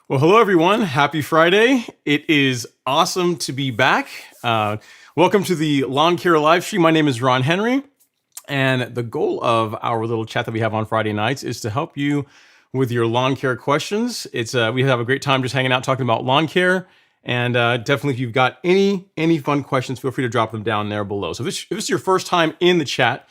Well, hello everyone. Happy Friday. It is awesome to be back. Welcome to the Lawn Care live stream. My name is Ron Henry, and the goal of our little chat that we have on Friday nights is to help you with your lawn care questions. We have a great time just hanging out talking about lawn care, and definitely if you've got any fun questions, feel free to drop them down there below. So if this is your first time in the chat,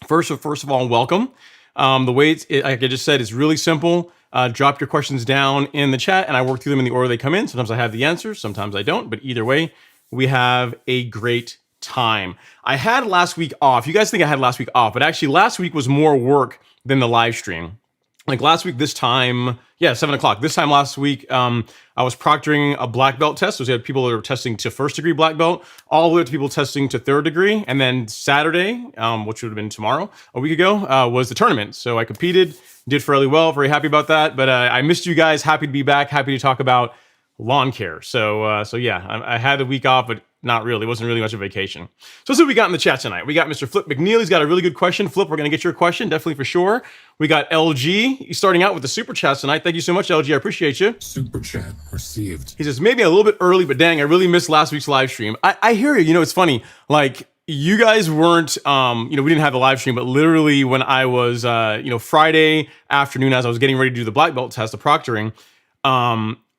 first of all, welcome. The way like I just said, is really simple. Drop your questions down in the chat and I work through them in the order they come in. Sometimes I have the answers, sometimes I don't, but either way, we have a great time. I had last week off. You guys think I had last week off, but actually last week was more work than the live stream. Like last week, this time, 7 o'clock. This time last week, I was proctoring a black belt test. So we had people that were testing to first degree black belt, all the way up to people testing to third degree. And then Saturday, which would have been tomorrow, a week ago, was the tournament. So I competed, did fairly well, very happy about that. But I missed you guys. Happy to be back. Happy to talk about lawn care. So yeah, I had a week off, but not really. It wasn't really much of a vacation. So let's see what we got in the chat tonight. We got Mr. Flip McNeil. He's got a really good question. Flip, we're going to get your question, definitely for sure. We got LG. He's starting out with the super chat tonight. Thank you so much, LG. I appreciate you. Super chat received. He says, maybe a little bit early, but dang, I really missed last week's live stream. I hear you. You know, it's funny. Like, you guys weren't, we didn't have the live stream, but literally when I was, Friday afternoon, as I was getting ready to do the black belt test, the proctoring,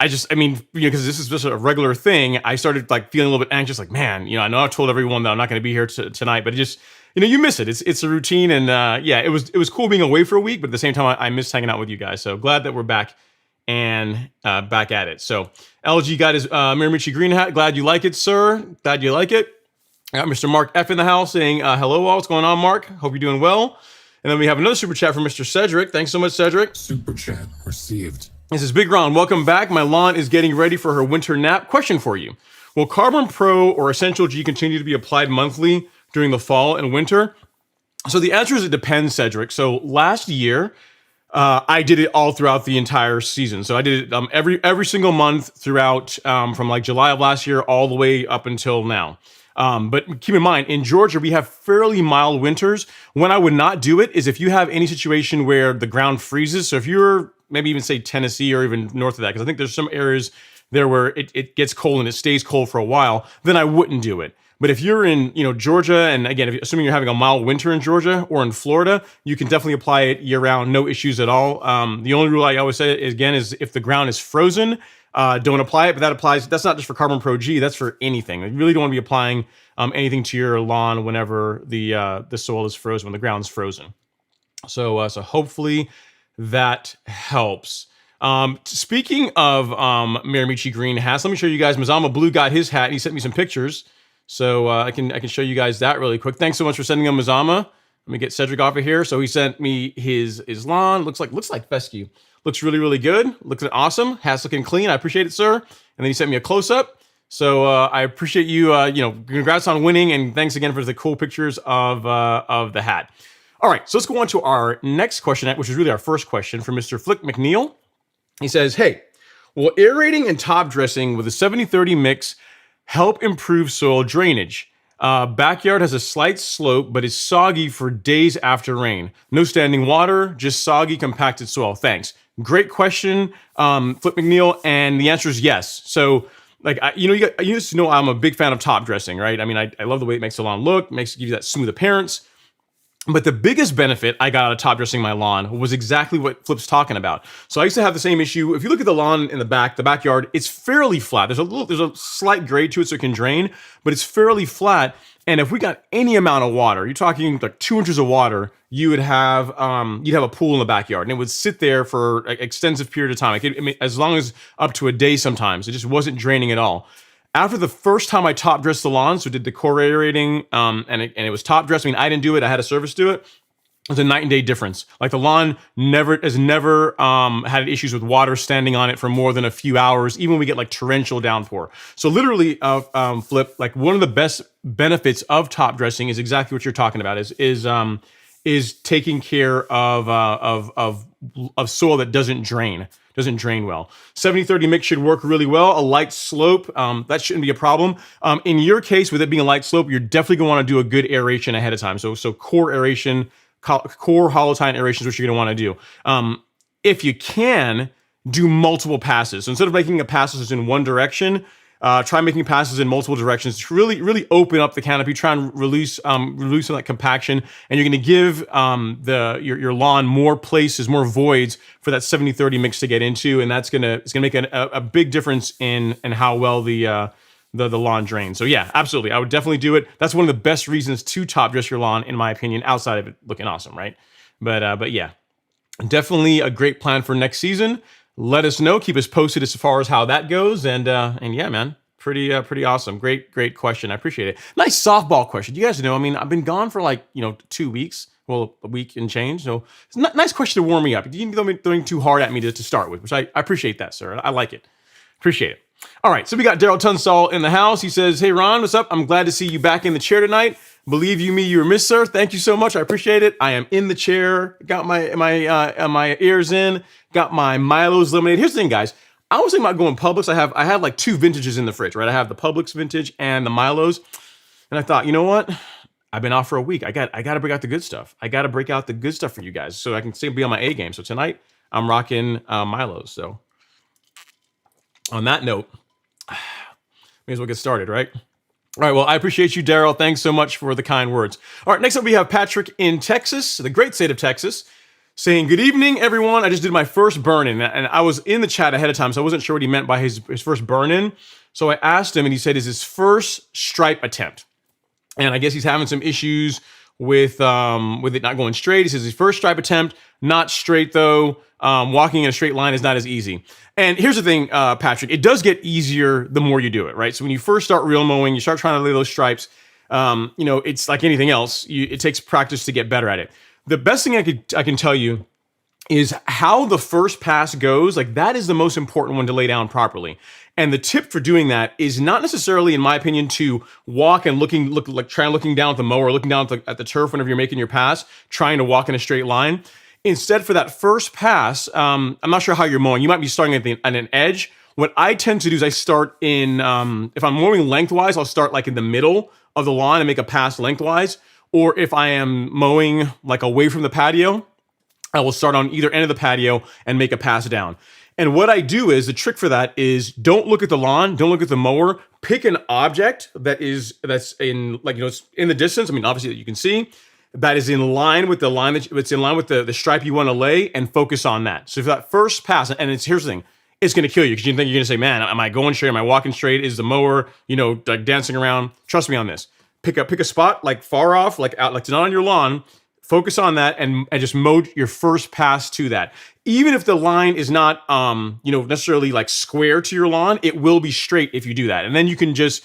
because this is just a regular thing, I started like feeling a little bit anxious, like, man, I know I've told everyone that I'm not going to be here tonight, but it just, you miss it. It's a routine. And it was cool being away for a week, but at the same time, I missed hanging out with you guys. So glad that we're back and back at it. So LG got his Miramichi green hat. Glad you like it, sir. Glad you like it. I got Mr. Mark F in the house saying, hello all, what's going on, Mark? Hope you're doing well. And then we have another super chat from Mr. Cedric. Thanks so much, Cedric. Super chat received. This is Big Ron. Welcome back. My lawn is getting ready for her winter nap. Question for you. Will Carbon Pro or Essential G continue to be applied monthly during the fall and winter? So the answer is it depends, Cedric. So last year, I did it all throughout the entire season. So I did it every single month throughout from like July of last year all the way up until now. But keep in mind, in Georgia, we have fairly mild winters. When I would not do it is if you have any situation where the ground freezes. So if you're maybe even say Tennessee or even north of that, because I think there's some areas there where it gets cold and it stays cold for a while, then I wouldn't do it. But if you're in, Georgia, and again, assuming you're having a mild winter in Georgia or in Florida, you can definitely apply it year round, no issues at all. The only rule I always say is if the ground is frozen, don't apply it, but that's not just for Carbon Pro G, that's for anything. You really don't want to be applying anything to your lawn whenever the soil is frozen, when the ground's frozen. So hopefully that helps. Speaking of Miramichi green hats, let me show you guys. Mazama Blue got his hat and he sent me some pictures. So I can show you guys that really quick. Thanks so much for sending them, Mazama. Let me get Cedric off of here. So he sent me his lawn. Looks like fescue. Looks really, really good. Looks awesome. Hat's looking clean. I appreciate it, sir. And then he sent me a close-up. So I appreciate you, congrats on winning. And thanks again for the cool pictures of the hat. All right, so let's go on to our next question, which is really our first question from Mr. Flick McNeil. He says, hey, will aerating and top dressing with a 70-30 mix help improve soil drainage? Backyard has a slight slope, but is soggy for days after rain. No standing water, just soggy, compacted soil. Thanks. Great question, Flip McNeil, and the answer is yes. So, you used to know I'm a big fan of top dressing, right? I mean, I love the way it makes the lawn look, gives you that smooth appearance. But the biggest benefit I got out of top dressing my lawn was exactly what Flip's talking about. So I used to have the same issue. If you look at the lawn in the backyard, it's fairly flat. There's a slight grade to it so it can drain, but it's fairly flat. And if we got any amount of water, you're talking like 2 inches of water, you'd have a pool in the backyard, and it would sit there for an extensive period of time. As long as up to a day sometimes. It just wasn't draining at all. After the first time I top dressed the lawn, so did the core aerating, and it was top dressed. I mean, I didn't do it. I had a service do it. It was a night and day difference. Like the lawn has never had issues with water standing on it for more than a few hours, even when we get like torrential downpour. So literally, Flip, like one of the best benefits of top dressing is exactly what you're talking about. Is taking care of soil that doesn't drain well. 70-30 mix should work really well. A light slope, that shouldn't be a problem. In your case, with it being a light slope, you're definitely going to want to do a good aeration ahead of time. So core aeration, core hollow tine aeration is what you're going to want to do. If you can, do multiple passes. So instead of making a passes in one direction, try making passes in multiple directions to really open up the canopy. Try and release some of that compaction, and you're going to give your lawn more places, more voids for that 70-30 mix to get into, and it's gonna make a big difference in how well the lawn drains. So yeah, absolutely, I would definitely do it. That's one of the best reasons to top dress your lawn, in my opinion, outside of it looking awesome, right? But yeah, definitely a great plan for next season. Let us know. Keep us posted as far as how that goes. And yeah, man, pretty awesome. Great question. I appreciate it. Nice softball question. You guys know, I mean, I've been gone for like 2 weeks. Well, a week and change. So it's a nice question to warm me up. You didn't be throwing too hard at me to start with, which I appreciate that, sir. I like it. Appreciate it. All right, so we got Daryl Tunstall in the house. He says, "Hey Ron, what's up? I'm glad to see you back in the chair tonight. Believe you me, you were missed, sir. Thank you so much. I appreciate it. I am in the chair. Got my ears in. Got my Milo's lemonade. Here's the thing, guys. I was thinking about going Publix. I had like 2 vintages in the fridge, right? I have the Publix vintage and the Milo's, and I thought, you know what? I've been off for a week. I got to break out the good stuff. I got to break out the good stuff for you guys, so I can still be on my A game. So tonight I'm rocking Milo's. So on that note, may as well get started, right? All right, well, I appreciate you, Daryl. Thanks so much for the kind words. All right, next up we have Patrick in Texas, the great state of Texas, saying, "Good evening, everyone. I just did my first burn-in," and I was in the chat ahead of time, so I wasn't sure what he meant by his first burn-in. So I asked him, and he said it's his first stripe attempt. And I guess he's having some issues with it not going straight. He says his first stripe attempt, not straight though. Walking in a straight line is not as easy. And here's the thing, Patrick, it does get easier the more you do it, right? So when you first start real mowing, you start trying to lay those stripes, it's like anything else. It takes practice to get better at it. The best thing I can tell you is how the first pass goes. Like, that is the most important one to lay down properly. And the tip for doing that is not necessarily, in my opinion, to walk and looking down at the mower, looking down at the turf whenever you're making your pass, trying to walk in a straight line. Instead, for that first pass, I'm not sure how you're mowing. You might be starting at an edge. What I tend to do is I start in, if I'm mowing lengthwise, I'll start like in the middle of the lawn and make a pass lengthwise. Or if I am mowing like away from the patio, I will start on either end of the patio and make a pass down. And what I do is, the trick for that is, don't look at the lawn, don't look at the mower, pick an object that's in, like, it's in the distance. I mean, obviously that you can see, that is in line with the line it's in line with the stripe you want to lay, and focus on that. So for that first pass, and here's the thing, it's going to kill you, because you think you're going to say, man, am I going straight? Am I walking straight? Is the mower, like dancing around? Trust me on this. Pick a spot like far off, like out, like not on your lawn. Focus on that and just mow your first pass to that. Even if the line is not, necessarily like square to your lawn, it will be straight if you do that. And then you can just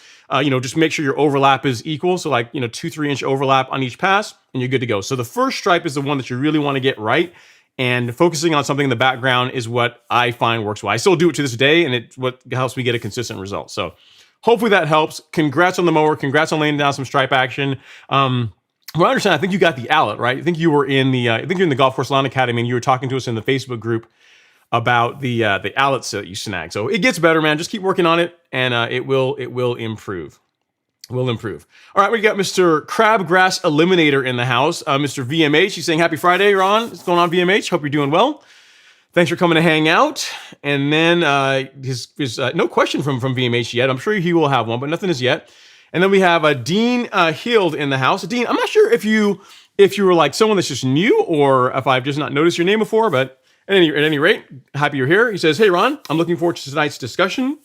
make sure your overlap is equal. So like, 2-3 inch overlap on each pass, and you're good to go. So the first stripe is the one that you really want to get right. And focusing on something in the background is what I find works well. I still do it to this day, and it's what helps me get a consistent result. So hopefully that helps. Congrats on the mower. Congrats on laying down some stripe action. Well, I understand. I think you got the Allet, right? I think you're in the Golf Course Lawn Academy, and you were talking to us in the Facebook group about the Allets that you snagged. So it gets better, man. Just keep working on it, and it will improve. Will improve. All right, we got Mr. Crabgrass Eliminator in the house. Mr. VMH, he's saying happy Friday, Ron. What's going on, VMH? Hope you're doing well. Thanks for coming to hang out. And then his no question from VMH yet. I'm sure he will have one, but nothing as yet. And then we have Dean Heald in the house. Dean, I'm not sure if you were like someone that's just new, or if I've just not noticed your name before, but at any rate, happy you're here. He says, "Hey Ron, I'm looking forward to tonight's discussion.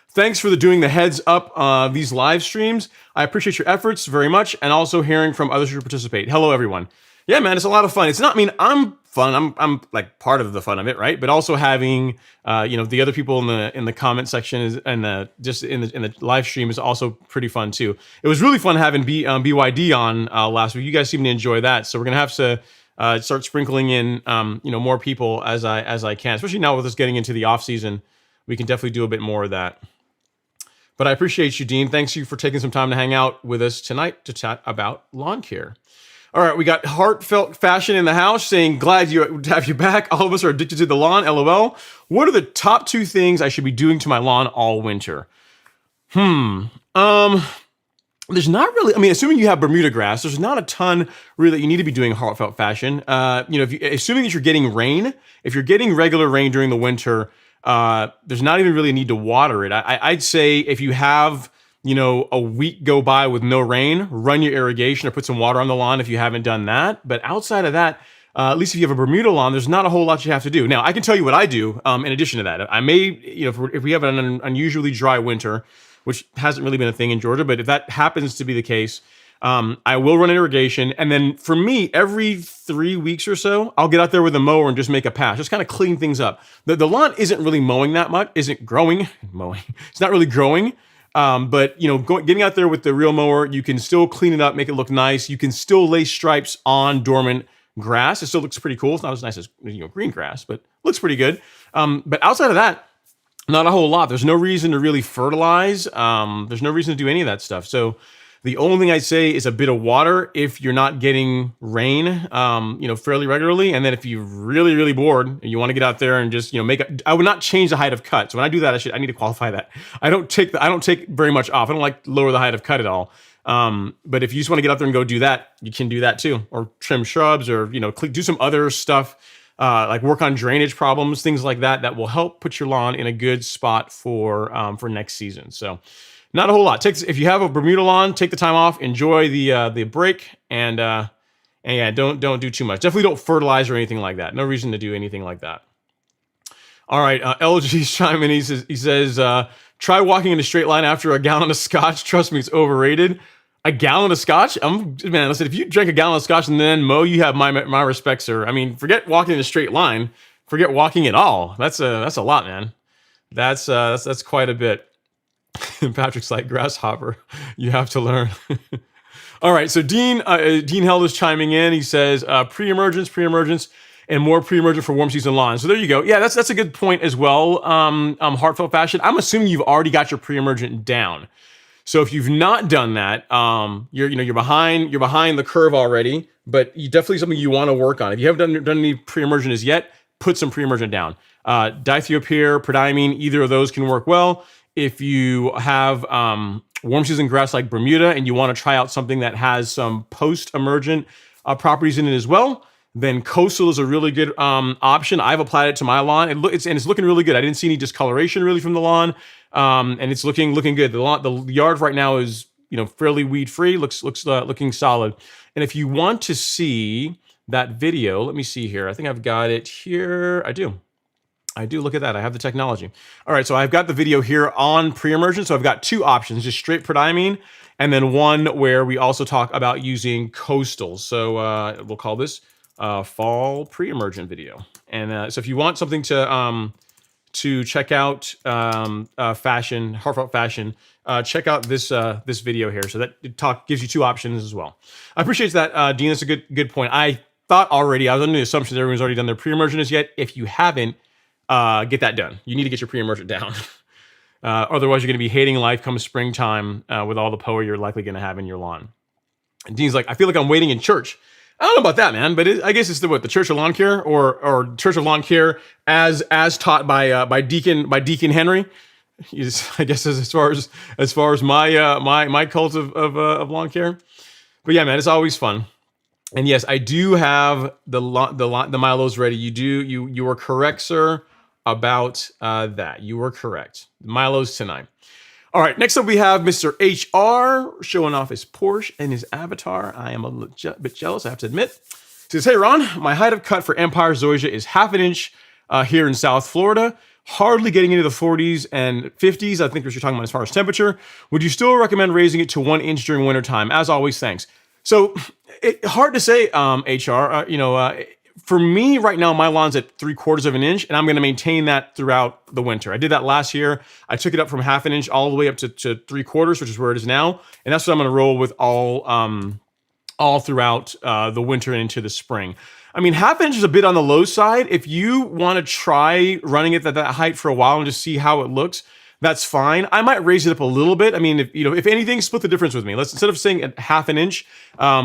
Thanks for doing the heads up these live streams. I appreciate your efforts very much, and also hearing from others who participate. Hello everyone. Yeah, man, it's a lot of fun. It's not, I'm fun. I'm like part of the fun of it, right? But also having, the other people in the comment section and just in the live stream is also pretty fun too. It was really fun having BYD on last week. You guys seem to enjoy that, so we're gonna have to start sprinkling in, more people as I can, especially now with us getting into the off season. We can definitely do a bit more of that. But I appreciate you, Dean. Thanks you for taking some time to hang out with us tonight to chat about lawn care. All right, we got Heartfelt Fashion in the house saying, glad to have you back. All of us are addicted to the lawn, LOL. What are the top 2 things I should be doing to my lawn all winter? there's not really, I mean, assuming you have Bermuda grass, there's not a ton really that you need to be doing heartfelt fashion. Assuming that you're getting rain, if you're getting regular rain during the winter, there's not even really a need to water it. I'd say if you have, a week go by with no rain, run your irrigation or put some water on the lawn if you haven't done that. But outside of that, at least if you have a Bermuda lawn, there's not a whole lot you have to do. Now, I can tell you what I do in addition to that. I may, if we have an unusually dry winter, which hasn't really been a thing in Georgia, but if that happens to be the case, I will run an irrigation. And then for me, every 3 weeks or so, I'll get out there with a mower and just make a pass, just kind of clean things up. The lawn isn't really mowing that much, isn't growing, mowing. It's not really growing. But getting out there with the real mower, you can still clean it up, make it look nice. You can still lay stripes on dormant grass. It still looks pretty cool. It's not as nice as green grass, but looks pretty good. But outside of that, not a whole lot. There's no reason to really fertilize. There's no reason to do any of that stuff. So the only thing I'd say is a bit of water if you're not getting rain, fairly regularly. And then if you're really, really bored and you want to get out there and just, I would not change the height of cut. So when I do that, I need to qualify that. I don't take very much off. I don't like lower the height of cut at all. But if you just want to get out there and go do that, you can do that too, or trim shrubs, or do some other stuff. Like work on drainage problems, things like that, that will help put your lawn in a good spot for next season. So not a whole lot. If you have a Bermuda lawn, take the time off, enjoy the break, and yeah, don't do too much. Definitely don't fertilize or anything like that. No reason to do anything like that. All right, LG's chiming in. He says, try walking in a straight line after a gallon of scotch. Trust me, it's overrated. A gallon of scotch? Man, listen, if you drink a gallon of scotch and then mow, you have my respect, sir. I mean, forget walking in a straight line. Forget walking at all. That's a lot, man. That's quite a bit. Patrick's like, grasshopper, you have to learn. All right, so Dean Held is chiming in. He says, pre-emergence, and more pre-emergent for warm season lawns. So there you go. Yeah, that's a good point as well. Heartfelt fashion. I'm assuming you've already got your pre-emergent down. So if you've not done that, you're behind the curve already, but you definitely something you want to work on. If you haven't done any pre-emergent as yet, put some pre-emergent down. Dithiopyr, prodiamine, either of those can work well. If you have warm season grass like Bermuda and you want to try out something that has some post-emergent properties in it as well, then coastal is a really good option. I've applied it to my lawn. It's looking really good. I didn't see any discoloration really from the lawn. And it's looking good. The yard right now is fairly weed free. Looking solid. And if you want to see that video, let me see here. I think I've got it here. I do. Look at that. I have the technology. All right, so I've got the video here on pre-emergent. So I've got two options: just straight prodiamine, and then one where we also talk about using coastal. So we'll call this fall pre-emergent video. And so if you want something to check out fashion, heartfelt fashion, check out this video here. So that gives you two options as well. I appreciate that, Dean. That's a good point. I thought already, I was under the assumption that everyone's already done their pre-emergent as yet. If you haven't, get that done. You need to get your pre-emergent down. Otherwise, you're going to be hating life come springtime with all the POA you're likely going to have in your lawn. And Dean's like, I feel like I'm waiting in church. I don't know about that, man, but I guess it's the Church of Lawn Care or Church of Lawn Care as taught by Deacon Henry. I guess as far as my cult of lawn care. But yeah, man, it's always fun. And yes, I do have the Milos ready. You were correct, sir, about that. You were correct. Milos tonight. All right, next up we have Mr. HR showing off his Porsche and his avatar. I am a bit jealous, I have to admit. He says, hey, Ron, my height of cut for Empire Zoysia is 1/2 inch here in South Florida, hardly getting into the 40s and 50s. I think what you're talking about as far as temperature. Would you still recommend raising it to 1 inch during wintertime? As always, thanks. So hard to say, HR. For me right now, my lawn's at 3/4 of an inch, and I'm going to maintain that throughout the winter. I did that last year. I took it up from 1/2 inch all the way up to 3/4, which is where it is now, and that's what I'm going to roll with all throughout the winter and into the spring. I mean, 1/2 inch is a bit on the low side. If you want to try running it at that height for a while and just see how it looks, that's fine. I might raise it up a little bit. I mean, if anything, split the difference with me. Let's, instead of saying at 1/2 inch,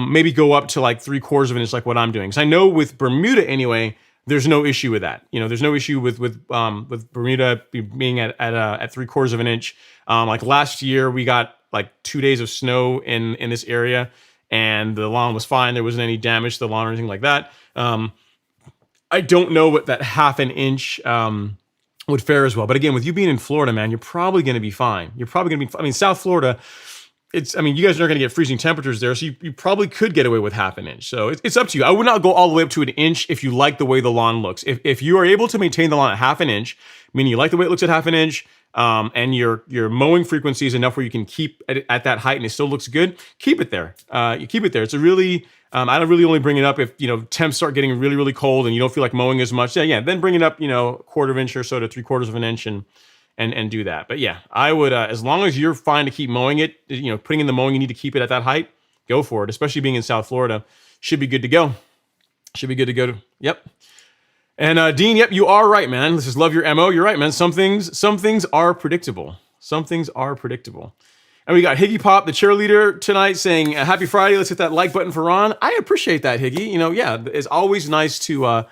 maybe go up to like 3/4 of an inch, like what I'm doing. Because I know with Bermuda anyway, there's no issue with that. There's no issue with Bermuda being at 3/4 of an inch. Like last year, we got like 2 days of snow in this area, and the lawn was fine. There wasn't any damage to the lawn or anything like that. I don't know what that half an inch would fare as well. But again, with you being in Florida, man, you're probably going to be fine. You're probably going to be. I mean, South Florida. You guys are not going to get freezing temperatures there, so you probably could get away with half an inch. So it's up to you. I would not go all the way up to an inch if you like the way the lawn looks. If you are able to maintain the lawn at half an inch, meaning you like the way it looks at half an inch, and your mowing frequency is enough where you can keep it at that height and it still looks good, keep it there. You keep it there. It's a really, I don't really only bring it up if, temps start getting really, really cold and you don't feel like mowing as much. Yeah, then bring it up, a quarter of an inch or so to 3/4 of an inch and do that. But yeah, I would, as long as you're fine to keep mowing it, putting in the mowing, you need to keep it at that height, go for it. Especially being in South Florida, should be good to go. Yep. And Dean, yep, you are right, man. Let's just love your MO. You're right, man. Some things are predictable. And we got Higgy Pop, the cheerleader tonight, saying, happy Friday. Let's hit that like button for Ron. I appreciate that, Higgy. It's always nice to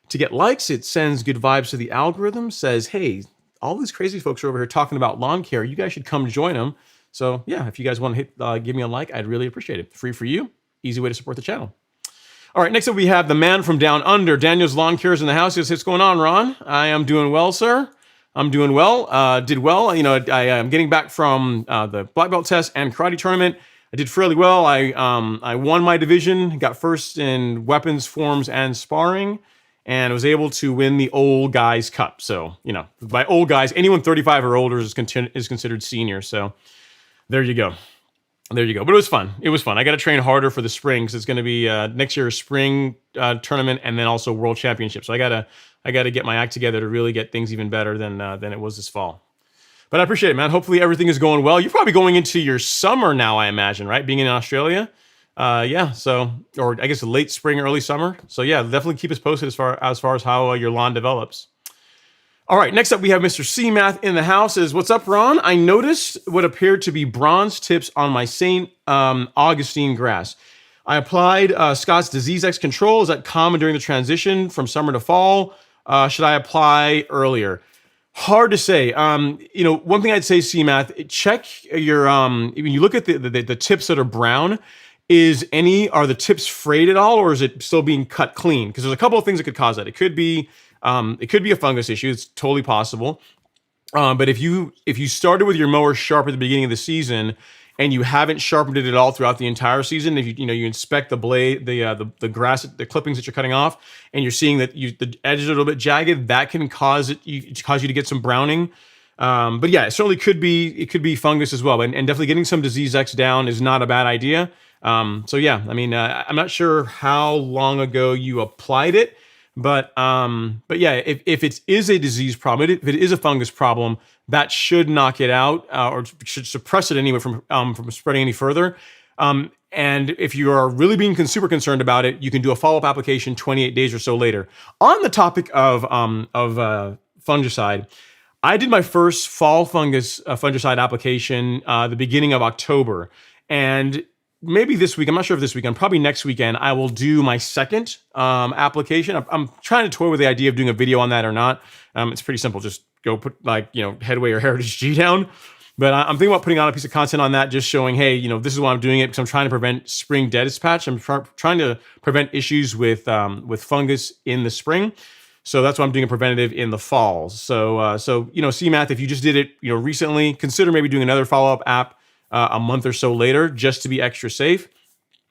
get likes. It sends good vibes to the algorithm, says, hey, all these crazy folks are over here talking about lawn care. You guys should come join them. So yeah, if you guys want to give me a like, I'd really appreciate it. Free for you. Easy way to support the channel. All right, next up we have the man from down under. Daniel's Lawn Care is in the house. He says, what's going on, Ron? I am doing well, sir. I'm doing well. Did well. I am getting back from the black belt test and karate tournament. I did fairly well. I won my division, got first in weapons, forms, and sparring, and was able to win the old guys cup. So, by old guys, anyone 35 or older is considered senior. So there you go. But it was fun. I got to train harder for the spring because it's going to be next year's spring tournament and then also world championship. So I got to get my act together to really get things even better than it was this fall. But I appreciate it, man. Hopefully everything is going well. You're probably going into your summer now, I imagine, right? Being in Australia. Yeah. So, or I guess late spring, early summer. So yeah, definitely keep us posted as far as how your lawn develops. All right, next up we have Mr. C Math in the house. What's up, Ron? I noticed what appeared to be bronze tips on my St. Augustine grass. I applied Scott's Disease X Control. Is that common during the transition from summer to fall? Should I apply earlier? Hard to say. One thing I'd say, C Math, check your when you look at the tips that are brown. Are the tips frayed at all, or is it still being cut clean? Because there's a couple of things that could cause that. It could be a fungus issue. It's totally possible. But if you started with your mower sharp at the beginning of the season and you haven't sharpened it at all throughout the entire season, if you inspect the blade, the grass, the clippings that you're cutting off, and you're seeing that the edges are a little bit jagged, that can cause you to get some browning. But yeah, it certainly could be fungus as well. And definitely getting some Disease X down is not a bad idea. So yeah, I'm not sure how long ago you applied it. But yeah, if it is a disease problem, if it is a fungus problem, that should knock it out or should suppress it anyway from spreading any further. And if you are really being super concerned about it, you can do a follow-up application 28 days or so later. On the topic of fungicide, I did my first fall fungicide application the beginning of October, and maybe this week, I'm not sure if this weekend, probably next weekend, I will do my second application. I'm trying to toy with the idea of doing a video on that or not. It's pretty simple. Just go put Headway or Heritage G down. But I'm thinking about putting out a piece of content on that, just showing, hey, this is why I'm doing it, because I'm trying to prevent spring deadest patch. I'm trying to prevent issues with fungus in the spring. So that's why I'm doing a preventative in the fall. So CMath, if you just did it recently, consider maybe doing another follow-up app a month or so later, just to be extra safe.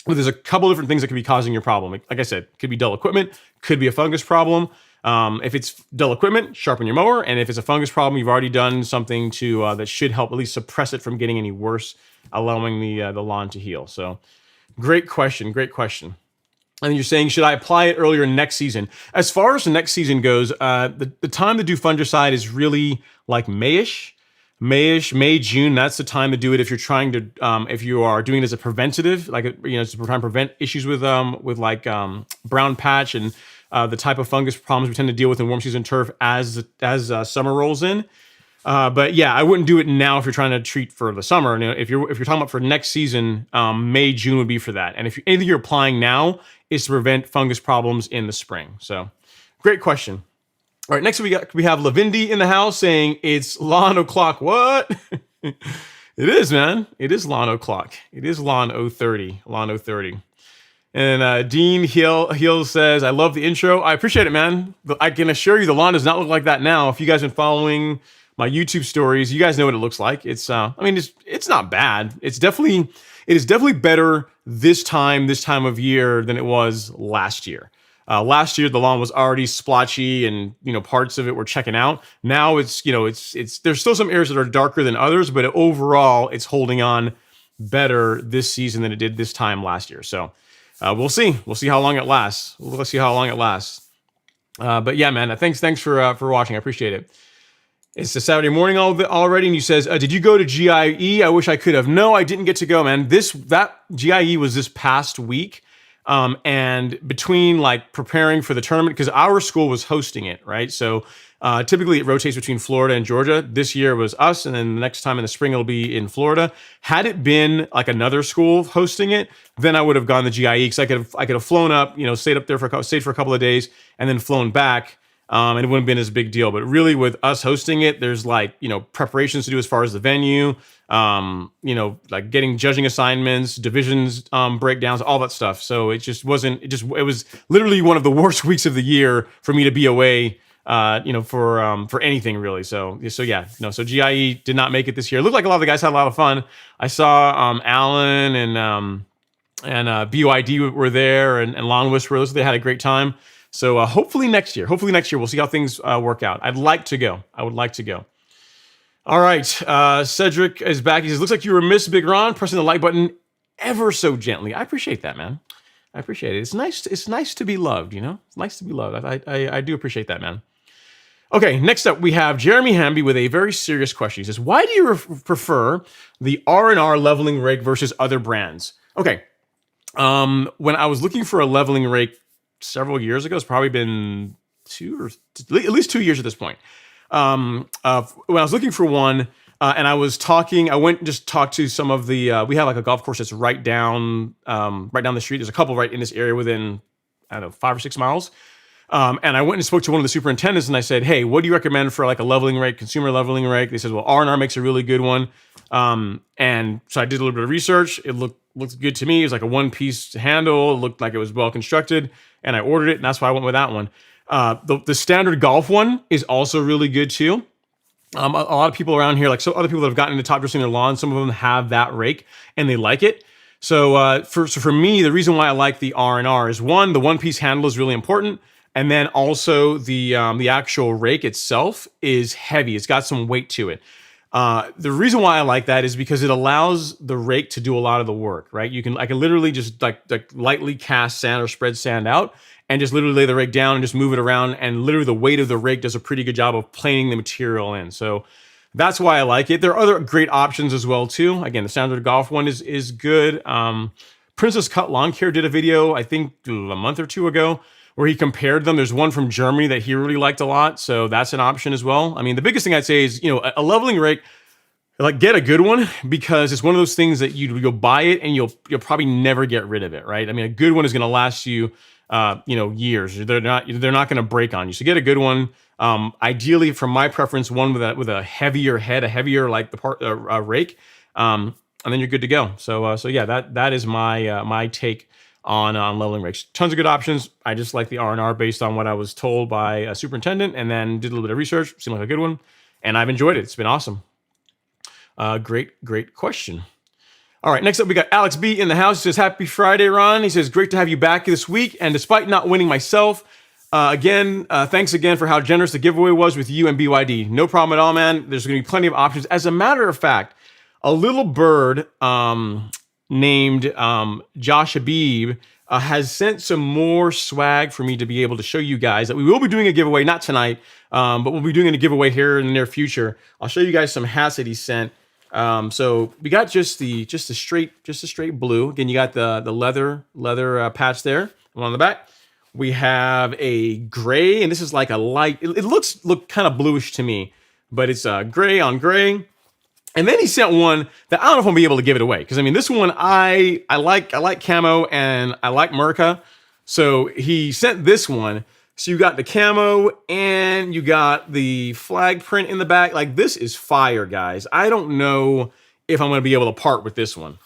But there's a couple different things that could be causing your problem. Like I said, it could be dull equipment, could be a fungus problem. If it's dull equipment, sharpen your mower. And if it's a fungus problem, you've already done something to that should help at least suppress it from getting any worse, allowing the lawn to heal. So great question. And you're saying, should I apply it earlier next season? As far as the next season goes, the time to do fungicide is really like May, June. That's the time to do it if you're trying to, if you are doing it as a preventative, to try and prevent issues with brown patch and the type of fungus problems we tend to deal with in warm season turf as summer rolls in. But yeah, I wouldn't do it now if you're trying to treat for the summer. If you're talking about for next season, May, June would be for that. And if anything you're applying now is to prevent fungus problems in the spring. So great question. All right, next we have Lavindy in the house saying it's lawn o'clock. What? It is, man. It is lawn o'clock. It is lawn 030. Lawn 030. And Dean Hill says, I love the intro. I appreciate it, man. I can assure you the lawn does not look like that now. If you guys have been following my YouTube stories, you guys know what it looks like. It's it's not bad. It is definitely better this time of year than it was last year. Last year the lawn was already splotchy and parts of it were checking out. Now it's there's still some areas that are darker than others, but overall it's holding on better this season than it did this time last year. So we'll see. We'll see how long it lasts. Let's see how long it lasts. But yeah, man, thanks for watching. I appreciate it. It's a Saturday morning already, and he says, did you go to GIE? I wish I could have. No, I didn't get to go, man. That GIE was this past week. And between like preparing for the tournament, because our school was hosting it, right? So typically it rotates between Florida and Georgia. This year was us, and then the next time in the spring it'll be in Florida. Had it been like another school hosting it, then I would have gone to GIE, because I could have flown up, stayed for a couple of days, and then flown back. And it wouldn't have been as big deal. But really with us hosting it, there's like, preparations to do as far as the venue, like getting judging assignments, divisions, breakdowns, all that stuff. So it was literally one of the worst weeks of the year for me to be away, for anything really. So GIE did not make it this year. It looked like a lot of the guys had a lot of fun. I saw, Alan and BYD were there, and Lawn Whisperers. They had a great time. So hopefully next year we'll see how things work out. I would like to go. All right, Cedric is back. He says, looks like you were missed, Big Ron, pressing the like button ever so gently. I appreciate that, man. I appreciate it. It's nice to be loved, It's nice to be loved. I do appreciate that, man. Okay, next up we have Jeremy Hamby with a very serious question. He says, why do you prefer the R&R leveling rake versus other brands? Okay, when I was looking for a leveling rake several years ago, it's probably been at least 2 years at this point. When I was looking for one, and I went and just talked to some of the, we have like a golf course that's right down the street. There's a couple right in this area within, 5 or 6 miles. And I went and spoke to one of the superintendents, and I said, hey, what do you recommend for like a leveling rake, consumer leveling rake? They said, well, R&R makes a really good one. And so I did a little bit of research. It looked good to me. It was like a one-piece handle. It looked like it was well constructed, and I ordered it, and that's why I went with that one. The standard golf one is also really good too. A lot of people around here, like so other people that have gotten into top dressing their lawn, some of them have that rake and they like it. So for me, the reason why I like the R&R is one, the one-piece handle is really important, and then also the actual rake itself is heavy. It's got some weight to it. The reason why I like that is because it allows the rake to do a lot of the work, right? I can literally just like lightly cast sand or spread sand out and just literally lay the rake down and just move it around, and literally the weight of the rake does a pretty good job of planing the material in. So that's why I like it. There are other great options as well too. Again, the standard golf one is good. Princess Cut Lawn Care did a video, I think a month or two ago, where he compared them. There's one from Germany that he really liked a lot, so that's an option as well. I mean, the biggest thing I'd say is, a leveling rake, like get a good one, because it's one of those things that you'll buy it and you'll probably never get rid of it, right? I mean, a good one is going to last you, years. They're not going to break on you. So get a good one. Ideally, from my preference, one with a heavier head, a heavier like the part rake, and then you're good to go. So yeah, that is my take on leveling rakes. Tons of good options. I just like the R&R based on what I was told by a superintendent, and then did a little bit of research. Seemed like a good one, and I've enjoyed it. It's been awesome. Great question. All right, next up we got Alex B in the house. He says, happy Friday, Ron. He says, great to have you back this week, and despite not winning myself, thanks again for how generous the giveaway was with you and BYD. No problem at all, man. There's going to be plenty of options. As a matter of fact, a little bird named Josh Habib has sent some more swag for me to be able to show you guys that we will be doing a giveaway, not tonight, but we'll be doing a giveaway here in the near future. I'll show you guys some hats that he sent. So we got just a straight blue. Again, you got the leather patch there, one on the back. We have a gray, and this is like a light. It looks kind of bluish to me, but it's gray on gray. And then he sent one that I don't know if I'm gonna be able to give it away, because I mean this one I like camo and I like Merca, so he sent this one. So you got the camo and you got the flag print in the back. Like, this is fire, guys. I don't know if I'm going to be able to part with this one.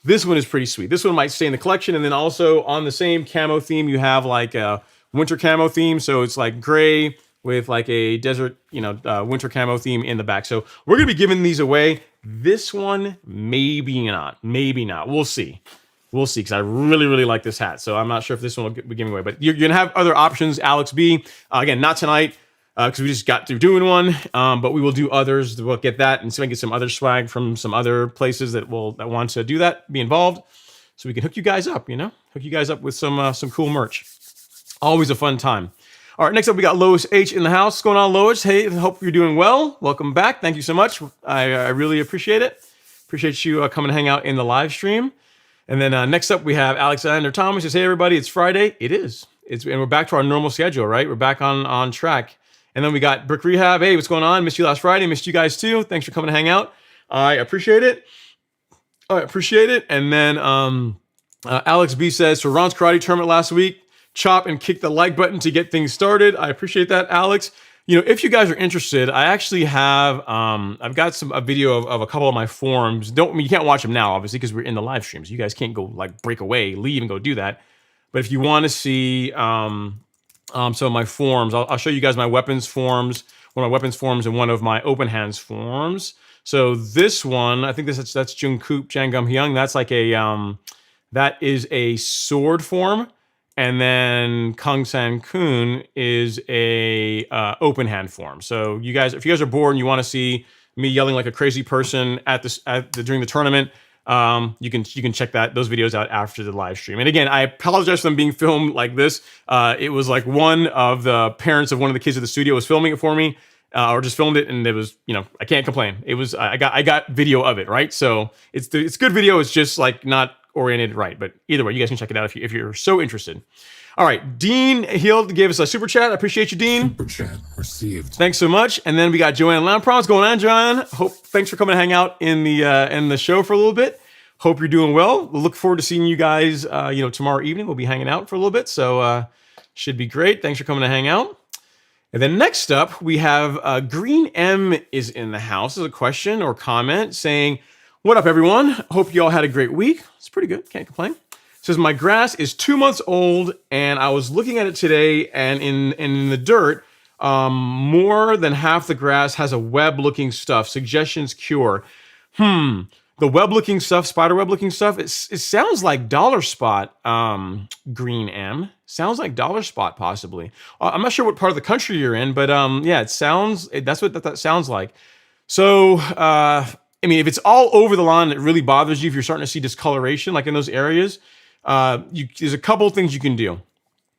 This one is pretty sweet. This one might stay in the collection. And then also on the same camo theme, you have like a winter camo theme. So it's like gray with like a desert, winter camo theme in the back. So we're going to be giving these away. This one, maybe not. Maybe not. We'll see. We'll see, because I really, really like this hat. So I'm not sure if this one will be giving away. But you're going to have other options, Alex B. Again, not tonight, because we just got through doing one. But we will do others. We'll get that and see if I can get some other swag from some other places that want to do that, be involved. So we can hook you guys up, hook you guys up with some cool merch. Always a fun time. All right, next up, we got Lois H in the house. What's going on, Lois? Hey, hope you're doing well. Welcome back. Thank you so much. I really appreciate it. Appreciate you coming to hang out in the live stream. And then next up, we have Alexander Thomas. Says, hey, everybody, it's Friday. It is. And we're back to our normal schedule, right? We're back on track. And then we got Brick Rehab. Hey, what's going on? Missed you last Friday. Missed you guys too. Thanks for coming to hang out. I appreciate it. And then Alex B says, for Ron's karate tournament last week, chop and kick the like button to get things started. I appreciate that, Alex. If you guys are interested, I actually have, I've got a video of a couple of my forums. You can't watch them now, obviously, because we're in the live streams. You guys can't go like break away, leave and go do that. But if you want to see some of my forums, I'll show you guys my weapons forums, one of my weapons forums and one of my open hands forums. So this one, I think that's Jung Koop Jangum Hyung. That's like that is a sword form. And then Kung San Kun is a open hand form. So if you guys are bored and you want to see me yelling like a crazy person during the tournament, you can check those videos out after the live stream. And again, I apologize for them being filmed like this. It was like one of the parents of one of the kids at the studio was filming it for me, or just filmed it, and it was, I can't complain. It was I got video of it, right? So it's good video. It's just like not oriented right, but either way, you guys can check it out if you're so interested. All right, Dean Hill gave us a super chat. I appreciate you, Dean. Super chat received. Thanks so much. And then we got Joanne Lampron. What's going on, Joanne? Thanks for coming to hang out in the show for a little bit. Hope you're doing well. We'll look forward to seeing you guys. Tomorrow evening we'll be hanging out for a little bit, so should be great. Thanks for coming to hang out. And then next up we have Green M is in the house. There's a question or comment saying, what up, everyone? Hope you all had a great week. It's pretty good. Can't complain. It says, my grass is 2 months old, and I was looking at it today, and in the dirt, more than half the grass has a web-looking stuff. Suggestions cure. The web-looking stuff, spider web-looking stuff, it sounds like dollar spot, Green M. Sounds like dollar spot, possibly. I'm not sure what part of the country you're in, but yeah, that's what that sounds like. So, if it's all over the lawn, it really bothers you if you're starting to see discoloration, like in those areas, there's a couple of things you can do.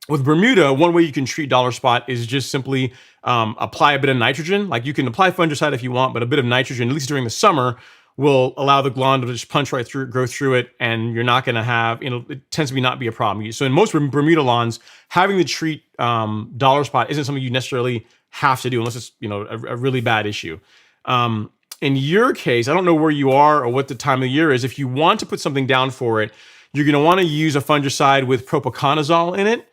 With Bermuda, one way you can treat dollar spot is just simply apply a bit of nitrogen. Like you can apply fungicide if you want, but a bit of nitrogen, at least during the summer, will allow the lawn to just punch right through it, grow through it, and you're not going to have, it tends to not be a problem. So in most Bermuda lawns, having to treat dollar spot isn't something you necessarily have to do unless it's, a really bad issue. In your case, I don't know where you are or what the time of the year is. If you want to put something down for it, you're going to want to use a fungicide with propiconazole in it.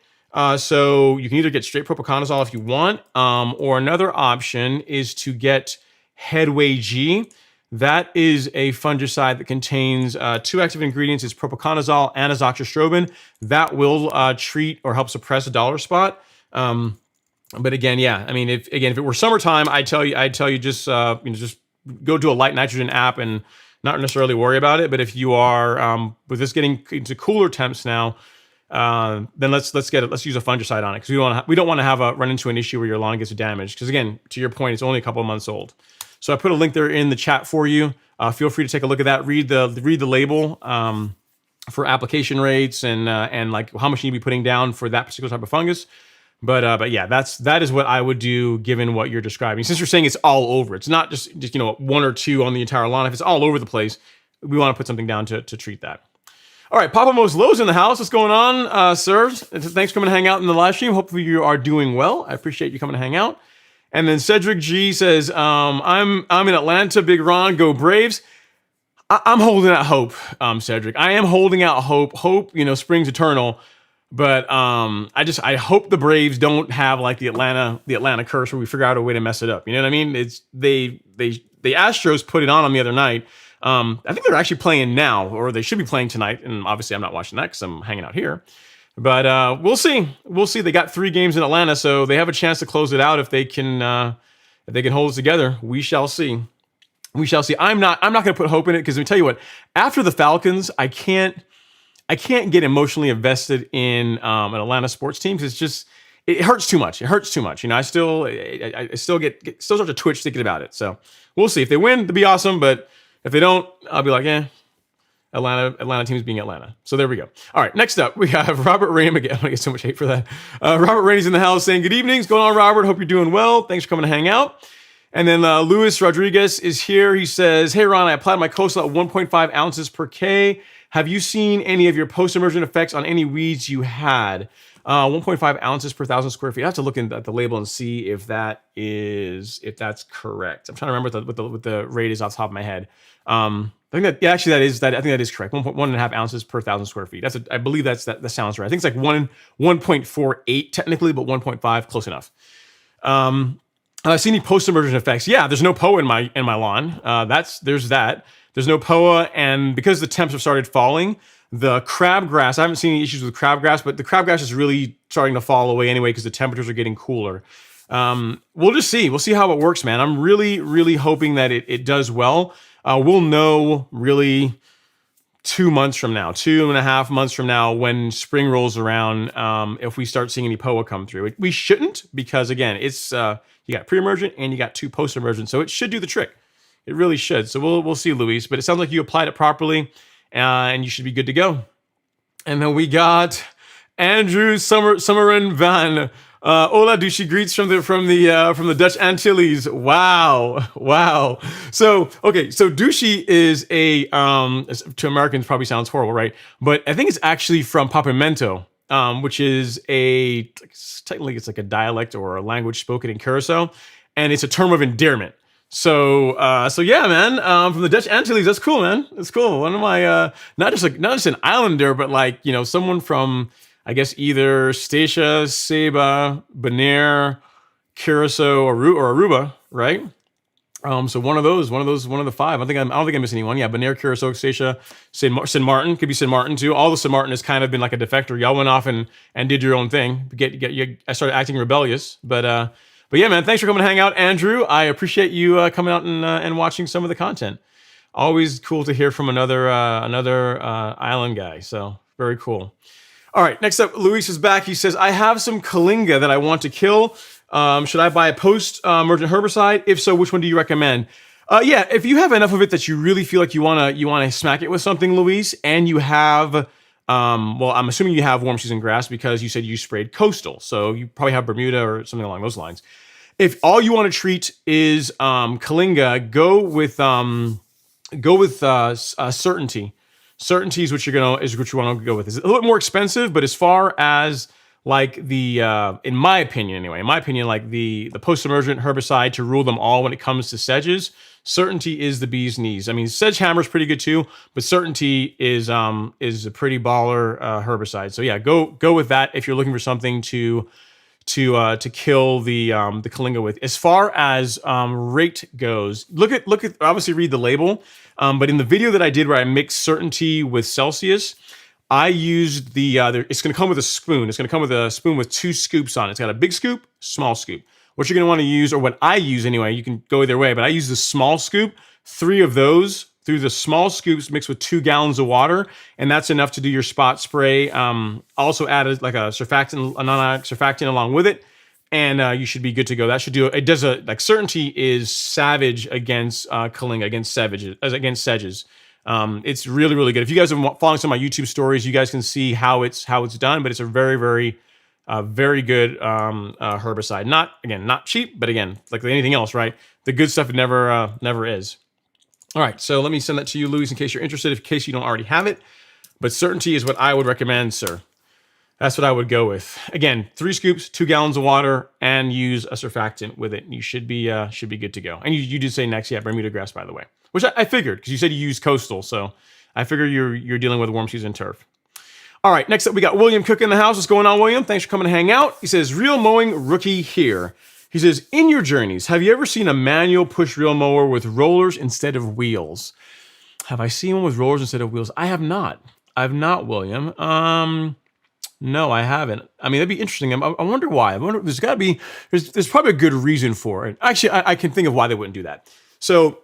So you can either get straight propiconazole if you want, or another option is to get Headway G. That is a fungicide that contains two active ingredients. It's propiconazole and azoxystrobin. That will treat or help suppress a dollar spot. But again, yeah, if it were summertime, I'd tell you just go to a light nitrogen app and not necessarily worry about it. But if you are with this getting into cooler temps now, then let's use a fungicide on it, because we don't want to run into an issue where your lawn gets damaged. Because again, to your point, it's only a couple of months old. So I put a link there in the chat for you. Feel free to take a look at that. Read the label for application rates and like how much you need to be putting down for that particular type of fungus. But yeah, that is what I would do given what you're describing. Since you're saying it's all over, it's not just one or two on the entire lawn. If it's all over the place, we want to put something down to treat that. All right, Papa Mo's Lowe's in the house. What's going on, sir? Thanks for coming to hang out in the live stream. Hopefully you are doing well. I appreciate you coming to hang out. And then Cedric G says, I'm in Atlanta, Big Ron, go Braves. I'm holding out hope, Cedric. I am holding out hope. Hope, springs eternal. But I hope the Braves don't have like the Atlanta curse where we figure out a way to mess it up. You know what I mean? It's the Astros put it on the other night. I think they're actually playing now, or they should be playing tonight. And obviously, I'm not watching that because I'm hanging out here. But we'll see. We'll see. They got 3 games in Atlanta, so they have a chance to close it out if they can hold it together. We shall see. We shall see. I'm not going to put hope in it because let me tell you what. After the Falcons, I can't get emotionally invested in an Atlanta sports team because it hurts too much. It hurts too much. I still start to twitch thinking about it. So we'll see. If they win, it'll be awesome. But if they don't, I'll be like, Atlanta teams being Atlanta. So there we go. All right, next up, we have Robert Rain. Again, I'm going to get so much hate for that. Robert Rain is in the house saying, good evening. What's going on, Robert? Hope you're doing well. Thanks for coming to hang out. And then Luis Rodriguez is here. He says, hey, Ron, I applied my coastal at 1.5 ounces per K. Have you seen any of your post-emergent effects on any weeds you had? 1.5 ounces per 1,000 square feet. I have to look at the label and see if that's correct. I'm trying to remember what the rate is off the top of my head. I think that I think that is correct. 1.5 ounces per 1,000 square feet. I believe that sounds right. I think it's like 1.48 technically, but 1.5 close enough. I see any post-emergent effects. Yeah, there's no POA in my lawn. There's that. There's no POA, and because the temps have started falling, the crabgrass. I haven't seen any issues with crabgrass, but the crabgrass is really starting to fall away anyway because the temperatures are getting cooler. We'll just see. We'll see how it works, man. I'm really, really hoping that it does well. We'll know really 2 months from now, 2.5 months from now, when spring rolls around, if we start seeing any POA come through. We shouldn't, because again, it's you got pre-emergent and you got 2 post-emergent, so it should do the trick. It really should. So we'll see, Luis. But it sounds like you applied it properly, and you should be good to go. And then we got Andrew Summerin van. Hola, Dushi greets from the Dutch Antilles. Wow. So Dushi is to Americans probably sounds horrible, right? But I think it's actually from Papamento, which is technically it's like a dialect or a language spoken in Curacao, and it's a term of endearment. So yeah, man, from the Dutch Antilles, that's cool, man. That's cool. One of my not just an islander, but someone from, I guess, either Statia, Saba, Bonaire, Curacao, or Aruba, right? So one of the 5. I don't think I miss anyone. Yeah, Bonaire, Curacao, Statia, Saint Martin, could be Saint Martin too. All the Saint Martin has kind of been like a defector. Y'all went off and did your own thing. I started acting rebellious, but yeah, man, thanks for coming to hang out, Andrew. I appreciate you coming out and watching some of the content. Always cool to hear from another island guy. So very cool. All right, next up, Luis is back. He says, I have some Kalinga that I want to kill. Should I buy a post-emergent herbicide? If so, which one do you recommend? Yeah, if you have enough of it that you really feel like you wanna smack it with something, Luis, and you have, I'm assuming you have warm season grass because you said you sprayed coastal, so you probably have Bermuda or something along those lines. If all you want to treat is Kalinga, go with Certainty. Certainty is what you want to go with. It's a little bit more expensive, but as far as in my opinion, the post-emergent herbicide to rule them all when it comes to sedges, Certainty is the bee's knees. I mean, Sedge Hammer is pretty good too, but Certainty is a pretty baller herbicide. So yeah, go with that if you're looking for something to kill the Kalinga with. As far as rate goes, look at obviously read the label. But in the video that I did where I mixed Certainty with Celsius, I used it's going to come with a spoon. It's going to come with a spoon with 2 scoops on it. It's got a big scoop, small scoop. What you're going to want to use, or what I use anyway, you can go either way, but I use the small scoop, 3 of those through the small scoops mixed with 2 gallons of water, and that's enough to do your spot spray. Also added like a surfactant, a non-ionic surfactant along with it, and you should be good to go. That should do it. Does Certainty is savage against Kalinga, against sedges. It's really, really good. If you guys are following some of my YouTube stories, you guys can see how it's done, but it's a very, very very good herbicide. Not cheap, but again, like anything else, right? The good stuff never is. All right, so let me send that to you, Luis, in case you're interested, in case you don't already have it. But Certainty is what I would recommend, sir. That's what I would go with. Again, 3 scoops, 2 gallons of water, and use a surfactant with it. You should be good to go. And you did say next, yeah, Bermuda grass, by the way, which I figured because you said you use coastal, so I figure you're dealing with warm season turf. All right, next up we got William Cook in the house. What's going on, William? Thanks for coming to hang out. He says, real mowing rookie here. He says, in your journeys, have you ever seen a manual push reel mower with rollers instead of wheels? Have I seen one with rollers instead of wheels? I have not. I've not, William. No, I haven't. I mean, that'd be interesting. I wonder why. I wonder. There's got to be. There's probably a good reason for it. Actually, I can think of why they wouldn't do that. So,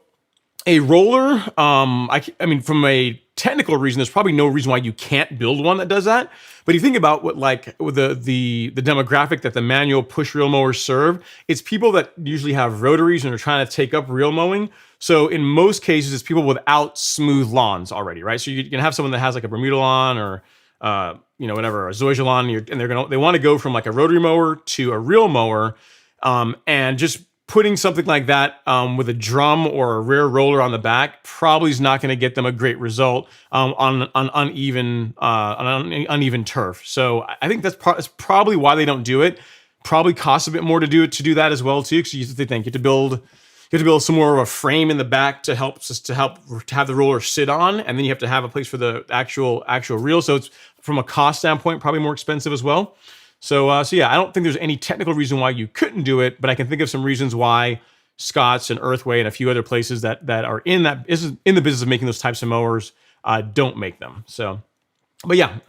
a roller. I mean, from a technical reason, there's probably no reason why you can't build one that does that. But if you think about what with the demographic that the manual push reel mowers serve, it's people that usually have rotaries and are trying to take up reel mowing. So in most cases, it's people without smooth lawns already, right? So you can have someone that has like a Bermuda lawn or whatever, a Zoysia lawn, and they want to go from like a rotary mower to a reel mower, and just putting something like that with a drum or a rear roller on the back probably is not going to get them a great result on uneven turf. So I think that's probably why they don't do it. Probably costs a bit more to do that as well too, because they think you have to build some more of a frame in the back to have the roller sit on, and then you have to have a place for the actual reel. So it's from a cost standpoint probably more expensive as well. So yeah, I don't think there's any technical reason why you couldn't do it, but I can think of some reasons why Scott's and Earthway and a few other places that are in the business of making those types of mowers don't make them. So, but yeah,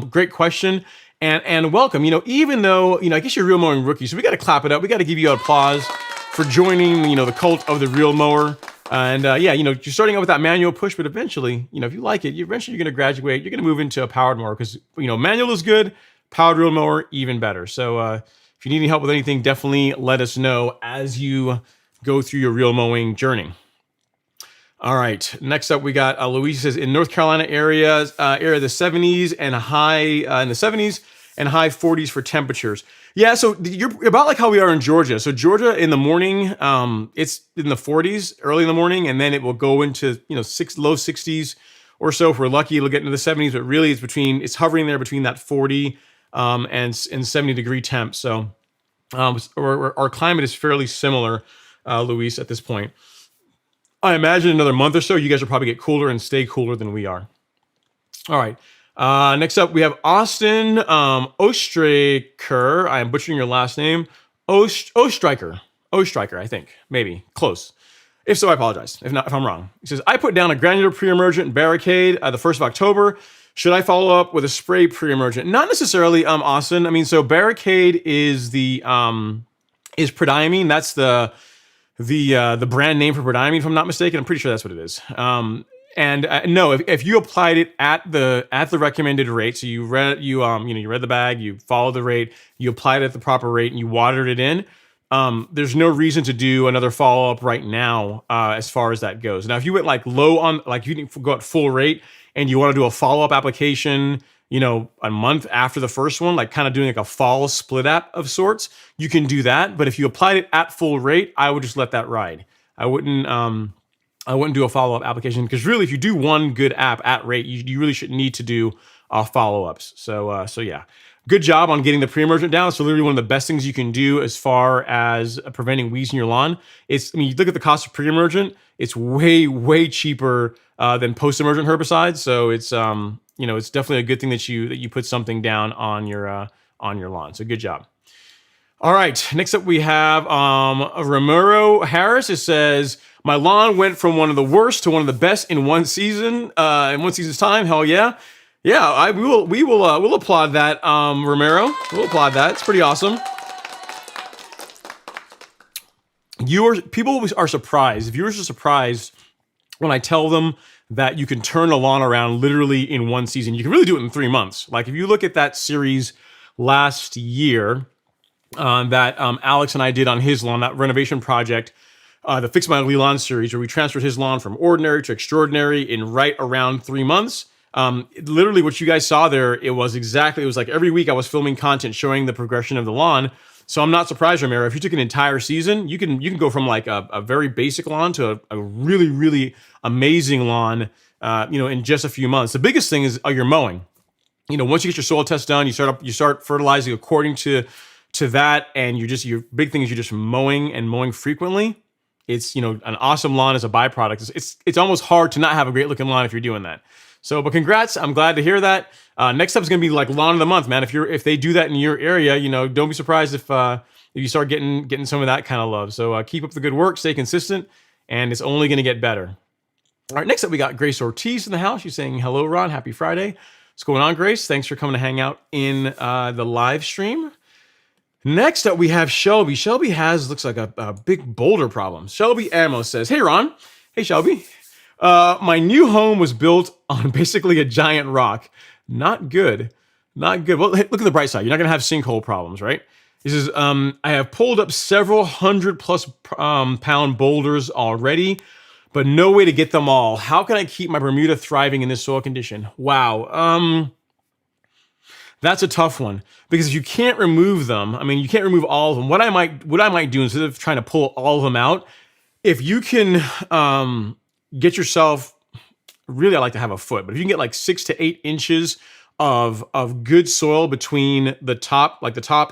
great question and welcome. Even though I guess you're a reel mowing rookie, so we got to clap it up. We got to give you applause for joining the cult of the reel mower. And yeah, you're starting out with that manual push, but eventually, if you like it, eventually you're going to graduate. You're going to move into a powered mower because manual is good. Powered reel mower, even better. So if you need any help with anything, definitely let us know as you go through your reel mowing journey. All right, next up we got Louise says in North Carolina area of the 70s and high in the 70s and high 40s for temperatures. Yeah, so you're about like how we are in Georgia. So Georgia in the morning, it's in the 40s early in the morning, and then it will go into low 60s or so. If we're lucky, it'll get into the 70s, but really it's hovering there between that 40 and 70 degree temp. So our climate is fairly similar, Luis, at this point. I imagine another month or so, you guys will probably get cooler and stay cooler than we are. All right. Next up, we have Austin Ostraker. I am butchering your last name. Ostriker, I think. Maybe. Close. If so, I apologize. If I'm wrong. He says, I put down a granular pre-emergent barricade the 1st of October. Should I follow up with a spray pre-emergent? Not necessarily, Austin. I mean, so barricade is is prodiamine. That's the brand name for prodiamine, if I'm not mistaken. I'm pretty sure that's what it is. No, if you applied it at the recommended rate, so you read the bag, you followed the rate, you applied it at the proper rate, and you watered it in. There's no reason to do another follow up right now as far as that goes. Now, if you went like low on, like you didn't go at full rate, and you want to do a follow up application, a month after the first one, like kind of doing like a fall split app of sorts, you can do that. But if you applied it at full rate, I would just let that ride. I wouldn't do a follow up application because really, if you do one good app at rate, you really shouldn't need to do follow ups. So yeah. Good job on getting the pre-emergent down. It's literally one of the best things you can do as far as preventing weeds in your lawn. You look at the cost of pre-emergent, it's way, way cheaper than post-emergent herbicides. So it's it's definitely a good thing that you put something down on your lawn. So good job. All right, next up we have Romero Harris. It says, my lawn went from one of the worst to one of the best in one season, in one season's time. Hell yeah. Yeah, we'll applaud that, Romero. We'll applaud that. It's pretty awesome. People are surprised. Viewers are surprised when I tell them that you can turn a lawn around literally in one season. You can really do it in 3 months. Like if you look at that series last year that Alex and I did on his lawn, that renovation project, the Fix My Ugly Lawn series, where we transferred his lawn from ordinary to extraordinary in right around 3 months. Literally what you guys saw there, it was like every week I was filming content showing the progression of the lawn. So I'm not surprised, Romero, if you took an entire season, you can go from like a very basic lawn to a really, really amazing lawn, in just a few months. The biggest thing is your mowing. Once you get your soil test done, you start fertilizing according to that. And your big thing is you're just mowing frequently. It's, an awesome lawn as a byproduct. It's almost hard to not have a great looking lawn if you're doing that. So, but congrats. I'm glad to hear that. Next up is going to be like lawn of the month, man. If they do that in your area, don't be surprised if you start getting some of that kind of love. So keep up the good work, stay consistent, and it's only going to get better. All right, next up, we got Grace Ortiz in the house. She's saying, hello, Ron. Happy Friday. What's going on, Grace? Thanks for coming to hang out in the live stream. Next up, we have Shelby. Shelby looks like a big boulder problem. Shelby Ammo says, hey, Ron. Hey, Shelby. My new home was built on basically a giant rock. Not good. Not good. Well, hey, look at the bright side. You're not going to have sinkhole problems, right? He says, I have pulled up several 100+ pound boulders already, but no way to get them all. How can I keep my Bermuda thriving in this soil condition? Wow. That's a tough one, because if you can't remove them, I mean, you can't remove all of them. What I might do, instead of trying to pull all of them out, if you can get yourself, really I like to have a foot, but if you can get like 6 to 8 inches of good soil between the top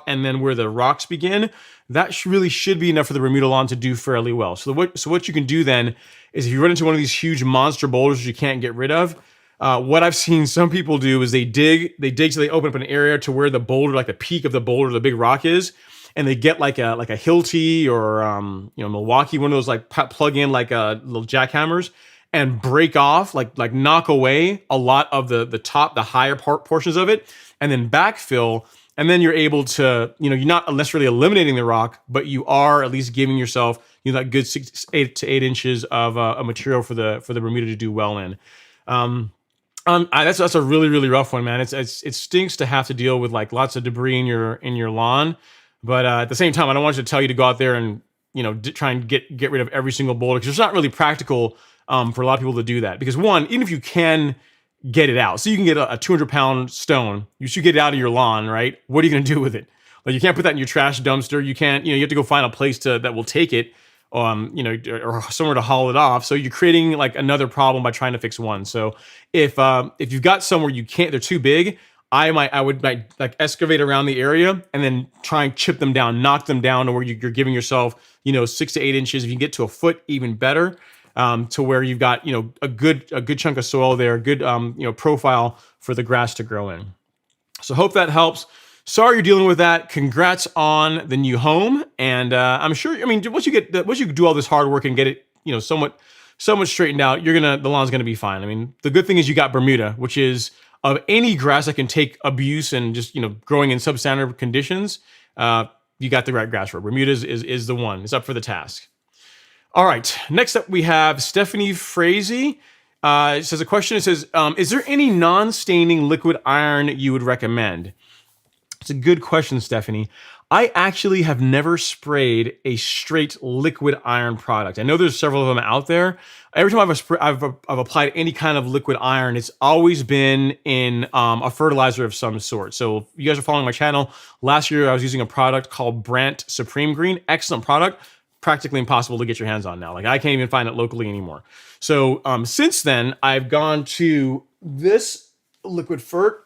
and then where the rocks begin, that really should be enough for the Bermuda lawn to do fairly well. So what you can do then is, if you run into one of these huge monster boulders you can't get rid of, what I've seen some people do is they dig till they open up an area to where the boulder, like the peak of the boulder, the big rock is, and they get like a Hilti or Milwaukee, one of those like plug in like little jackhammers, and break off, like knock away a lot of the top, the higher portions of it, and then backfill. And then you're able to, you're not necessarily eliminating the rock, but you are at least giving yourself, that good 6 to 8 inches of a material for the Bermuda to do well in. That's a really, really rough one, man. It stinks to have to deal with like lots of debris in your lawn, but at the same time, I don't want you to tell you to go out there and try and get rid of every single boulder, because it's not really practical for a lot of people to do that. Because one, even if you can get it out, so you can get a 200-pound stone, you should get it out of your lawn, right? What are you going to do with it? Like, you can't put that in your trash dumpster. You can't, you have to go find a place that will take it, or somewhere to haul it off. So you're creating like another problem by trying to fix one. So if you've got somewhere you can't, they're too big, I would like excavate around the area and then try and chip them down, knock them down to where you're giving yourself, 6 to 8 inches. If you can get to a foot, even better. To where you've got, a good chunk of soil there, a good, profile for the grass to grow in. So hope that helps. Sorry you're dealing with that. Congrats on the new home. And I'm sure, once you do all this hard work and get it, somewhat straightened out, the lawn's gonna be fine. I mean, the good thing is you got Bermuda, which is, of any grass that can take abuse and just, growing in substandard conditions, you got the right grass for it. Bermuda is the one. It's up for the task. All right, next up we have Stephanie Frazee. It says a question. It says, is there any non-staining liquid iron you would recommend? It's a good question, Stephanie. I actually have never sprayed a straight liquid iron product. I know there's several of them out there. Every time I've applied any kind of liquid iron, it's always been in a fertilizer of some sort. So if you guys are following my channel, last year I was using a product called Brant Supreme Green. Excellent product. Practically impossible to get your hands on now. Like, I can't even find it locally anymore. So since then, I've gone to this liquid fert.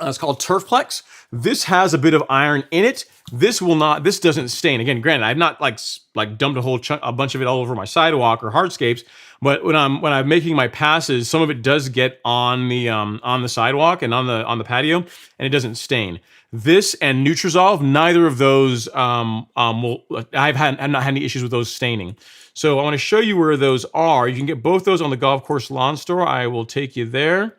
It's called Turfplex. This has a bit of iron in it. This doesn't stain. Again, granted, I've not like dumped a bunch of it all over my sidewalk or hardscapes, but when I'm making my passes, some of it does get on the sidewalk and on the patio, and it doesn't stain. This and Nutrizolve, neither of those I've not had any issues with those staining. So I want to show you where those are. You can get both those on the Golf Course Lawn Store. I will take you there.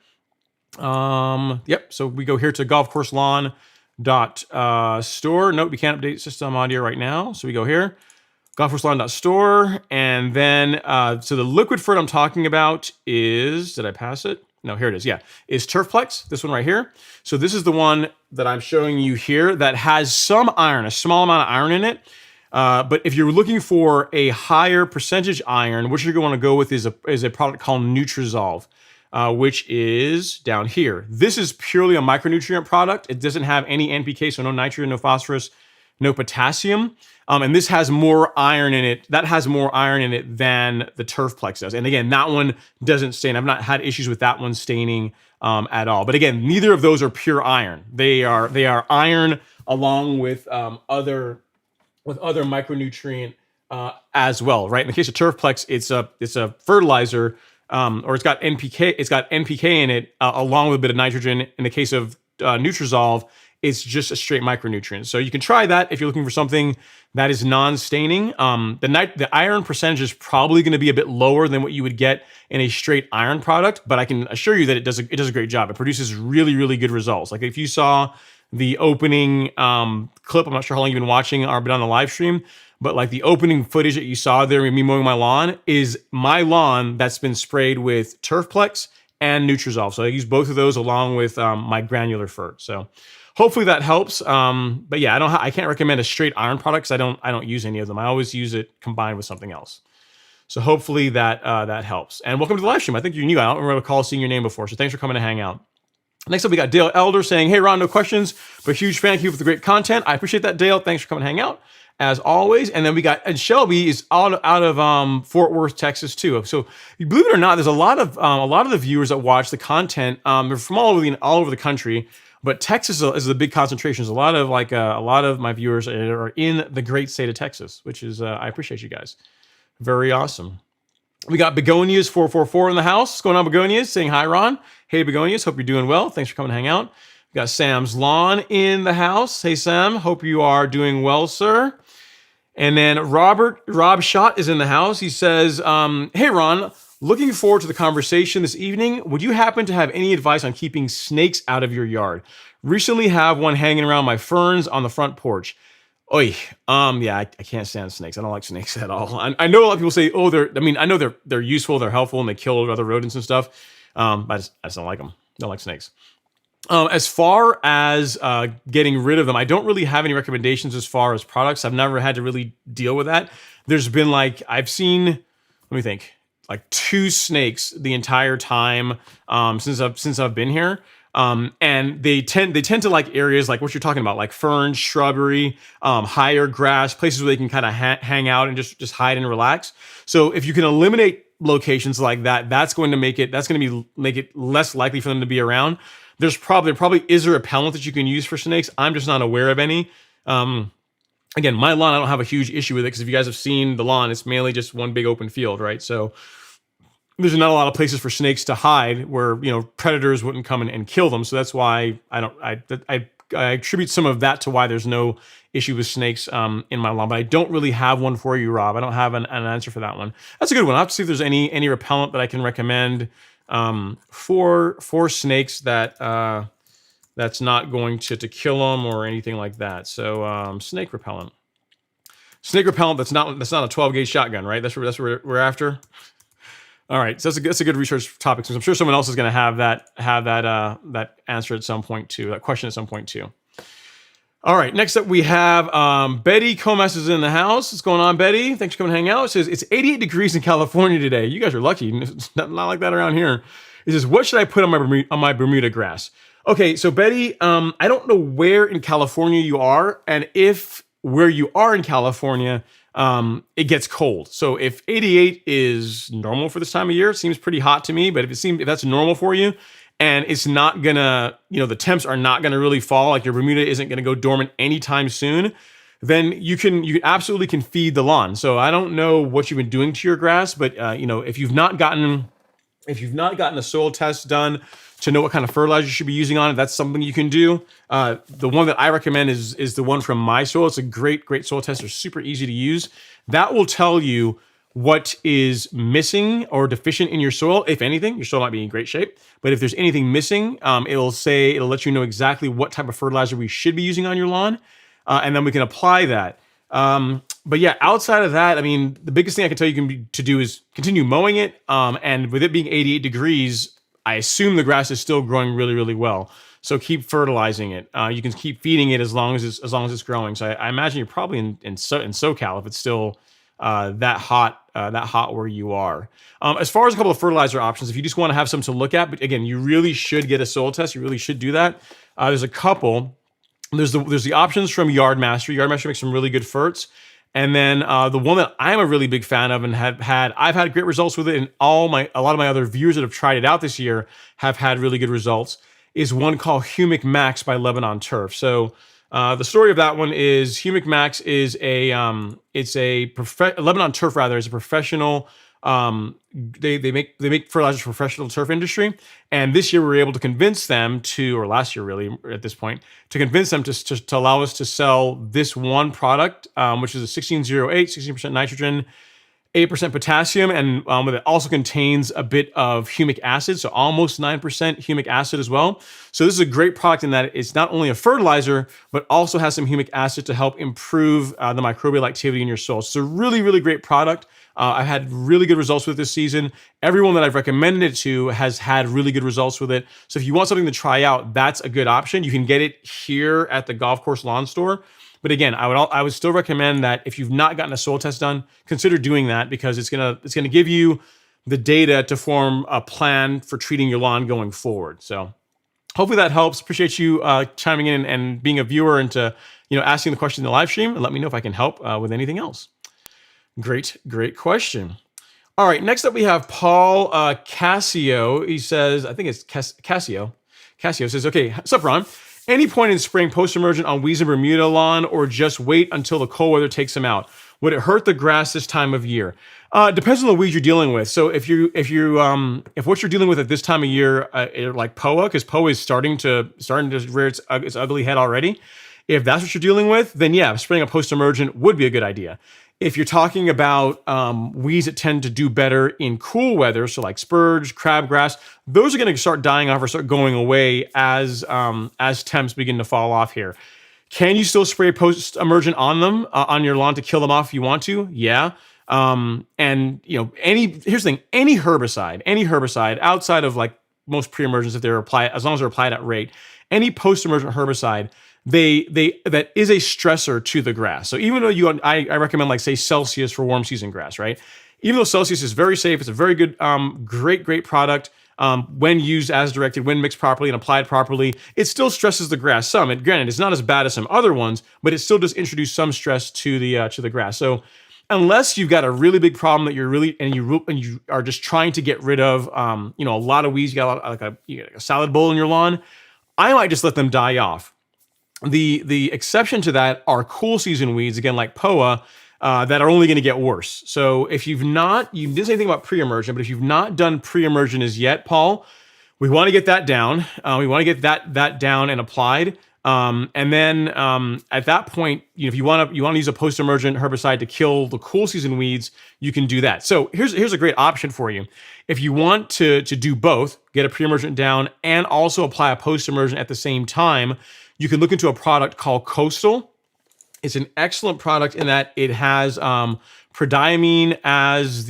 Yep. So we go here to golfcourselawn.store. Nope, we can't update system audio right now. So we go here, golfcourselawn.store, and then so the liquid fert I'm talking about is, did I pass it? No, here it is. Yeah, is Turfplex, this one right here. So this is the one that I'm showing you here that has some iron, a small amount of iron in it. But if you're looking for a higher percentage iron, what you're going to go with is a product called Nutrizolve, which is down here. This is purely a micronutrient product. It doesn't have any NPK, so no nitrogen, no phosphorus, no potassium. And this has more iron in it. That has more iron in it than the Turfplex does. And again, that one doesn't stain. I've not had issues with that one staining at all. But again, neither of those are pure iron. They are iron along with other micronutrient as well, right? In the case of Turfplex, it's a fertilizer, or it's got NPK. It's got NPK in it along with a bit of nitrogen. In the case of Nutrizolve, it's just a straight micronutrient. So you can try that if you're looking for something that is non-staining. The iron percentage is probably going to be a bit lower than what you would get in a straight iron product, but I can assure you that it does a great job. It produces really, really good results. Like if you saw the opening clip, I'm not sure how long you've been watching or been on the live stream, but like the opening footage that you saw there of me mowing my lawn is my lawn that's been sprayed with Turfplex and Nutrizol. So I use both of those along with my granular fert. So hopefully that helps. But yeah, I can't recommend a straight iron product because I don't use any of them. I always use it combined with something else. So hopefully that helps. And welcome to the live stream. I think you're new. I don't recall seeing your name before. So thanks for coming to hang out. Next up, we got Dale Elder saying, "Hey Ron, no questions, but huge fan. Thank you for the great content. I appreciate that, Dale. Thanks for coming to hang out as always." And then we got, and Shelby is out of Fort Worth, Texas too. So believe it or not, there's a lot of the viewers that watch the content. They're from all over the country, but Texas is a big concentration. There's a lot of my viewers are in the great state of Texas, which is I appreciate you guys. Very awesome. We got Begonias 444 in the house. What's going on, Begonias? Saying hi, Ron. Hey, Begonias. Hope you're doing well. Thanks for coming to hang out. We got Sam's Lawn in the house. Hey, Sam. Hope you are doing well, sir. And then Rob Schott is in the house. He says, "Hey, Ron. Looking forward to the conversation this evening. Would you happen to have any advice on keeping snakes out of your yard? Recently have one hanging around my ferns on the front porch." Oy, yeah, I can't stand snakes. I don't like snakes at all. I know a lot of people say, oh, I know they're useful, they're helpful, and they kill other rodents and stuff. But I just don't like them. Don't like snakes. As far as getting rid of them, I don't really have any recommendations as far as products. I've never had to really deal with that. There's been I've seen, let me think, like 2 snakes the entire time since I've been here. And they tend to like areas like what you're talking about, like ferns, shrubbery, higher grass, places where they can kind of hang out and just hide and relax. So if you can eliminate locations like that, that's going to make it less likely for them to be around. There probably is a repellent that you can use for snakes. I'm just not aware of any. Again, my lawn, I don't have a huge issue with it because if you guys have seen the lawn, it's mainly just one big open field, right? So there's not a lot of places for snakes to hide where, predators wouldn't come and kill them. So that's why I attribute some of that to why there's no issue with snakes in my lawn. But I don't really have one for you, Rob. I don't have an answer for that one. That's a good one. I'll have to see if there's any repellent that I can recommend for snakes that that's not going to kill them or anything like that. So snake repellent. Snake repellent that's not a 12 gauge shotgun, right? That's what we're after. All right, so that's a good research topic. So I'm sure someone else is going to have that answer at some point too. That question at some point too. All right, next up we have Betty Comas is in the house. What's going on, Betty? Thanks for coming to hang out. It says it's 88 degrees in California today. You guys are lucky. It's not like that around here. It says, what should I put on my Bermuda grass? Okay, so Betty, I don't know where in California you are, and if where you are in California, it gets cold. So if 88 is normal for this time of year, it seems pretty hot to me. But if that's normal for you, and it's not gonna, the temps are not gonna really fall, like your Bermuda isn't gonna go dormant anytime soon, then you absolutely can feed the lawn. So I don't know what you've been doing to your grass, but if you've not gotten a soil test done to know what kind of fertilizer you should be using on it, that's something you can do. The one that I recommend is the one from My Soil. It's a great soil test. They're super easy to use. That will tell you what is missing or deficient in your soil. If anything, your soil might be in great shape. But if there's anything missing, it'll let you know exactly what type of fertilizer we should be using on your lawn. And then we can apply that. But yeah, outside of that, the biggest thing I can tell you to do is continue mowing it. And with it being 88 degrees, I assume the grass is still growing really, really well. So keep fertilizing it. You can keep feeding it as long as it's growing. So I imagine you're probably in SoCal if it's still that hot where you are. As far as a couple of fertilizer options, if you just want to have some to look at, but again, you really should get a soil test. You really should do that. There's a couple. There's the options from Yardmaster. Yardmaster makes some really good ferts. And then the one that I'm a really big fan of and I've had great results with it, and a lot of my other viewers that have tried it out this year have had really good results, is one called Humic Max by Lebanon Turf. So the story of that one is Humic Max is Lebanon Turf rather is a professional They make fertilizers for professional turf industry, and this year we were able to convince them to, or last year really at this point, to convince them to allow us to sell this one product, which is a 1608, 16% nitrogen, 8% potassium, and it also contains a bit of humic acid, so almost 9% humic acid as well. So this is a great product in that it's not only a fertilizer, but also has some humic acid to help improve the microbial activity in your soil. So it's a really, really great product. I've had really good results with this season. Everyone that I've recommended it to has had really good results with it. So if you want something to try out, that's a good option. You can get it here at the golf course lawn store. But again, I would still recommend that if you've not gotten a soil test done, consider doing that, because it's gonna give you the data to form a plan for treating your lawn going forward. So hopefully that helps. Appreciate you chiming in and being a viewer and to asking the question in the live stream, and let me know if I can help with anything else. Great question. All right, next up we have Paul Cassio. He says, I think it's Cassio. Cassio says, okay, what's up, Ron? Any point in spraying post-emergent on weeds in Bermuda lawn, or just wait until the cold weather takes them out? Would it hurt the grass this time of year? Depends on the weeds you're dealing with. So if what you're dealing with at this time of year, like POA, because POA is starting to rear its ugly head already. If that's what you're dealing with, then yeah, spraying a post-emergent would be a good idea. If you're talking about weeds that tend to do better in cool weather, so like spurge, crabgrass, those are going to start dying off or start going away as temps begin to fall off here. Can you still spray post-emergent on them on your lawn to kill them off if you want to? Yeah. And here's the thing: any herbicide outside of like most pre-emergents, if they're applied, as long as they're applied at rate, any post-emergent herbicide, that is a stressor to the grass. So even though I recommend, like, say, Celsius for warm season grass, right? Even though Celsius is very safe, it's a very good, great product when used as directed, when mixed properly and applied properly, it still stresses the grass some. And granted, it's not as bad as some other ones, but it still does introduce some stress to the grass. So unless you've got a really big problem that you are just trying to get rid of, a lot of weeds, you got a salad bowl in your lawn, I might just let them die off. The exception to that are cool season weeds, again, like POA, that are only going to get worse. So if you didn't say anything about pre-emergent, but if you've not done pre-emergent as yet, Paul, we want to get that down. We want to get that down and applied. And then at that point, if you want to use a post-emergent herbicide to kill the cool season weeds, you can do that. So here's a great option for you. If you want to do both, get a pre-emergent down and also apply a post-emergent at the same time, you can look into a product called Coastal. It's an excellent product in that it has prodiamine as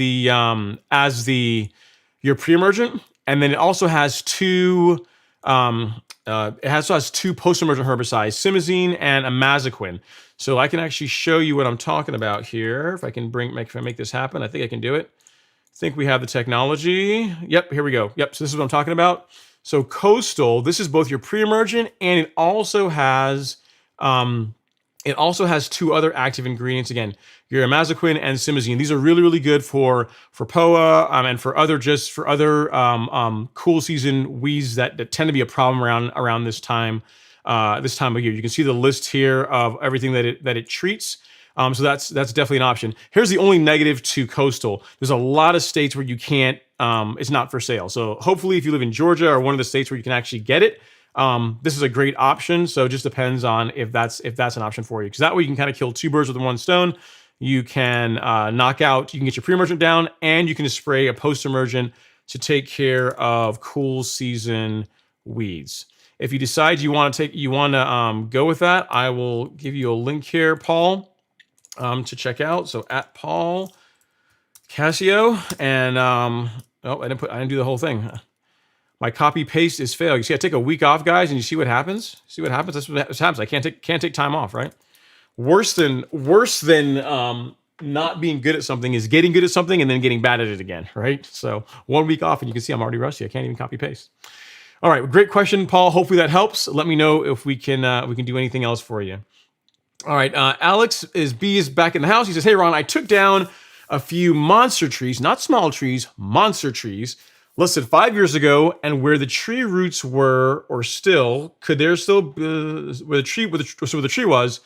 your pre-emergent, and then it also has two post-emergent herbicides, simazine and imazaquin. So I can actually show you what I'm talking about here. If I can make this happen, I think I can do it. I think we have the technology. Yep, here we go. Yep, so this is what I'm talking about. So Coastal, this is both your pre-emergent, and it also has two other active ingredients. Again, your imazaquin and simazine. These are really, really good for POA and for other cool season weeds that tend to be a problem around this time of year. You can see the list here of everything that it treats. So that's definitely an option. Here's the only negative to Coastal. There's a lot of states where you can't. It's not for sale. So hopefully, if you live in Georgia or one of the states where you can actually get it, this is a great option. So it just depends on if that's an option for you, because that way you can kind of kill two birds with one stone. You can you can get your pre-emergent down, and you can just spray a post-emergent to take care of cool season weeds. If you decide you want to go with that, I will give you a link here, Paul, to check out. So at Paul Cassio, and I didn't do the whole thing. My copy paste is failed. You see, I take a week off, guys, and you see what happens. That's what happens. I can't take time off, right? Worse than not being good at something is getting good at something and then getting bad at it again, right? So 1 week off, and you can see I'm already rusty. I can't even copy paste. All right, great question, Paul. Hopefully that helps. Let me know if we can do anything else for you. All right, Alex is back in the house. He says, "Hey, Ron, I took down a few monster trees, not small trees, monster trees, listed 5 years ago, and where the tree roots were, or still, could there still where the tree was,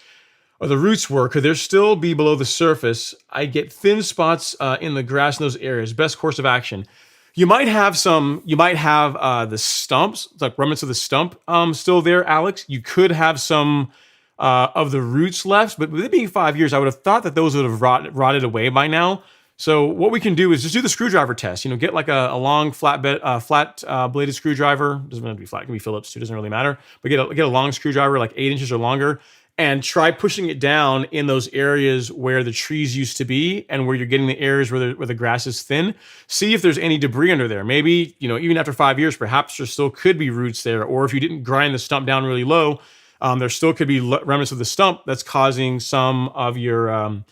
or the roots were, could there still be below the surface? I get thin spots in the grass in those areas. Best course of action. You might have the stumps, like remnants of the stump still there, Alex. You could have some of the roots left, but with it being 5 years, I would have thought that those would have rotted away by now. So what we can do is just do the screwdriver test. Get like a long flat bladed screwdriver. Doesn't have to be flat; it can be Phillips too. Doesn't really matter. But get a long screwdriver, like 8 inches or longer, and try pushing it down in those areas where the trees used to be and where you're getting the areas where the grass is thin. See if there's any debris under there. Maybe even after 5 years, perhaps there still could be roots there. Or if you didn't grind the stump down really low, there still could be remnants of the stump that's causing some of your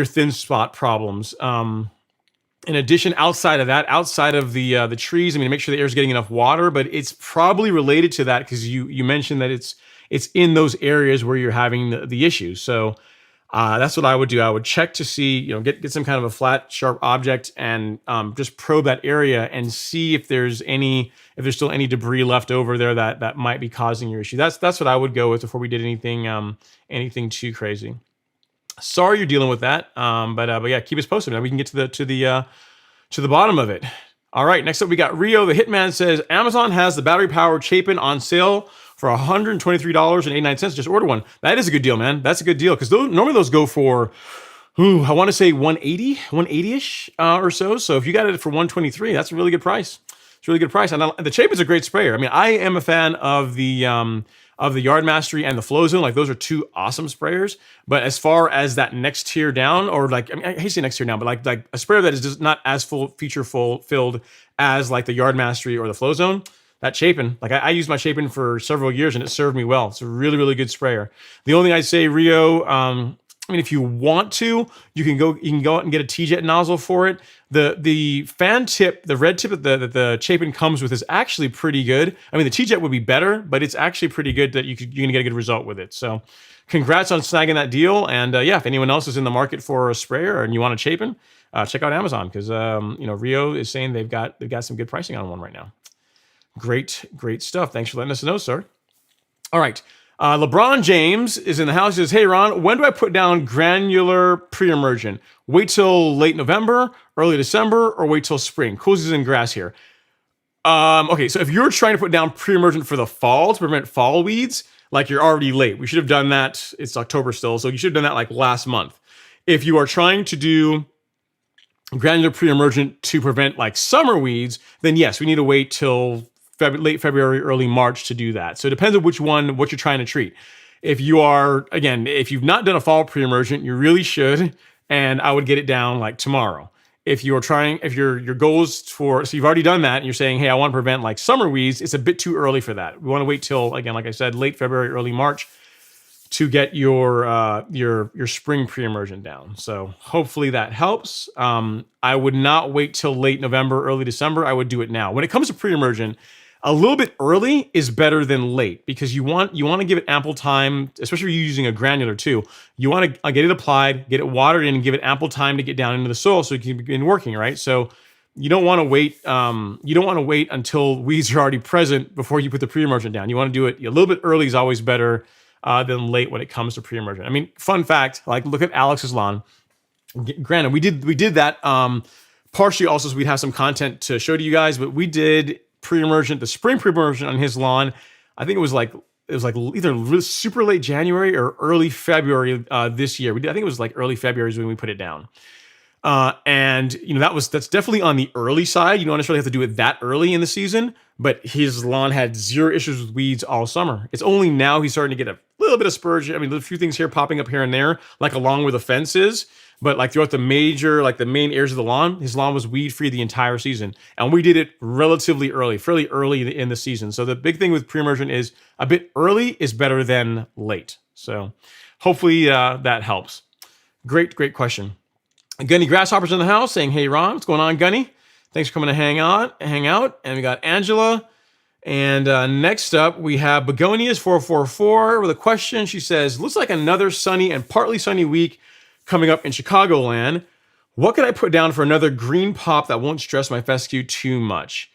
thin spot problems. In addition, outside of the trees, make sure the air is getting enough water, but it's probably related to that because you mentioned that it's in those areas where you're having the issues. So that's what I would do. I would check to see, get some kind of a flat, sharp object and just probe that area and see if there's still any debris left over there that might be causing your issue. That's what I would go with before we did anything too crazy. Sorry you're dealing with that, but yeah, keep us posted. Now we can get to the bottom of it. All right, next up we got Rio the Hitman says Amazon has the battery powered Chapin on sale for $123.89. Just order one. That is a good deal, man. That's a good deal because normally those go for, I want to say 180-ish or so. So if you got it for $123, that's a really good price. It's a really good price. And the Chapin's a great sprayer. I am a fan of the Yard Mastery and the Flow Zone. Like those are two awesome sprayers. But as far as that next tier down, or I hate to say next tier down, but like a sprayer that is just not as filled as like the Yard Mastery or the Flow Zone, that Chapin, I used my Chapin for several years and it served me well. It's a really, really good sprayer. The only thing I'd say, Rio, if you want to, you can go out and get a T-Jet nozzle for it. The fan tip, the red tip that the Chapin comes with is actually pretty good. The T-Jet would be better, but it's actually pretty good that you're gonna get a good result with it. So congrats on snagging that deal. And yeah, if anyone else is in the market for a sprayer and you want a Chapin, check out Amazon because Rio is saying they've got some good pricing on one right now. Great stuff. Thanks for letting us know, sir. All right. LeBron James is in the house. He says, hey, Ron, when do I put down granular pre-emergent? Wait till late November, early December, or wait till spring? Cool season grass here. Okay, so if you're trying to put down pre-emergent for the fall to prevent fall weeds, you're already late. We should have done that. It's October still, so you should have done that last month. If you are trying to do granular pre-emergent to prevent summer weeds, then yes, we need to wait till late February, early March to do that. So it depends on what you're trying to treat. If you've not done a fall pre-emergent, you really should, and I would get it down tomorrow. If your goal is so you've already done that, and you're saying, hey, I want to prevent summer weeds, it's a bit too early for that. We want to wait till, again, like I said, late February, early March to get your spring pre-emergent down. So hopefully that helps. I would not wait till late November, early December. I would do it now. When it comes to pre-emergent, a little bit early is better than late because you want to give it ample time, especially if you're using a granular too. You want to get it applied, get it watered in, and give it ample time to get down into the soil so you can begin working, right? So you don't want to wait. You don't want to wait until weeds are already present before you put the pre-emergent down. You want to do it a little bit early is always better than late when it comes to pre-emergent. Fun fact, look at Alex's lawn. Granted, we did that partially also so we'd have some content to show to you guys, but we did the spring pre-emergent on his lawn. I think it was either super late January or early February this year. I think it was early February is when we put it down. And that's definitely on the early side. You don't necessarily have to do it that early in the season, but his lawn had zero issues with weeds all summer. It's only now he's starting to get a little bit of spurge. There's a few things here popping up here and there, along where the fence is. But throughout the main areas of the lawn, his lawn was weed free the entire season. And we did it relatively early, fairly early in the season. So the big thing with pre-emergent is a bit early is better than late. So hopefully that helps. Great question. Gunny Grasshopper's in the house saying, hey, Ron, what's going on, Gunny? Thanks for coming to hang out. And we got Angela. And next up, we have Begonias 444 with a question. She says, looks like another sunny and partly sunny week coming up in Chicagoland. What can I put down for another green pop that won't stress my fescue too much?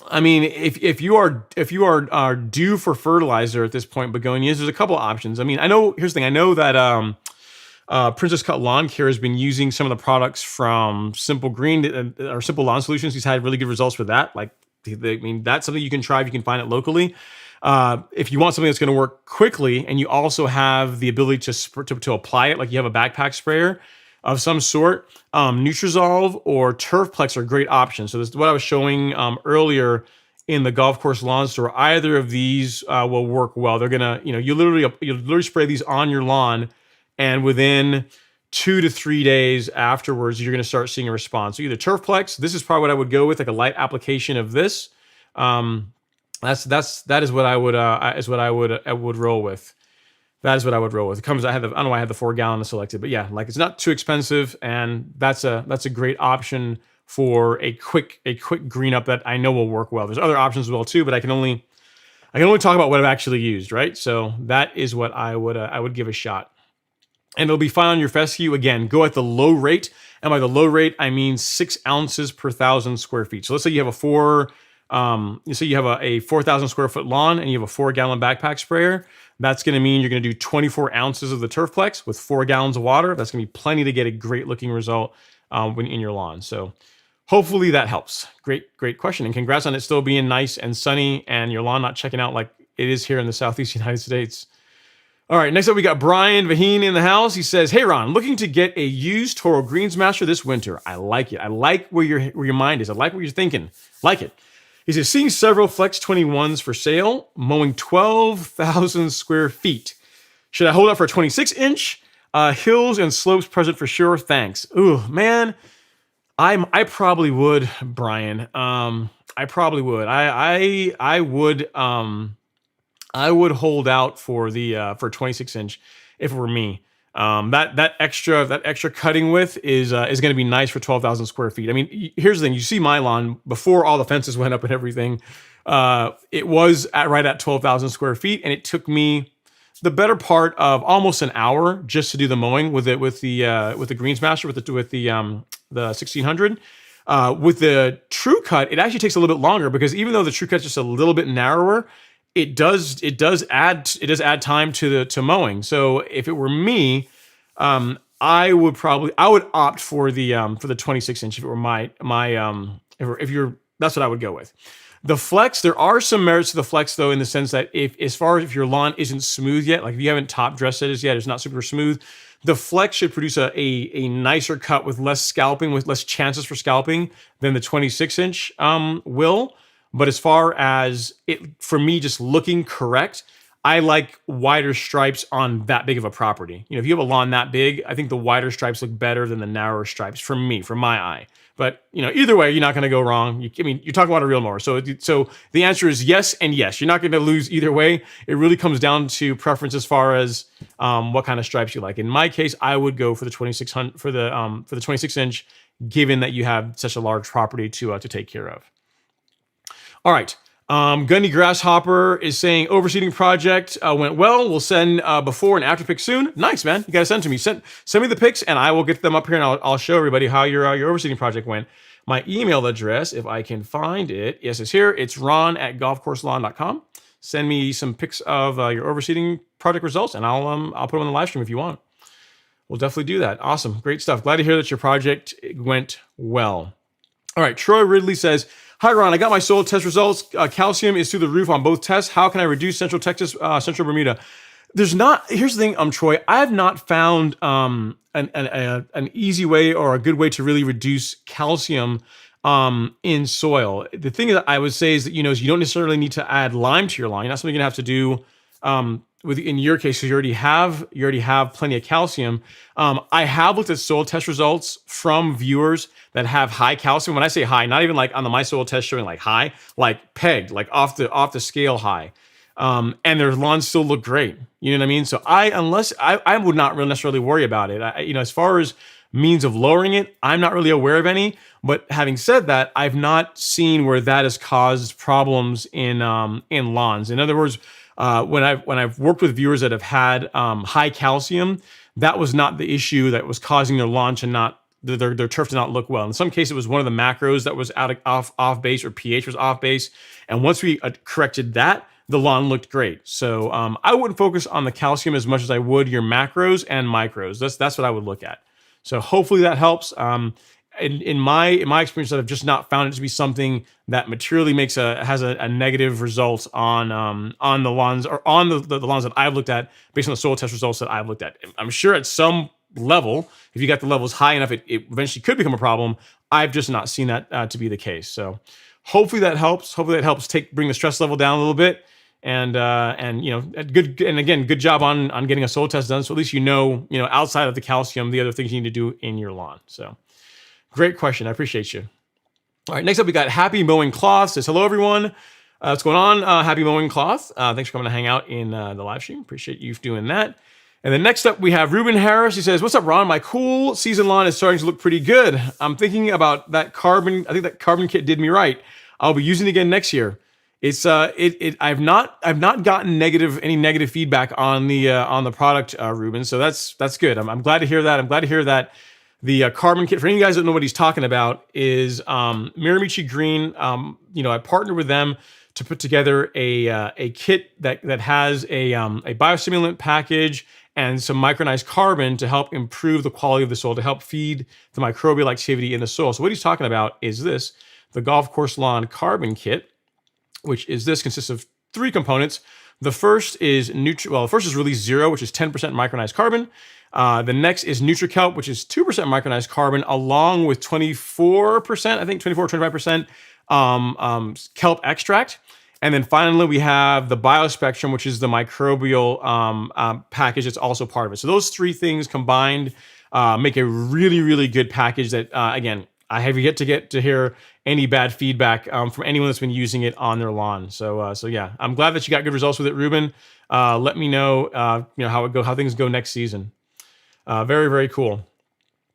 I mean, if you are due for fertilizer at this point, begonias, there's a couple options. I mean, I know here's the thing. I know that Princess Cut Lawn Care has been using some of the products from Simple Green or Simple Lawn Solutions. He's had really good results with that. Like, I mean, that's something you can try if you can find it locally. If you want something that's going to work quickly, and you also have the ability to apply it, like you have a backpack sprayer of some sort, Nutrizolve or Turfplex are great options. So this is what I was showing earlier in the golf course lawn store. Either of these will work well. They're gonna, you literally spray these on your lawn, and within 2 to 3 days afterwards, you're gonna start seeing a response. So either Turfplex, this is probably what I would go with, like a light application of this. That is what I would roll with. That is what I would roll with. It comes. I don't know why I had the 4 gallon selected, but yeah, like it's not too expensive, and that's a great option for a quick green up that I know will work well. There's other options as well too, but I can only talk about what I've actually used, right? So that is what I would give a shot, and it'll be fine on your fescue. Again, go at the low rate, and by the low rate I mean 6 ounces per 1,000 square feet. So let's say you have a 4,000 square foot lawn and you have a 4 gallon backpack sprayer. That's going to mean you're going to do 24 ounces of the Turfplex with 4 gallons of water. That's going to be plenty to get a great looking result when in your lawn. So hopefully that helps. Great question. And congrats on it still being nice and sunny and your lawn not checking out like it is here in the Southeast United States. All right, next up we got Brian Vaheen in the house. He says, "Hey Ron, looking to get a used Toro Greensmaster this winter. I like it. I like where your mind is. I like what you're thinking. Like it." He says, "Seeing several Flex 21s for sale, mowing 12,000 square feet. Should I hold out for a 26-inch? Hills and slopes present for sure. Thanks." Ooh, man, I probably would, Brian. I probably would. I would hold out for the for 26-inch if it were me. That extra cutting width is going to be nice for 12,000 square feet. I mean, here's the thing: you see my lawn before all the fences went up and everything. It was right at 12,000 square feet, and it took me the better part of almost an hour just to do the mowing with the Greensmaster with the 1600. With the True Cut, it actually takes a little bit longer because even though the True Cut's just a little bit narrower, it does add time to mowing. So if it were me, I would opt for the 26-inch if it were that's what I would go with. The Flex, there are some merits to the Flex though, in the sense that if your lawn isn't smooth yet, like if you haven't top dressed it yet, it's not super smooth, the Flex should produce a nicer cut with less scalping, with less chances for scalping than the 26-inch will. But as far as it, for me, just looking correct, I like wider stripes on that big of a property. You know, if you have a lawn that big, I think the wider stripes look better than the narrower stripes for me, for my eye. But, you know, either way, you're not going to go wrong. You're talking about a real mower. So the answer is yes and yes. You're not going to lose either way. It really comes down to preference as far as what kind of stripes you like. In my case, I would go for the 2600 for the 26-inch, given that you have such a large property to take care of. All right. Gunny Grasshopper is saying overseeding project went well. We'll send before and after pics soon. Nice, man. You got to send to me. Send me the pics and I will get them up here and I'll show everybody how your overseeding project went. My email address, if I can find it, yes, it's here. It's ron@golfcourselawn.com. Send me some pics of your overseeding project results and I'll put them on the live stream if you want. We'll definitely do that. Awesome. Great stuff. Glad to hear that your project went well. All right. Troy Ridley says, "Hi, Ron. I got my soil test results. Calcium is through the roof on both tests. How can I reduce Central Texas, Central Bermuda?" Here's the thing, Troy. I have not found an easy way or a good way to really reduce calcium in soil. The thing that I would say is that you don't necessarily need to add lime to your lawn. You're not something you're gonna have to do in your case, because you already have plenty of calcium. I have looked at soil test results from viewers that have high calcium. When I say high, not even like on the My Soil test showing like high, like pegged, like off the scale high. And their lawns still look great. You know what I mean? So I would not really necessarily worry about it. As far as means of lowering it, I'm not really aware of any. But having said that, I've not seen where that has caused problems in lawns. In other words, when I've worked with viewers that have had high calcium, that was not the issue that was causing their lawn to not their turf did not look well. In some cases, it was one of the macros that was off base, or pH was off base. And once we corrected that, the lawn looked great. So I wouldn't focus on the calcium as much as I would your macros and micros. That's what I would look at. So hopefully that helps. In my experience, I've just not found it to be something that materially has a negative result on the lawns, or on the lawns that I've looked at based on the soil test results that I've looked at. I'm sure at some level, if you got the levels high enough, it eventually could become a problem. I've just not seen that to be the case. So hopefully that helps. Hopefully that helps bring the stress level down a little bit. And good job on getting a soil test done. So at least outside of the calcium, the other things you need to do in your lawn. So great question. I appreciate you. All right, next up we got Happy Mowing Cloth. Says, hello everyone. What's going on? Happy Mowing Cloth. Thanks for coming to hang out in the live stream. Appreciate you doing that. And then next up we have Ruben Harris. He says, what's up, Ron? My cool season lawn is starting to look pretty good. I'm thinking about that carbon. I think that carbon kit did me right. I'll be using it again next year. It's I've not gotten any negative feedback on the product, Ruben. So that's good. I'm glad to hear that. I'm glad to hear that. The carbon kit, for any of you guys that know what he's talking about, is Miramichi Green. I partnered with them to put together a kit that has a biostimulant package and some micronized carbon to help improve the quality of the soil, to help feed the microbial activity in the soil. So what he's talking about is the Golf Course Lawn Carbon Kit, which consists of 3 components. The first is Release Zero, which is 10% micronized carbon. The next is NutriKelp, which is 2% micronized carbon, along with 24%, I think 25% kelp extract. And then finally, we have the BioSpectrum, which is the microbial package that's also part of it. So those 3 things combined make a really, really good package that, again, I have yet to get to hear any bad feedback from anyone that's been using it on their lawn. So yeah, I'm glad that you got good results with it, Ruben. Let me know, how things go next season. Very, very cool.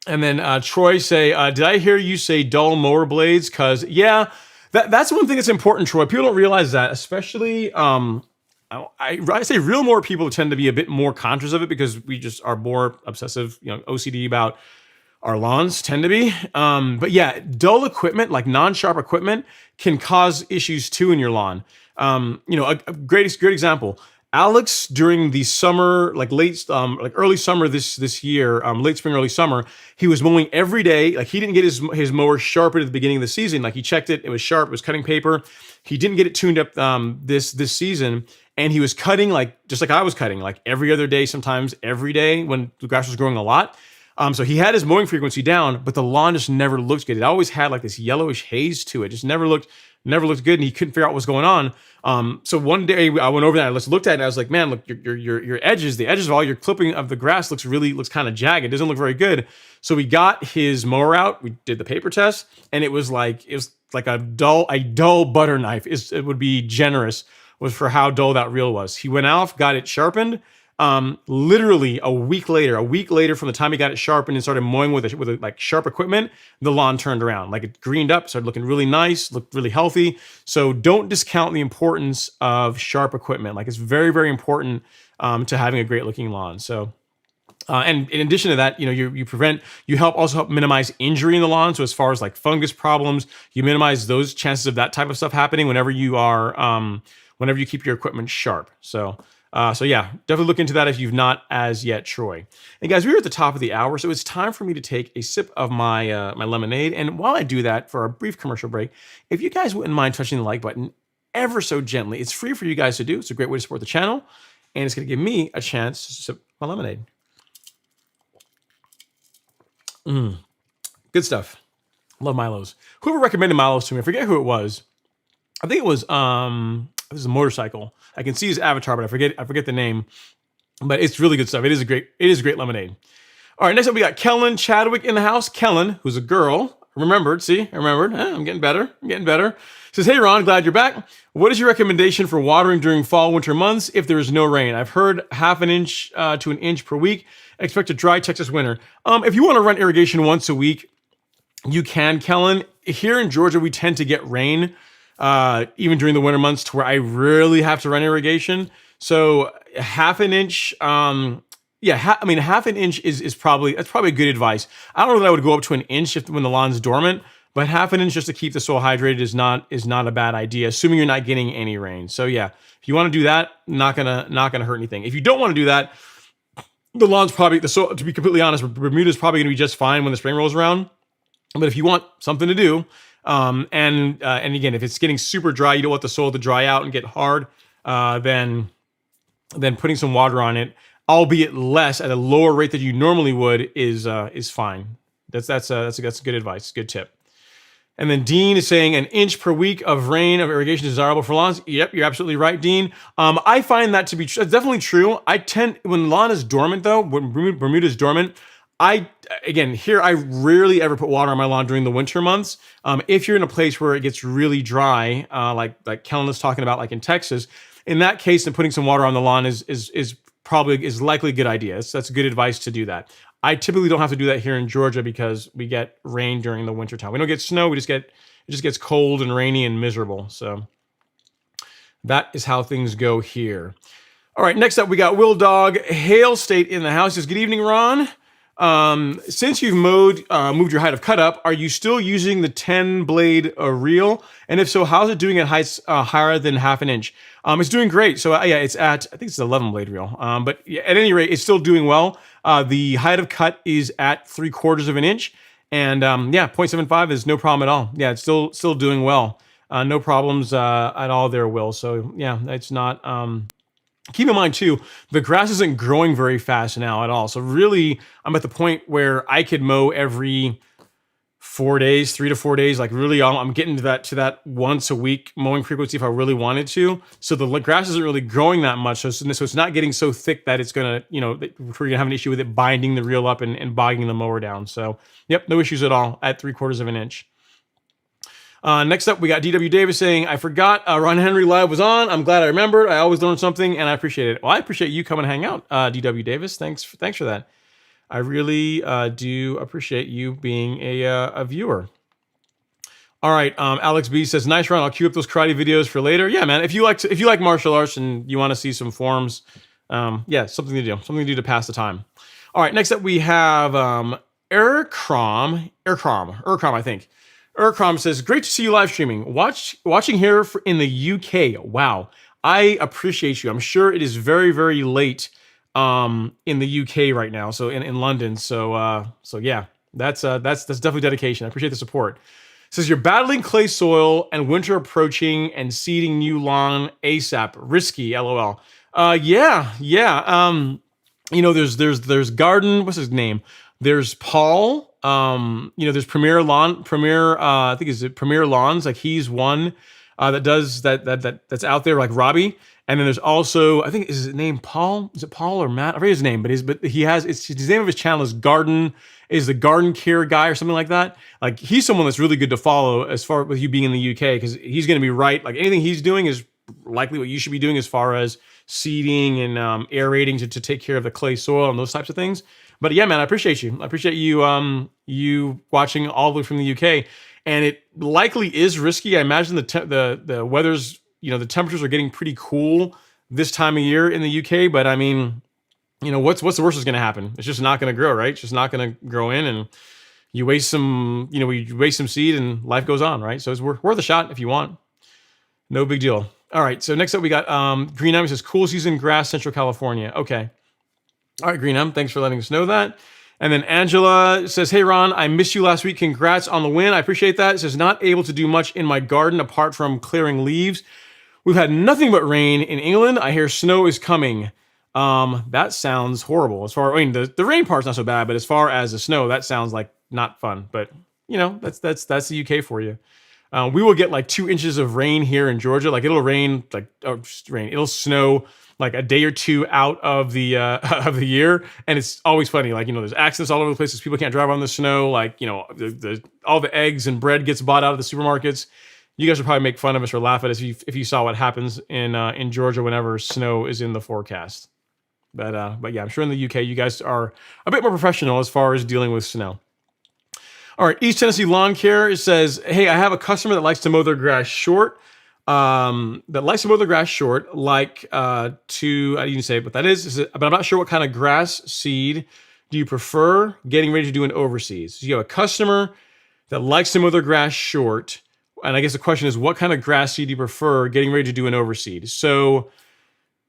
And then Troy say, did I hear you say dull mower blades? Because yeah, that's one thing that's important, Troy. People don't realize that, especially I say real mower people tend to be a bit more conscious of it because we just are more obsessive, OCD about our lawns tend to be. But yeah, dull equipment, like non-sharp equipment, can cause issues too in your lawn. A great example. Alex, during the summer, early summer this year, late spring, early summer, he was mowing every day. Like, he didn't get his mower sharpened at the beginning of the season. Like, he checked it, it was sharp, it was cutting paper. He didn't get it tuned up this season, and he was cutting just like I was cutting, like every other day, sometimes every day when the grass was growing a lot. So he had his mowing frequency down, but the lawn just never looked good. It always had like this yellowish haze to it. Just never looked good, and he couldn't figure out what was going on. So one day I went over there and I looked at it, and I was like, man, look, your edges, the edges of all your clipping of the grass looks kind of jagged. It doesn't look very good. So we got his mower out, we did the paper test, and it was like a dull butter knife. It would be generous, was for how dull that reel was. He went off, got it sharpened. Literally a week later from the time he got it sharpened and started mowing with sharp equipment, the lawn turned around. Like, it greened up, started looking really nice, looked really healthy. So don't discount the importance of sharp equipment. Like, it's very, very important to having a great looking lawn. So and in addition to that, you help minimize injury in the lawn. So as far as like fungus problems, you minimize those chances of that type of stuff happening whenever you keep your equipment sharp. So yeah, definitely look into that if you've not as yet, Troy. And guys, we're at the top of the hour, so it's time for me to take a sip of my my lemonade. And while I do that, for a brief commercial break, if you guys wouldn't mind touching the like button ever so gently, it's free for you guys to do. It's a great way to support the channel, and it's going to give me a chance to sip my lemonade. Good stuff. Love Milos. Whoever recommended Milos to me, I forget who it was. I think it was this is a motorcycle. I can see his avatar, but I forget the name. But it's really good stuff. It is a great lemonade. All right, next up we got Kellen Chadwick in the house. Kellen, who's a girl. I remembered. I'm getting better. Says, hey Ron, glad you're back. What is your recommendation for watering during fall, winter months if there is no rain? I've heard half an inch to an inch per week. Expect a dry Texas winter. If you want to run irrigation once a week, you can, Kellen. Here in Georgia, we tend to get rain even during the winter months, to where I really have to run irrigation. So half an inch, yeah, I mean, half an inch is probably good advice. I don't know that I would go up to an inch when the lawn's dormant, but half an inch just to keep the soil hydrated is not a bad idea, assuming you're not getting any rain. So yeah, if you want to do that, not gonna hurt anything. If you don't want to do that, the lawn's probably the soil. To be completely honest, Bermuda is probably going to be just fine when the spring rolls around. But if you want something to do, and again, if it's getting super dry, you don't want the soil to dry out and get hard, then putting some water on it, albeit less at a lower rate than you normally would, is fine. That's good advice, good tip. And then Dean is saying an inch per week of rain of irrigation is desirable for lawns. Yep, you're absolutely right, Dean. I find that to be definitely true. When lawn is dormant though, when Bermuda is dormant, I rarely ever put water on my lawn during the winter months. If you're in a place where it gets really dry, like Kellen is talking about, like in Texas, in that case, then putting some water on the lawn is likely a good idea. That's good advice to do that. I typically don't have to do that here in Georgia because we get rain during the winter time. We don't get snow. It just gets cold and rainy and miserable. So that is how things go here. All right, next up we got Will Dog Hail State in the house. He says, good evening, Ron. Since you've moved your height of cut up, are you still using the 10 blade reel? And if so, how's it doing at heights higher than half an inch? It's doing great. So yeah, it's at, I think it's 11 blade reel. But yeah, at any rate, it's still doing well. The height of cut is at 3/4 of an inch, and yeah, 0.75 is no problem at all. Yeah, it's still doing well. No problems at all there, Will. So yeah, it's not. Keep in mind too, the grass isn't growing very fast now at all. So really, I'm at the point where I could mow every 4 days, 3 to 4 days. Like really, I'm getting to that once a week mowing frequency if I really wanted to. So the grass isn't really growing that much. So it's not getting so thick that it's gonna, we're gonna have an issue with it binding the reel up and bogging the mower down. So yep, no issues at all at 3/4 of an inch. Next up, we got DW Davis saying, I forgot Ron Henry Live was on. I'm glad I remembered. I always learn something, and I appreciate it. Well, I appreciate you coming to hang out, DW Davis. Thanks for that. I really do appreciate you being a viewer. All right, Alex B says, nice, Ron. I'll queue up those karate videos for later. Yeah, man. If you like martial arts and you want to see some forms, yeah, something to do to pass the time. All right, next up we have Erkrom, I think. Erkrom says, great to see you live streaming. Watching here in the UK. Wow. I appreciate you. I'm sure it is very, very late in the UK right now. So in London. So yeah, that's definitely dedication. I appreciate the support. It says, you're battling clay soil and winter approaching and seeding new lawn ASAP. Risky, LOL. Yeah. There's Garden, what's his name? There's Paul. There's Premier, I think is Premier Lawns. Like he's one that does that's out there, like Robbie. And then there's also, I think, is his name Paul? Is it Paul or Matt? I forget his name, but his name of his channel is the Garden Care Guy or something like that. Like he's someone that's really good to follow as far with you being in the UK, because he's going to be right. Like anything he's doing is likely what you should be doing as far as seeding and aerating to take care of the clay soil and those types of things. But yeah, man, I appreciate you. I appreciate you you watching all the way from the UK. And it likely is risky. I imagine the weather's, the temperatures are getting pretty cool this time of year in the UK. But I mean, what's the worst is going to happen? It's just not going to grow, right? It's just not going to grow in, and you waste some, you waste some seed, and life goes on, right? So it's worth a shot if you want. No big deal. All right. So next up we got Green M says, cool season grass, Central California. Okay. All right, Green M, thanks for letting us know that. And then Angela says, hey, Ron, I missed you last week. Congrats on the win. I appreciate that. It says, not able to do much in my garden apart from clearing leaves. We've had nothing but rain in England. I hear snow is coming. That sounds horrible. The rain part's not so bad, but as far as the snow, that sounds like not fun. But, that's the UK for you. We will get like 2 inches of rain here in Georgia. Like it'll rain, it'll snow like a day or two out of the year, and it's always funny. Like there's accidents all over the place. People can't drive on the snow. Like all the eggs and bread gets bought out of the supermarkets. You guys would probably make fun of us or laugh at us if you saw what happens in Georgia whenever snow is in the forecast. But yeah, I'm sure in the UK you guys are a bit more professional as far as dealing with snow. All right, East Tennessee Lawn Care says, hey, I have a customer that likes to mow their grass short. that likes to mow the grass short, like to, I didn't say what that is, but I'm not sure what kind of grass seed do you prefer getting ready to do an overseed. So you have a customer that likes to mow their grass short, and I guess the question is, what kind of grass seed do you prefer getting ready to do an overseed? So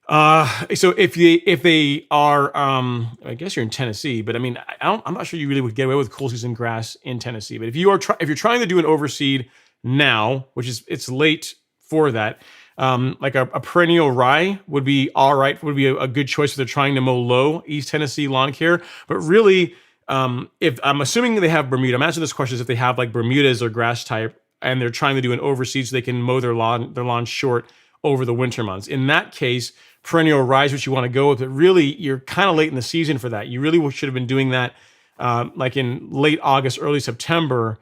if they are, I guess you're in Tennessee, but I mean, I'm not sure you really would get away with cool season grass in Tennessee. But if you're trying to do an overseed now, which is it's late for that, like a perennial rye would be all right. Would be a good choice if they're trying to mow low East Tennessee lawn care. But really, if I'm assuming they have Bermuda, I'm answering this question is if they have like Bermuda as their grass type and they're trying to do an overseed so they can mow their lawn short over the winter months. In that case, perennial rye is what you want to go with, but really you're kind of late in the season for that. You really should have been doing that like in late August, early September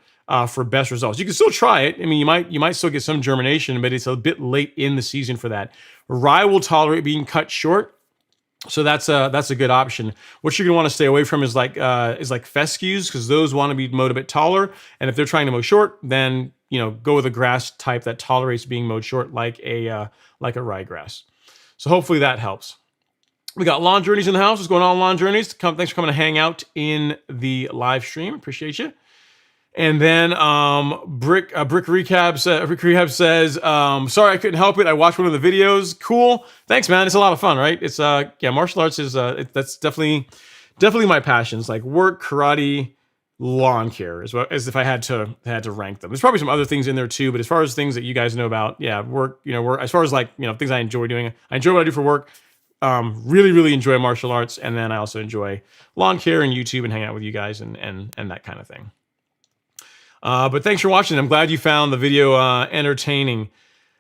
for best results. You can still try it. I mean, you might still get some germination, but it's a bit late in the season for that. Rye will tolerate being cut short, so that's a good option. What you're gonna want to stay away from is like fescues, because those want to be mowed a bit taller. And if they're trying to mow short, then go with a grass type that tolerates being mowed short, like a ryegrass. So hopefully that helps. We got Lawn Journeys in the house. What's going on, Lawn Journeys? Thanks for coming to hang out in the live stream. Appreciate you. And then Brick Recap says, sorry I couldn't help it. I watched one of the videos. Cool. Thanks, man. It's a lot of fun, right? It's martial arts is that's definitely my passions, like work, karate, lawn care, as if I had to rank them. There's probably some other things in there too, but as far as things that you guys know about, work, as far as like, things I enjoy doing, I enjoy what I do for work. Really, really enjoy martial arts. And then I also enjoy lawn care and YouTube and hang out with you guys and that kind of thing. But thanks for watching. I'm glad you found the video entertaining.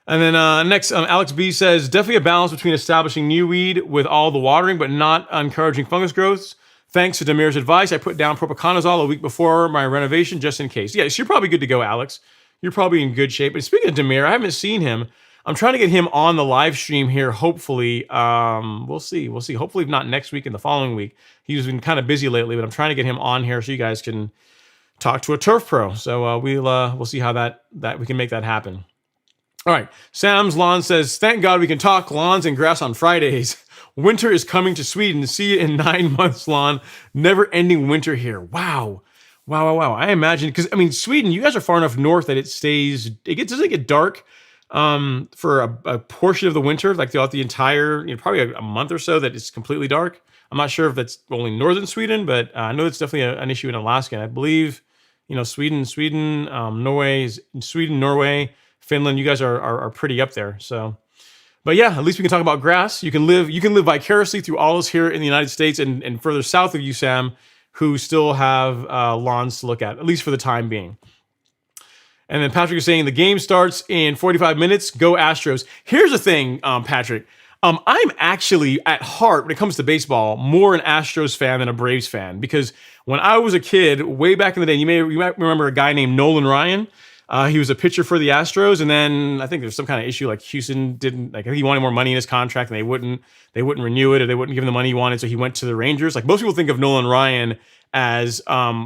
And then next, Alex B says, definitely a balance between establishing new weed with all the watering, but not encouraging fungus growths. Thanks to Damir's advice, I put down propiconazole a week before my renovation just in case. Yeah, so you're probably good to go, Alex. You're probably in good shape. But speaking of Damir, I haven't seen him. I'm trying to get him on the live stream here, hopefully. We'll see. Hopefully not next week and the following week. He's been kind of busy lately, but I'm trying to get him on here so you guys can talk to a turf pro. So we'll see how that we can make that happen. All right. Sam's Lawn says, thank God we can talk lawns and grass on Fridays. Winter is coming to Sweden. See you in 9 months, Lawn. Never-ending winter here. Wow. I imagine, because, I mean, Sweden, you guys are far enough north that doesn't get dark for a portion of the winter, like throughout the entire, probably a month or so that it's completely dark. I'm not sure if that's only northern Sweden, but I know it's definitely an issue in Alaska. And I believe, Sweden, Norway, Finland, you guys are pretty up there. So, but yeah, at least we can talk about grass. You can live vicariously through all of us here in the United States and further south of you, Sam, who still have lawns to look at least for the time being. And then Patrick is saying the game starts in 45 minutes. Go Astros. Here's the thing, Patrick. I'm actually, at heart, when it comes to baseball, more an Astros fan than a Braves fan. Because when I was a kid, way back in the day, you might remember a guy named Nolan Ryan. He was a pitcher for the Astros, and then I think there's some kind of issue, like Houston didn't, like, I think he wanted more money in his contract, and they wouldn't renew it, or they wouldn't give him the money he wanted, so he went to the Rangers. Like, most people think of Nolan Ryan as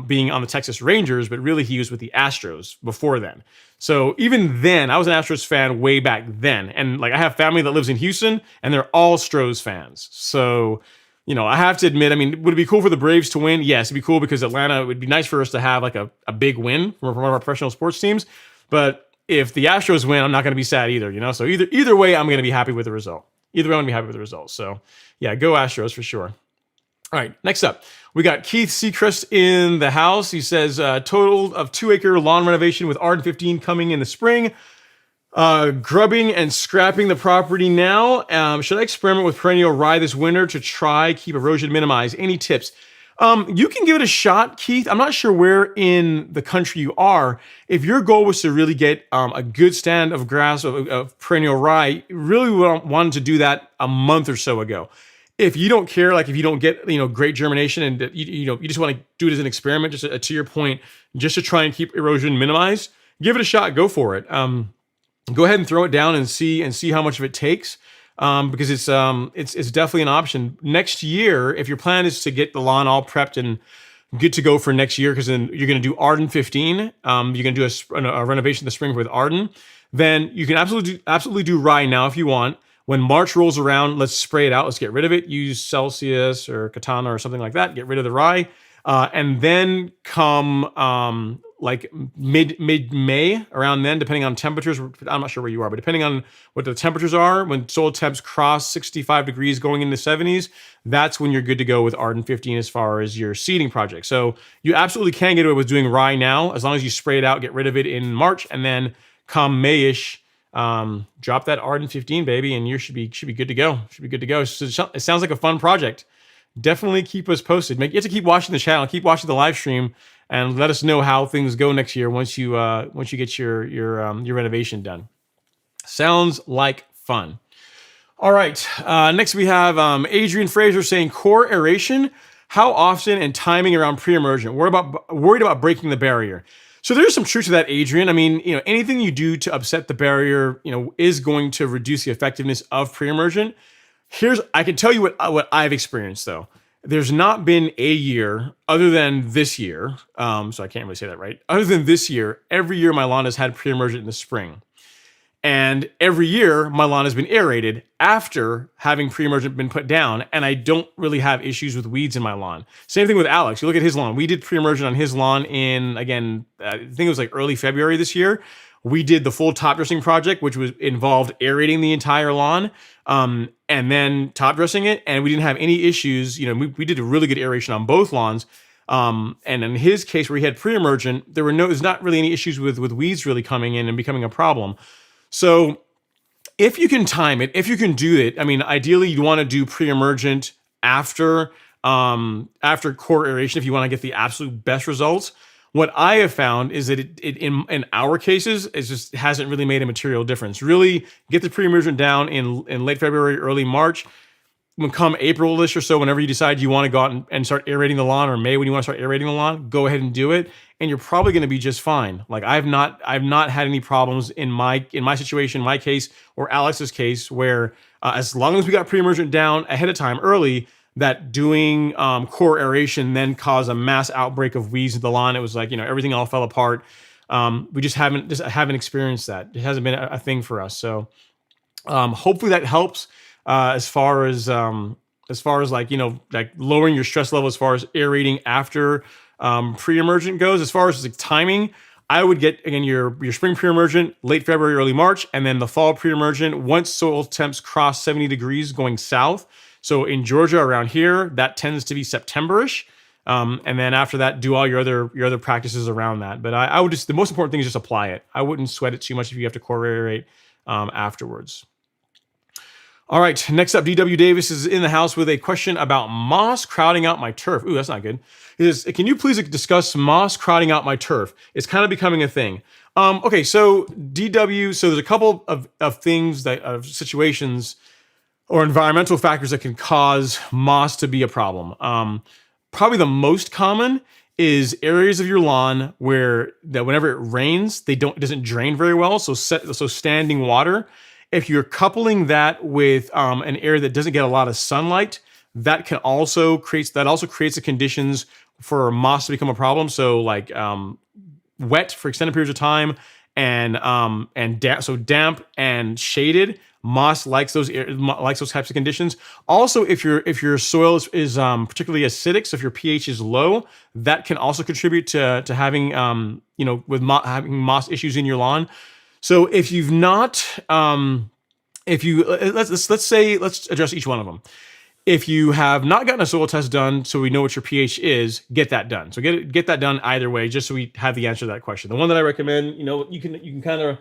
being on the Texas Rangers, but really he was with the Astros before then. So even then, I was an Astros fan way back then, and like I have family that lives in Houston, and they're all Stros fans. So, I have to admit, I mean, would it be cool for the Braves to win? Yes, it'd be cool because Atlanta, it would be nice for us to have like a big win from one of our professional sports teams. But if the Astros win, I'm not going to be sad either, So either way, I'm going to be happy with the result. So yeah, go Astros for sure. All right, next up, we got Keith Seacrest in the house. He says, total of 2-acre lawn renovation with R15 coming in the spring. Grubbing and scrapping the property now. Should I experiment with perennial rye this winter to try keep erosion minimized? Any tips? You can give it a shot, Keith. I'm not sure where in the country you are. If your goal was to really get a good stand of grass of perennial rye, really wanted to do that a month or so ago. If you don't care, like if you don't get great germination and you just want to do it as an experiment, just to your point, just to try and keep erosion minimized, give it a shot. Go for it. Go ahead and throw it down and see how much of it takes, because it's definitely an option. Next year, if your plan is to get the lawn all prepped and good to go for next year, because then you're going to do Arden 15. You're going to do a renovation in the spring with Arden. Then you can absolutely do rye now if you want. When March rolls around, let's spray it out. Let's get rid of it. Use Celsius or Katana or something like that. Get rid of the rye. And then come like mid May, around then, depending on temperatures. I'm not sure where you are, but depending on what the temperatures are, when soil temps cross 65 degrees going into 70s, that's when you're good to go with Arden 15 as far as your seeding project. So you absolutely can get away with doing rye now, as long as you spray it out, get rid of it in March, and then come Mayish, drop that Arden 15, baby, and you should be good to go. Should be good to go. So it sounds like a fun project. Definitely keep us posted. You have to keep watching the channel, keep watching the live stream, and let us know how things go next year once you get your renovation done. Sounds like fun. All right. Next we have Adrian Fraser saying core aeration. How often and timing around pre-emergent? Worried about breaking the barrier. So there's some truth to that, Adrian. I mean, anything you do to upset the barrier, is going to reduce the effectiveness of pre-emergent. I can tell you what I've experienced though. There's not been a year other than this year. So I can't really say that right. Other than this year, every year my lawn has had pre-emergent in the spring. And every year my lawn has been aerated after having pre-emergent been put down. And I don't really have issues with weeds in my lawn. Same thing with Alex. You look at his lawn. We did pre-emergent on his lawn in, again, I think it was like early February this year. We did the full top dressing project, which involved aerating the entire lawn, and then top dressing it. And we didn't have any issues. We did a really good aeration on both lawns. And in his case, where he had pre-emergent, there's not really any issues with weeds really coming in and becoming a problem. So if you can time it, if you can do it, I mean, ideally you'd want to do pre-emergent after core aeration if you want to get the absolute best results. What I have found is that it in our cases, it just hasn't really made a material difference. Really get the pre-emergent down in late February, early March. When come April-ish or so, whenever you decide you want to go out and start aerating the lawn, or May when you want to start aerating the lawn, go ahead and do it, and you're probably going to be just fine. Like I've not had any problems in my situation, my case, or Alex's case, where as long as we got pre-emergent down ahead of time early, that doing core aeration then caused a mass outbreak of weeds in the lawn. It was like everything all fell apart. We just haven't experienced that. It hasn't been a thing for us. So hopefully that helps. As far as like lowering your stress level as far as aerating after pre-emergent goes. As far as like timing, I would get again your spring pre-emergent late February, early March, and then the fall pre-emergent once soil temps cross 70 degrees going south. So in Georgia around here, that tends to be September-ish. And then after that, do all your other practices around that. But I would the most important thing is just apply it. I wouldn't sweat it too much if you have to core aerate afterwards. All right, next up, DW Davis is in the house with a question about moss crowding out my turf. Ooh, that's not good. He says, can you please discuss moss crowding out my turf? It's kind of becoming a thing. Okay, so DW, so there's a couple of things, of situations or environmental factors that can cause moss to be a problem. Probably the most common is areas of your lawn where whenever it rains, it doesn't drain very well, so standing water. If you're coupling that with an area that doesn't get a lot of sunlight, that also creates the conditions for moss to become a problem. So like wet for extended periods of time and damp and shaded. Moss likes those types of conditions. Also, if your soil is particularly acidic, so if your pH is low, that can also contribute to having having moss issues in your lawn. So if you've not, let's address each one of them. If you have not gotten a soil test done, so we know what your pH is, get that done. So get that done either way, just so we have the answer to that question. The one that I recommend, you can kind of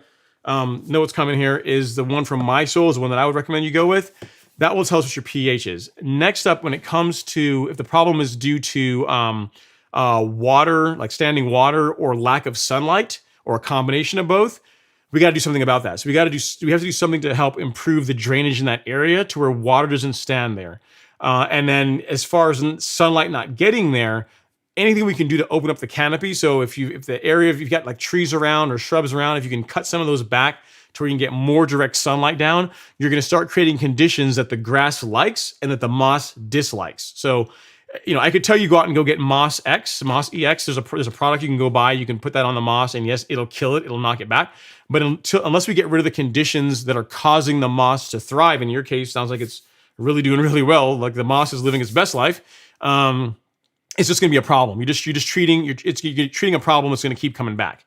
know what's coming here, is the one from My Soil, is the one that I would recommend you go with. That will tell us what your pH is. Next up, when it comes to if the problem is due to water, like standing water, or lack of sunlight, or a combination of both, we got to do something about that. So we have to do something to help improve the drainage in that area to where water doesn't stand there. And then as far as sunlight not getting there, anything we can do to open up the canopy. So if you've got like trees around or shrubs around, if you can cut some of those back to where you can get more direct sunlight down, you're going to start creating conditions that the grass likes and that the moss dislikes. So I could tell you go out and go get Moss X, Moss EX. There's a product you can go buy. You can put that on the moss, and yes, it'll kill it. It'll knock it back. But unless we get rid of the conditions that are causing the moss to thrive, in your case, sounds like it's really doing really well. Like the moss is living its best life. It's just going to be a problem. You're treating a problem that's going to keep coming back.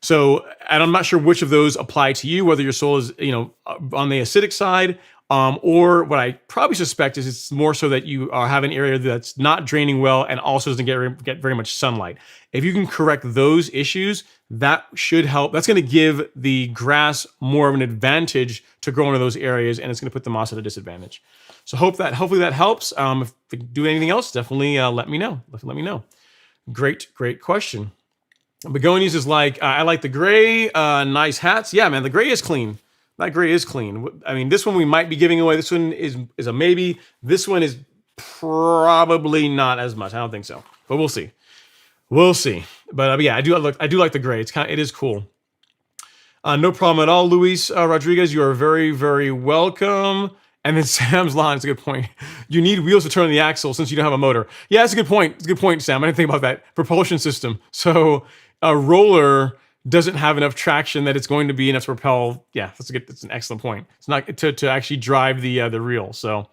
So, and I'm not sure which of those apply to you, whether your soil is, on the acidic side, or what I probably suspect is it's more so that you have an area that's not draining well and also doesn't get very much sunlight. If you can correct those issues, that should help. That's going to give the grass more of an advantage to grow into those areas, and it's going to put the moss at a disadvantage. So hopefully that helps. If we do anything else, definitely let me know. Let me know. Great question. Begonias is like, I like the gray, nice hats. Yeah, man, the gray is clean. That gray is clean. I mean, this one we might be giving away. This one is a maybe. This one is probably not as much. I don't think so, but we'll see. We'll see. But yeah, I do like the gray. It is cool. No problem at all, Luis Rodriguez. You are very, very welcome. And then Sam's line is a good point. You need wheels to turn the axle since you don't have a motor. Yeah, that's a good point. It's a good point, Sam. I didn't think about that. Propulsion system. So a roller doesn't have enough traction that it's going to be enough to propel. Yeah, that's an excellent point. It's not to actually drive the reel. So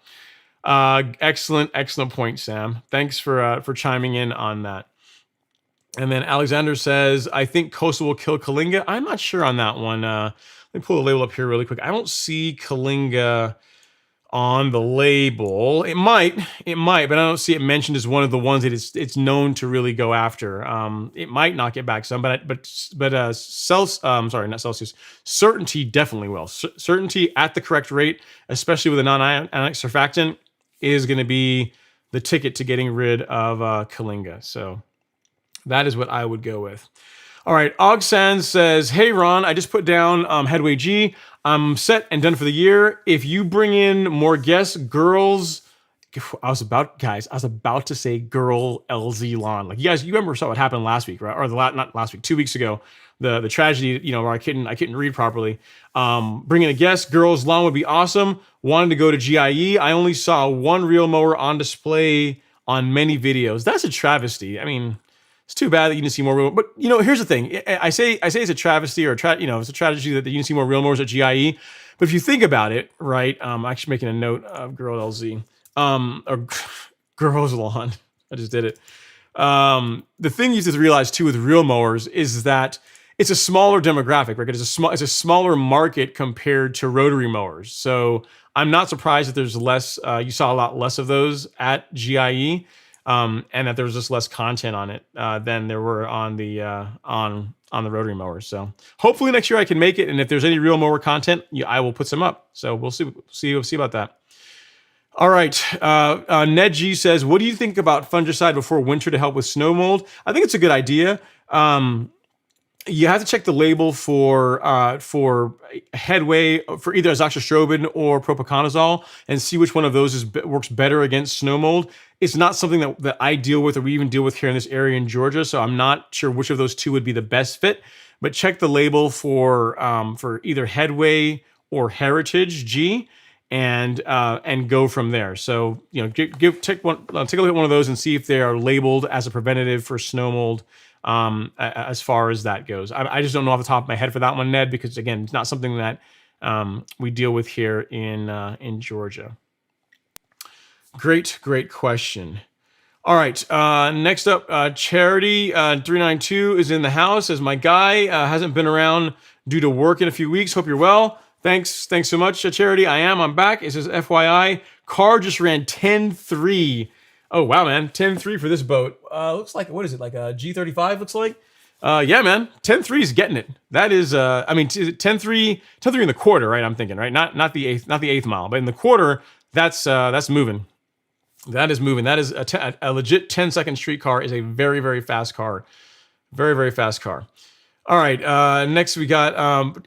excellent point, Sam. Thanks for chiming in on that. And then Alexander says, I think Coastal will kill Kalinga. I'm not sure on that one. Let me pull the label up here really quick. I don't see Kalinga on the label. It might, but I don't see it mentioned as one of the ones that it's known to really go after. It might knock it back some, but Certainty definitely will. Certainty at the correct rate, especially with a non-ionic surfactant, is going to be the ticket to getting rid of Kalinga. So that is what I would go with. All right, Ogsan says, hey, Ron, I just put down Headway G. I'm set and done for the year. If you bring in more guests, girls, I was about to say girl LZ lawn. Like you remember what happened last week, right? Or not last week, 2 weeks ago, the tragedy, where I couldn't read properly. Bringing a guest, girls lawn would be awesome. Wanted to go to GIE. I only saw one real mower on display on many videos. That's a travesty. I mean, it's too bad that you didn't see more real. But here's the thing. I say it's a travesty, or it's a tragedy that you didn't see more real mowers at GIE. But if you think about it, right? I'm actually making a note of Girl LZ, or Girls Lawn. I just did it. The thing you have to realize too with real mowers is that it's a smaller demographic, right? It's a smaller market compared to rotary mowers. So I'm not surprised that there's less. You saw a lot less of those at GIE. And that there was just less content on it than there were on the on the rotary mowers. So hopefully next year I can make it, and if there's any real mower content, I will put some up. So we'll see about that. All right, Ned G says, what do you think about fungicide before winter to help with snow mold? I think it's a good idea. You have to check the label for Headway, for either azoxystrobin or propiconazole, and see which one of those works better against snow mold. It's not something that I deal with, or we even deal with here in this area in Georgia, so I'm not sure which of those two would be the best fit. But check the label for either Headway or Heritage G, and go from there. So take a look at one of those and see if they are labeled as a preventative for snow mold. As far as that goes, I just don't know off the top of my head for that one, Ned, because again, it's not something that we deal with here in Georgia. Great question. All right, next up, Charity 392 is in the house. As my guy hasn't been around due to work in a few weeks. Hope you're well. Thanks so much, Charity. I'm back. It says FYI, car just ran 10.3. Oh, wow, man. 10.3 for this boat. Looks like, what is it? Like a G35 looks like? Yeah, man. 10.3 is getting it. That is, 10.3 in the quarter, right? I'm thinking, right? Not the eighth mile, but in the quarter, that's moving. That is moving. That is a legit 10-second street car is a very, very fast car. Very, very fast car. All right. Next we got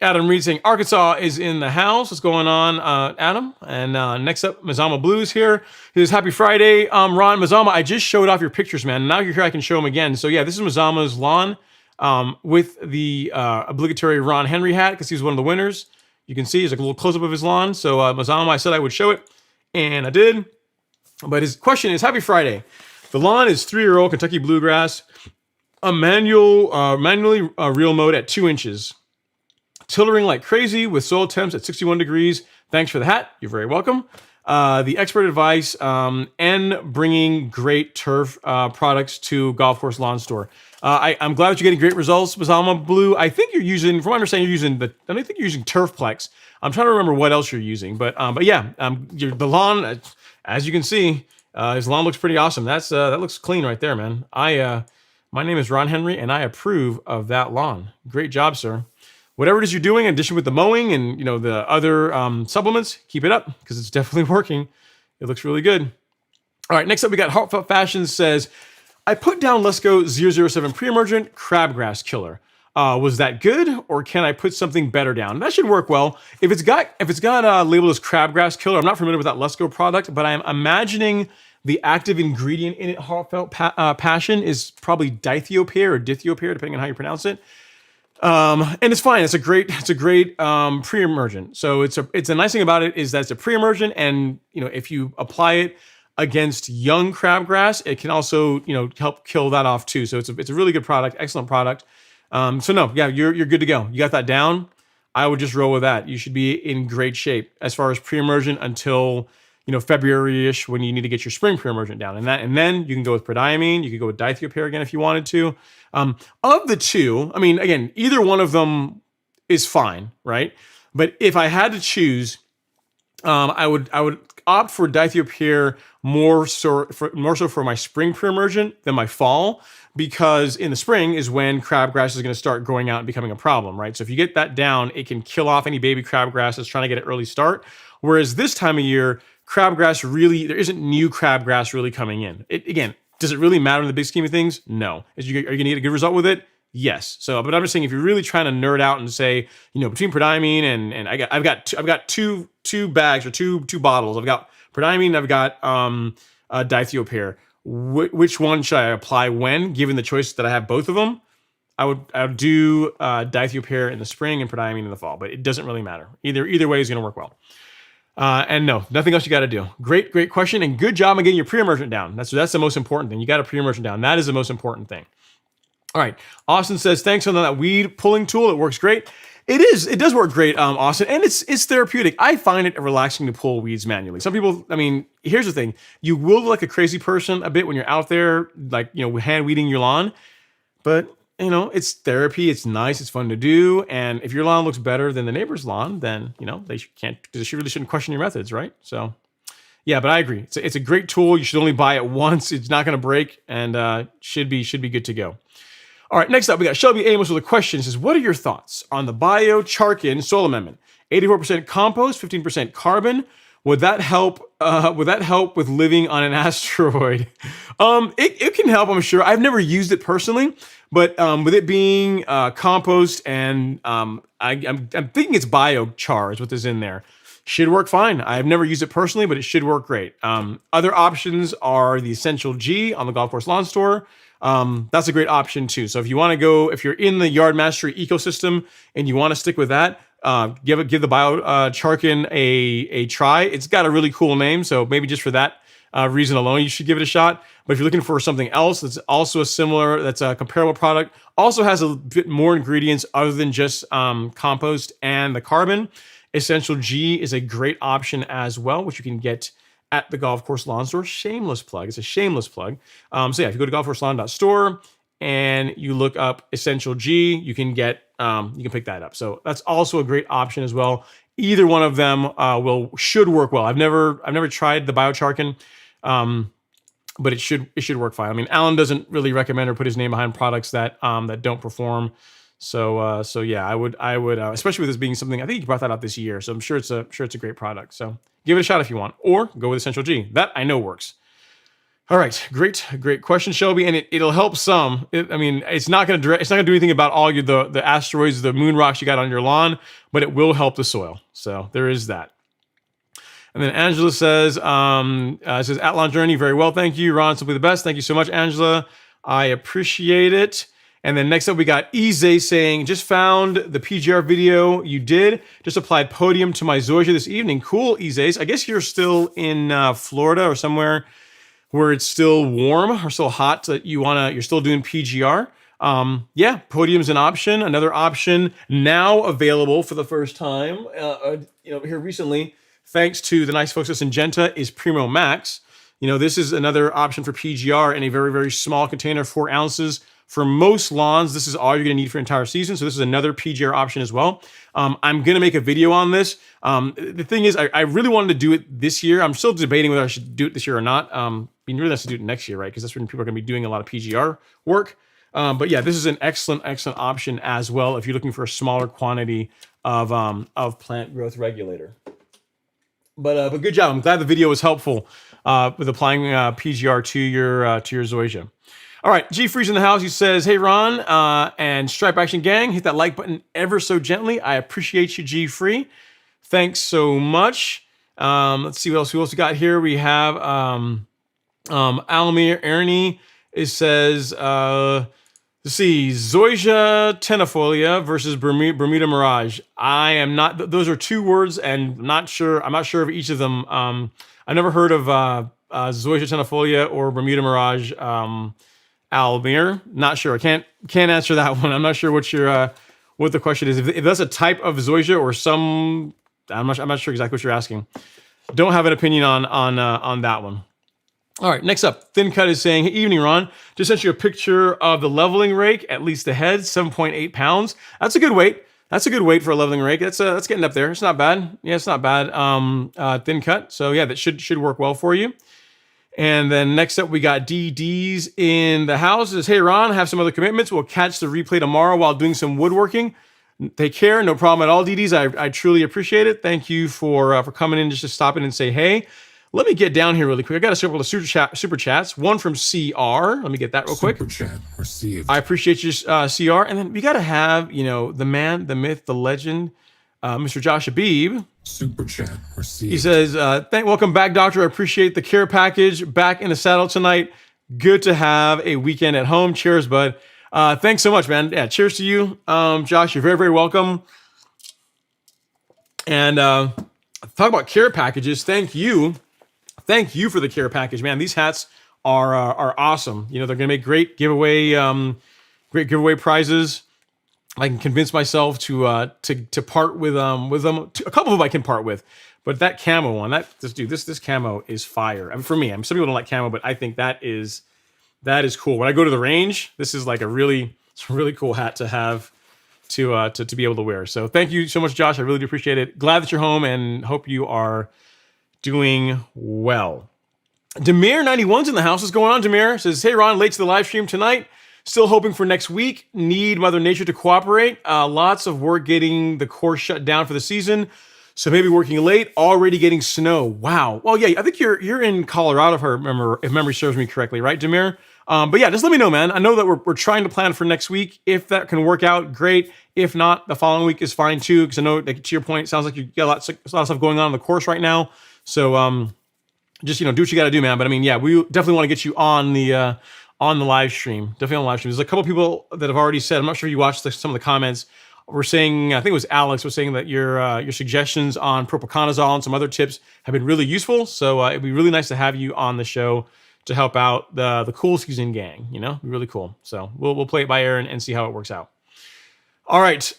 Adam Reed saying Arkansas is in the house. What's going on, Adam? And next up, Mazama Blues here. He says, happy Friday. Ron, Mazama, I just showed off your pictures, man. Now you're here, I can show them again. So yeah, this is Mazama's lawn with the obligatory Ron Henry hat, because he's one of the winners. You can see there's like a little close-up of his lawn. So Mazama, I said I would show it, and I did. But his question is, happy Friday. The lawn is 3-year-old Kentucky bluegrass, a manually reel mode at 2 inches. Tillering like crazy with soil temps at 61 degrees. Thanks for the hat. You're very welcome. The expert advice and bringing great turf products to golf course lawn store. I'm glad that you're getting great results, Bazalma Blue. I think you're using, from my understanding, I don't think you're using Turfplex. I'm trying to remember what else you're using, but yeah, the lawn, as you can see, his lawn looks pretty awesome. That looks clean right there, man. My name is Ron Henry, and I approve of that lawn. Great job, sir. Whatever it is you're doing, in addition with the mowing and the other supplements, keep it up because it's definitely working. It looks really good. All right, next up we got Heartfelt Fashions says, I put down Lesco 007 pre-emergent crabgrass killer. Was that good, or can I put something better down? That should work well. If it's got labeled as crabgrass killer, I'm not familiar with that Lesco product, but I'm imagining the active ingredient in it, Heartfelt Passion, is probably dithiopyr or dithiopyr, depending on how you pronounce it. And it's fine. It's a great pre-emergent. So it's a nice thing about it is that it's a pre-emergent, and if you apply it against young crabgrass, it can also help kill that off too. So it's a really good product, excellent product. So no, yeah, you're good to go. You got that down. I would just roll with that. You should be in great shape as far as pre-emergent until February-ish, when you need to get your spring pre-emergent down, and then you can go with prodiamine. You could go with dithiopyr again if you wanted to. Of the two, I mean, again, either one of them is fine, right? But if I had to choose, I would opt for dithiopyr more so for my spring pre-emergent than my fall, because in the spring is when crabgrass is going to start growing out and becoming a problem, right? So if you get that down, it can kill off any baby crabgrass that's trying to get an early start. Whereas this time of year, crabgrass there isn't new crabgrass really coming in. Again, does it really matter in the big scheme of things? No. Are you going to get a good result with it? Yes. So, but I'm just saying, if you're really trying to nerd out and say, between prodiamine and I've got two bags or two bottles. I've got prodiamine. I've got dithiopyr. Which one should I apply when? Given the choice that I have both of them, I would do dithiopyr in the spring and prodiamine in the fall. But it doesn't really matter. Either way is going to work well. And no, nothing else you got to do. Great question, and good job on getting your pre-emergent down. That's the most important thing. You got a pre-emergent down. That is the most important thing. All right. Austin says, thanks on that weed pulling tool. It works great. It does work great, Austin, and it's therapeutic. I find it relaxing to pull weeds manually. Some people, here's the thing. You will look like a crazy person a bit when you're out there, hand weeding your lawn, but it's therapy. It's nice. It's fun to do. And if your lawn looks better than the neighbor's lawn, then, they really shouldn't question your methods, right? So, yeah, but I agree. It's a great tool. You should only buy it once. It's not going to break, and should be good to go. All right, next up, we got Shelby Amos with a question. It says, what are your thoughts on the Biochar soil amendment? 84% compost, 15% carbon. Would that help with living on an asteroid? It can help, I'm sure. I've never used it personally, but with it being compost and I'm thinking it's biochar is what is in there. Should work fine. I've never used it personally, but it should work great. Other options are the Essential G on the Golf Course Lawn Store. That's a great option too. So if you're in the Yard Mastery ecosystem and you want to stick with that, give the Biochar a try. It's got a really cool name, so maybe just for that reason alone, you should give it a shot. But if you're looking for something else that's also that's a comparable product, also has a bit more ingredients other than just compost and the carbon, Essential G is a great option as well, which you can get at the Golf Course Lawn Store. Shameless plug. It's a shameless plug. So yeah, if you go to golfcourselawn.store and you look up Essential G, you can pick that up. So that's also a great option as well. Either one of them should work well. I've never tried the Biochar, but it should work fine. Alan doesn't really recommend or put his name behind products that don't perform. So yeah, I would especially with this being something, I think you brought that out this year, so I'm sure it's a great product. So give it a shot if you want, or go with Essential G. That I know works. All right, great question, Shelby, and it'll help some. It's not going to do anything about all the asteroids, the moon rocks you got on your lawn, but it will help the soil. So there is that. And then Angela says, at Lawn Journey, very well, thank you, Ron, simply the best. Thank you so much, Angela. I appreciate it. And then next up, we got Ize saying, just found the PGR video you did. Just applied podium to my zoysia this evening. Cool, Ize. I guess you're still in Florida or somewhere where it's still warm or still hot that you're still doing PGR, yeah, podium's an option. Another option now available for the first time, here recently, thanks to the nice folks at Syngenta, is Primo Max. This is another option for PGR in a very, very small container, 4 ounces. For most lawns, this is all you're going to need for an entire season. So this is another PGR option as well. I'm going to make a video on this. The thing is, I really wanted to do it this year. I'm still debating whether I should do it this year or not. Really nice to do it next year, right? Because that's when people are going to be doing a lot of PGR work. But yeah, this is an excellent, excellent option as well if you're looking for a smaller quantity of plant growth regulator. But good job. I'm glad the video was helpful with applying PGR to your zoysia. All right, G Freeze in the house. He says, "Hey Ron and Stripe Action Gang, hit that like button ever so gently. I appreciate you, G Free. Thanks so much." Let's see what else. Who else we got here? We have Almir Ernie. It says, let's see, Zoysia tenifolia versus Bermuda Mirage. I am not. Those are 2 words, and I'm not sure of each of them. I've never heard of Zoysia tenifolia or Bermuda Mirage. Almir, not sure. I can't answer that one. I'm not sure what the question is. If that's a type of zoysia or some, I'm not sure exactly what you're asking. Don't have an opinion on that one. All right, next up, Thin Cut is saying, "Hey, evening, Ron. Just sent you a picture of the leveling rake, at least the head, 7.8 pounds. That's a good weight. That's a good weight for a leveling rake. That's getting up there. It's not bad. Yeah, it's not bad. Thin Cut. So yeah, that should work well for you." And then next up, we got DD's in the house. It says, "Hey, Ron, I have some other commitments. We'll catch the replay tomorrow while doing some woodworking. Take care. No problem at all, DD's. I truly appreciate it. Thank you for coming in just to stop in and say hey. Let me get down here really quick. I got a couple of super chats. One from CR. Let me get that real quick. Super chat received. I appreciate you, CR. And then we got to have, the man, the myth, the legend, Mr. Josh Habib. Super chat received. He says, welcome back, doctor. I appreciate the care package. Back in the saddle tonight. Good to have a weekend at home. Cheers, bud. Thanks so much, man. Yeah, cheers to you. Josh, you're very, very welcome. And talk about care packages. Thank you. Thank you for the care package, man. These hats are awesome. They're going to make great giveaway prizes. I can convince myself to part with them. A couple of them I can part with, but that camo one, this camo is fire. I mean, for me, some people don't like camo, but I think that is cool. When I go to the range, this is like it's a really cool hat to have to be able to wear. So thank you so much, Josh. I really do appreciate it. Glad that you're home and hope you are doing well. Demir91's in the house. What's going on, Demir? Says, "Hey, Ron, late to the live stream tonight. Still hoping for next week. Need Mother Nature to cooperate. Lots of work getting the course shut down for the season. So maybe working late, already getting snow. Wow. Well, yeah, I think you're in Colorado, if memory serves me correctly, right, Demir? But yeah, just let me know, man. I know that we're trying to plan for next week. If that can work out, great. If not, the following week is fine too. Because I know, like, to your point, it sounds like you got a lot of stuff going on the course right now. So just do what you got to do, man. But I mean, yeah, we definitely want to get you on the live stream. Definitely on the live stream. There's a couple people that have already said. I'm not sure if you watched some of the comments. We're saying, I think it was Alex was saying that your suggestions on propiconazole and some other tips have been really useful. So it'd be really nice to have you on the show to help out the cool season gang. It'd be really cool. So we'll play it by ear and see how it works out. All right.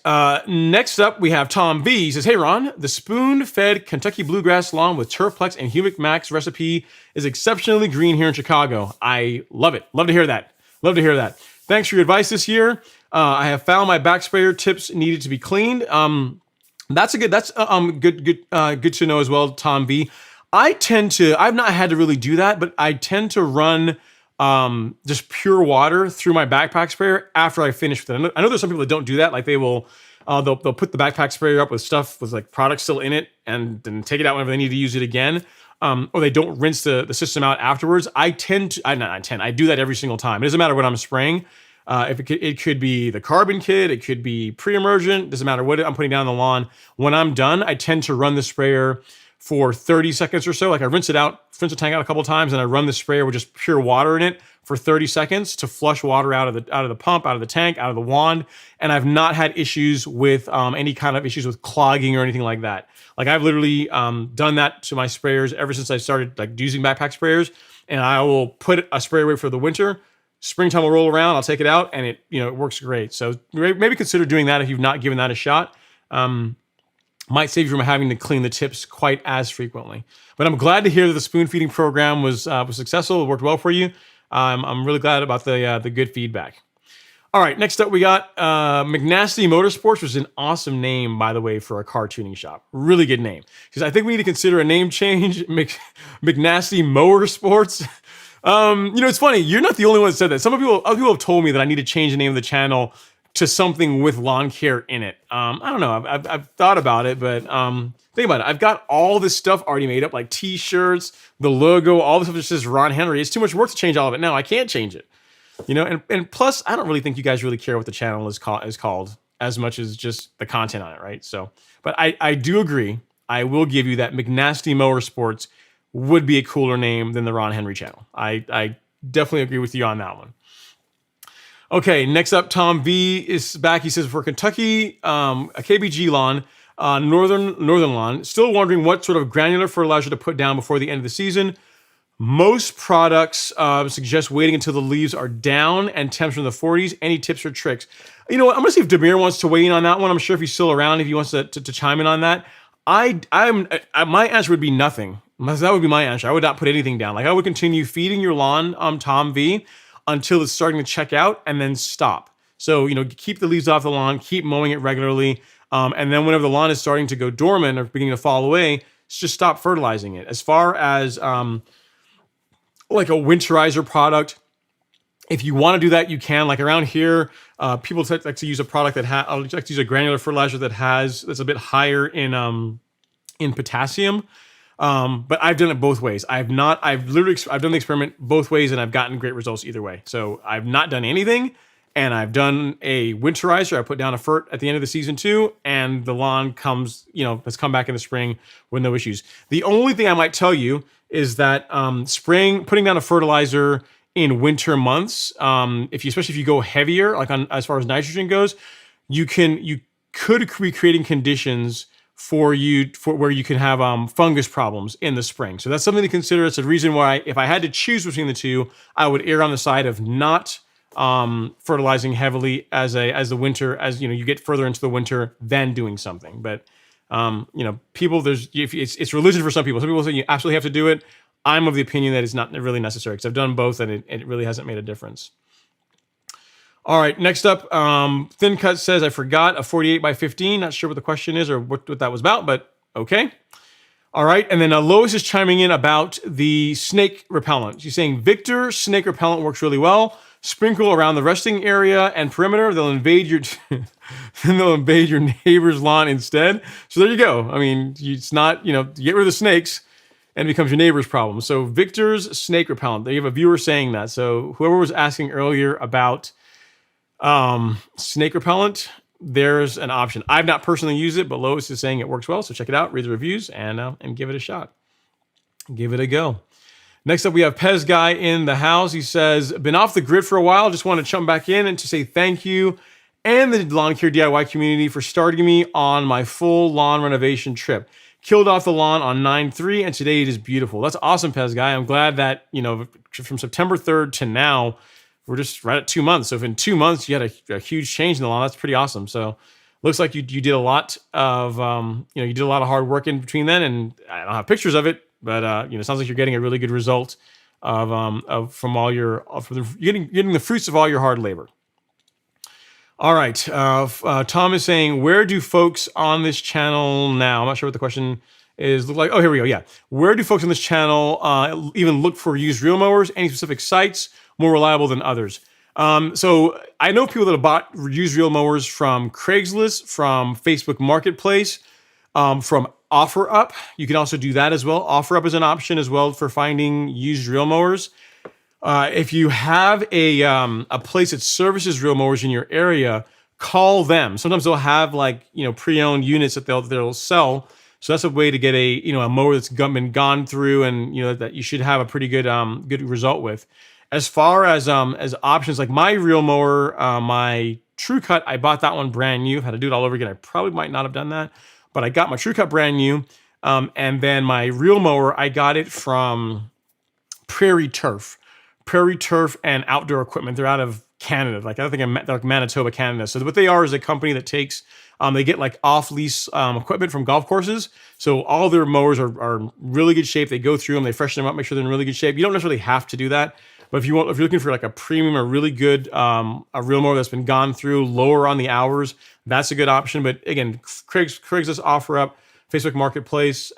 Next up, we have Tom V. He says, "Hey, Ron, the spoon-fed Kentucky bluegrass lawn with Turfplex and Humic Max recipe is exceptionally green here in Chicago. I love it. Love to hear that. Love to hear that. Thanks for your advice this year. I have found my back sprayer tips needed to be cleaned." That's good to know as well, Tom V. I've not had to really do that, but I tend to run just pure water through my backpack sprayer after I finish with it. I know there's some people that don't do that. Like they'll put the backpack sprayer up with stuff with like products still in it and then take it out whenever they need to use it again. Or they don't rinse the system out afterwards. I do that every single time. It doesn't matter what I'm spraying. It could be the carbon kit, it could be pre-emergent, doesn't matter what I'm putting down on the lawn. When I'm done, I tend to run the sprayer for 30 seconds or so. Like I rinse the tank out a couple times, and I run the sprayer with just pure water in it for 30 seconds to flush water out of the pump, out of the tank, out of the wand. And I've not had issues with any kind of issues with clogging or anything like that. Like I've literally done that to my sprayers ever since I started like using backpack sprayers, and I will put a spray away for the winter. Springtime will roll around, I'll take it out, and it works great. So maybe consider doing that if you've not given that a shot. Might save you from having to clean the tips quite as frequently. But I'm glad to hear that the spoon feeding program was successful. It worked well for you. I'm really glad about the good feedback. All right, next up we got McNasty Motorsports, which is an awesome name, by the way, for a car tuning shop. Really good name. Because I think we need to consider a name change, McNasty Mower Sports. It's funny. You're not the only one that said that. Other people have told me that I need to change the name of the channel to something with lawn care in it. I don't know. I've thought about it, but think about it. I've got all this stuff already made up, like T-shirts, the logo, all this stuff that says Ron Henry. It's too much work to change all of it now. I can't change it. And plus, I don't really think you guys really care what the channel is called as much as just the content on it, right? So, but I do agree. I will give you that McNasty Motorsports would be a cooler name than the Ron Henry channel. I definitely agree with you on that one. Okay, next up, Tom V is back. He says, for Kentucky, a KBG lawn, northern lawn, still wondering what sort of granular fertilizer to put down before the end of the season. Most products suggest waiting until the leaves are down and temps in the 40s. Any tips or tricks? You know what? I'm gonna see if Demir wants to weigh in on that one. I'm sure if he's still around, if he wants to chime in on that. My answer would be nothing. That would be my answer. I would not put anything down. Like I would continue feeding your lawn, Tom V, until it's starting to check out, and then stop. So keep the leaves off the lawn, keep mowing it regularly, and then whenever the lawn is starting to go dormant or beginning to fall away, just stop fertilizing it. As far as like a Winterizer product, if you want to do that, you can. Like around here, people like to use a product that I like to use a granular fertilizer that's a bit higher in potassium. But I've done it both ways. I've done the experiment both ways, and I've gotten great results either way. So I've not done anything, and I've done a Winterizer. I put down a fert at the end of the season too, and the lawn has come back in the spring with no issues. The only thing I might tell you is that putting down a fertilizer in winter months, especially if you go heavier, like as far as nitrogen goes, you could be creating conditions for where you can have fungus problems in the spring. So that's something to consider. It's a reason why, if I had to choose between the two, I would err on the side of not fertilizing heavily as the winter, as you get further into the winter, than doing something. But people, it's religion for some people. Some people say you absolutely have to do it. I'm of the opinion that it's not really necessary, because I've done both and it really hasn't made a difference. All right, next up, Thin Cut says, I forgot a 48 by 15. Not sure what the question is or what that was about, but okay. All right, and then Lois is chiming in about the snake repellent. She's saying, Victor snake repellent works really well. Sprinkle around the resting area and perimeter. They'll invade your neighbor's lawn instead. So there you go. I mean, it's not, you get rid of the snakes and it becomes your neighbor's problem. So Victor's snake repellent. They have a viewer saying that. So whoever was asking earlier about snake repellent, there's an option. I've not personally used it, but Lois is saying it works well. So check it out, read the reviews, and give it a shot. Give it a go. Next up, we have Pez Guy in the house. He says, been off the grid for a while. Just want to jump back in and to say thank you and the lawn care DIY community for starting me on my full lawn renovation trip. Killed off the lawn on 9/3, and today it is beautiful. That's awesome, Pez Guy. I'm glad that, from September 3rd to now, we're just right at 2 months. So if in 2 months you had a huge change in the lawn, that's pretty awesome. So looks like you did a lot of, you did a lot of hard work in between then, and I don't have pictures of it, but it sounds like you're getting a really good result from all your, getting the fruits of all your hard labor. All right, Tom is saying, where do folks on this channel now? I'm not sure what the question is. Look like. Oh, here we go. Yeah, where do folks on this channel even look for used reel mowers? Any specific sites more reliable than others? So I know people that have bought used reel mowers from Craigslist, from Facebook Marketplace, from OfferUp. You can also do that as well. OfferUp is an option as well for finding used reel mowers. If you have a place that services reel mowers in your area, call them. Sometimes they'll have pre-owned units that they'll sell. So that's a way to get a mower that's been gone through, and that you should have a pretty good result with. As far as options, like my reel mower, my True Cut, I bought that one brand new. Had to do it all over again. I probably might not have done that, but I got my True Cut brand new. And then my reel mower, I got it from Prairie Turf and Outdoor Equipment. They're out of Canada, like I think they're like Manitoba, Canada. So what they are is a company that takes, they get like off-lease equipment from golf courses. So all their mowers are really good shape. They go through them, they freshen them up, make sure they're in really good shape. You don't necessarily have to do that, but if you're looking for like a premium, a really good, a real mower that's been gone through, lower on the hours, that's a good option. But again, Craigslist offer up, Facebook Marketplace,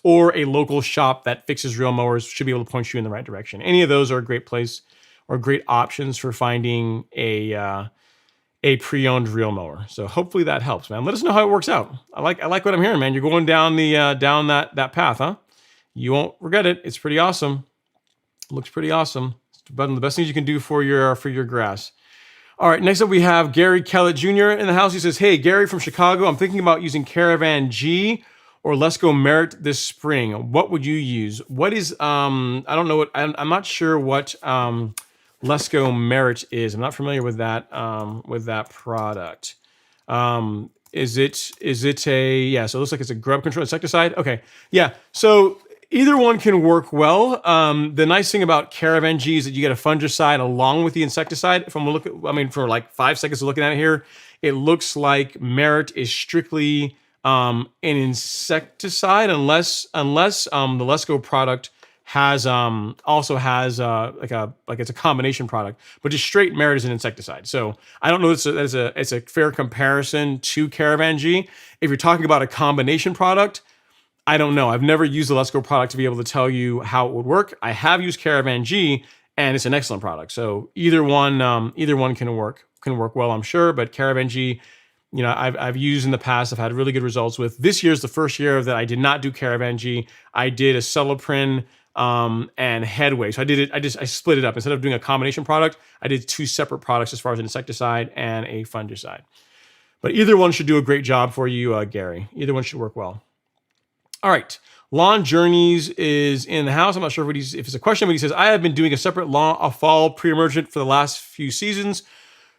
or a local shop that fixes real mowers should be able to point you in the right direction. Any of those are a great place or great options for finding a pre-owned reel mower. So hopefully that helps, man. Let us know how it works out. I like what I'm hearing, man. You're going down the down that path, huh? You won't regret it. It's pretty awesome. Looks pretty awesome. It's one of the best things you can do for your grass. All right, next up we have Gary Kellett Jr. in the house. He says, "Hey, Gary from Chicago. I'm thinking about using Caravan G or Let's Go Merit this spring. What would you use? What is I don't know what I'm not sure what Let's Go Merit is. I'm not familiar with that product. Is it a, yeah, so it looks like it's a grub control insecticide. Okay. Yeah. So either one can work well. The nice thing about Caravan G is that you get a fungicide along with the insecticide. If I'm looking, I mean, for like 5 seconds of looking at it here, it looks like Merit is strictly an insecticide unless the Let's Go product also has like it's a combination product, but just straight Merit is an insecticide. So I don't know if it's a fair comparison to Caravan G. If you're talking about a combination product, I don't know. I've never used the Let's Go product to be able to tell you how it would work. I have used Caravan G, and it's an excellent product. So either one can work well, I'm sure. But Caravan G, you know, I've used in the past. I've had really good results with. This year's the first year that I did not do Caravan G. I did a Celoprin and Headway. So I split it up. Instead of doing a combination product, I did 2 separate products as far as an insecticide and a fungicide. But either one should do a great job for you, Gary. Either one should work well. All right. Lawn Journeys is in the house. I'm not sure if it's a question, but he says, I have been doing a separate fall pre-emergent for the last few seasons,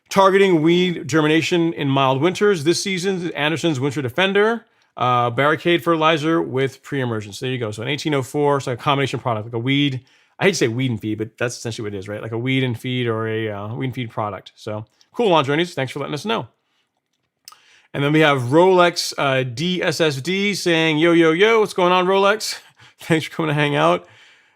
targeting weed germination in mild winters. This season, Anderson's Winter Defender, barricade fertilizer with pre-emergence. There you go. So an 1804, so a combination product, like a weed. I hate to say weed and feed, but that's essentially what it is, right? Like a weed and feed or a weed and feed product. So cool, Lawn Journeys. Thanks for letting us know. And then we have Rolex DSSD saying, yo, what's going on, Rolex? Thanks for coming to hang out.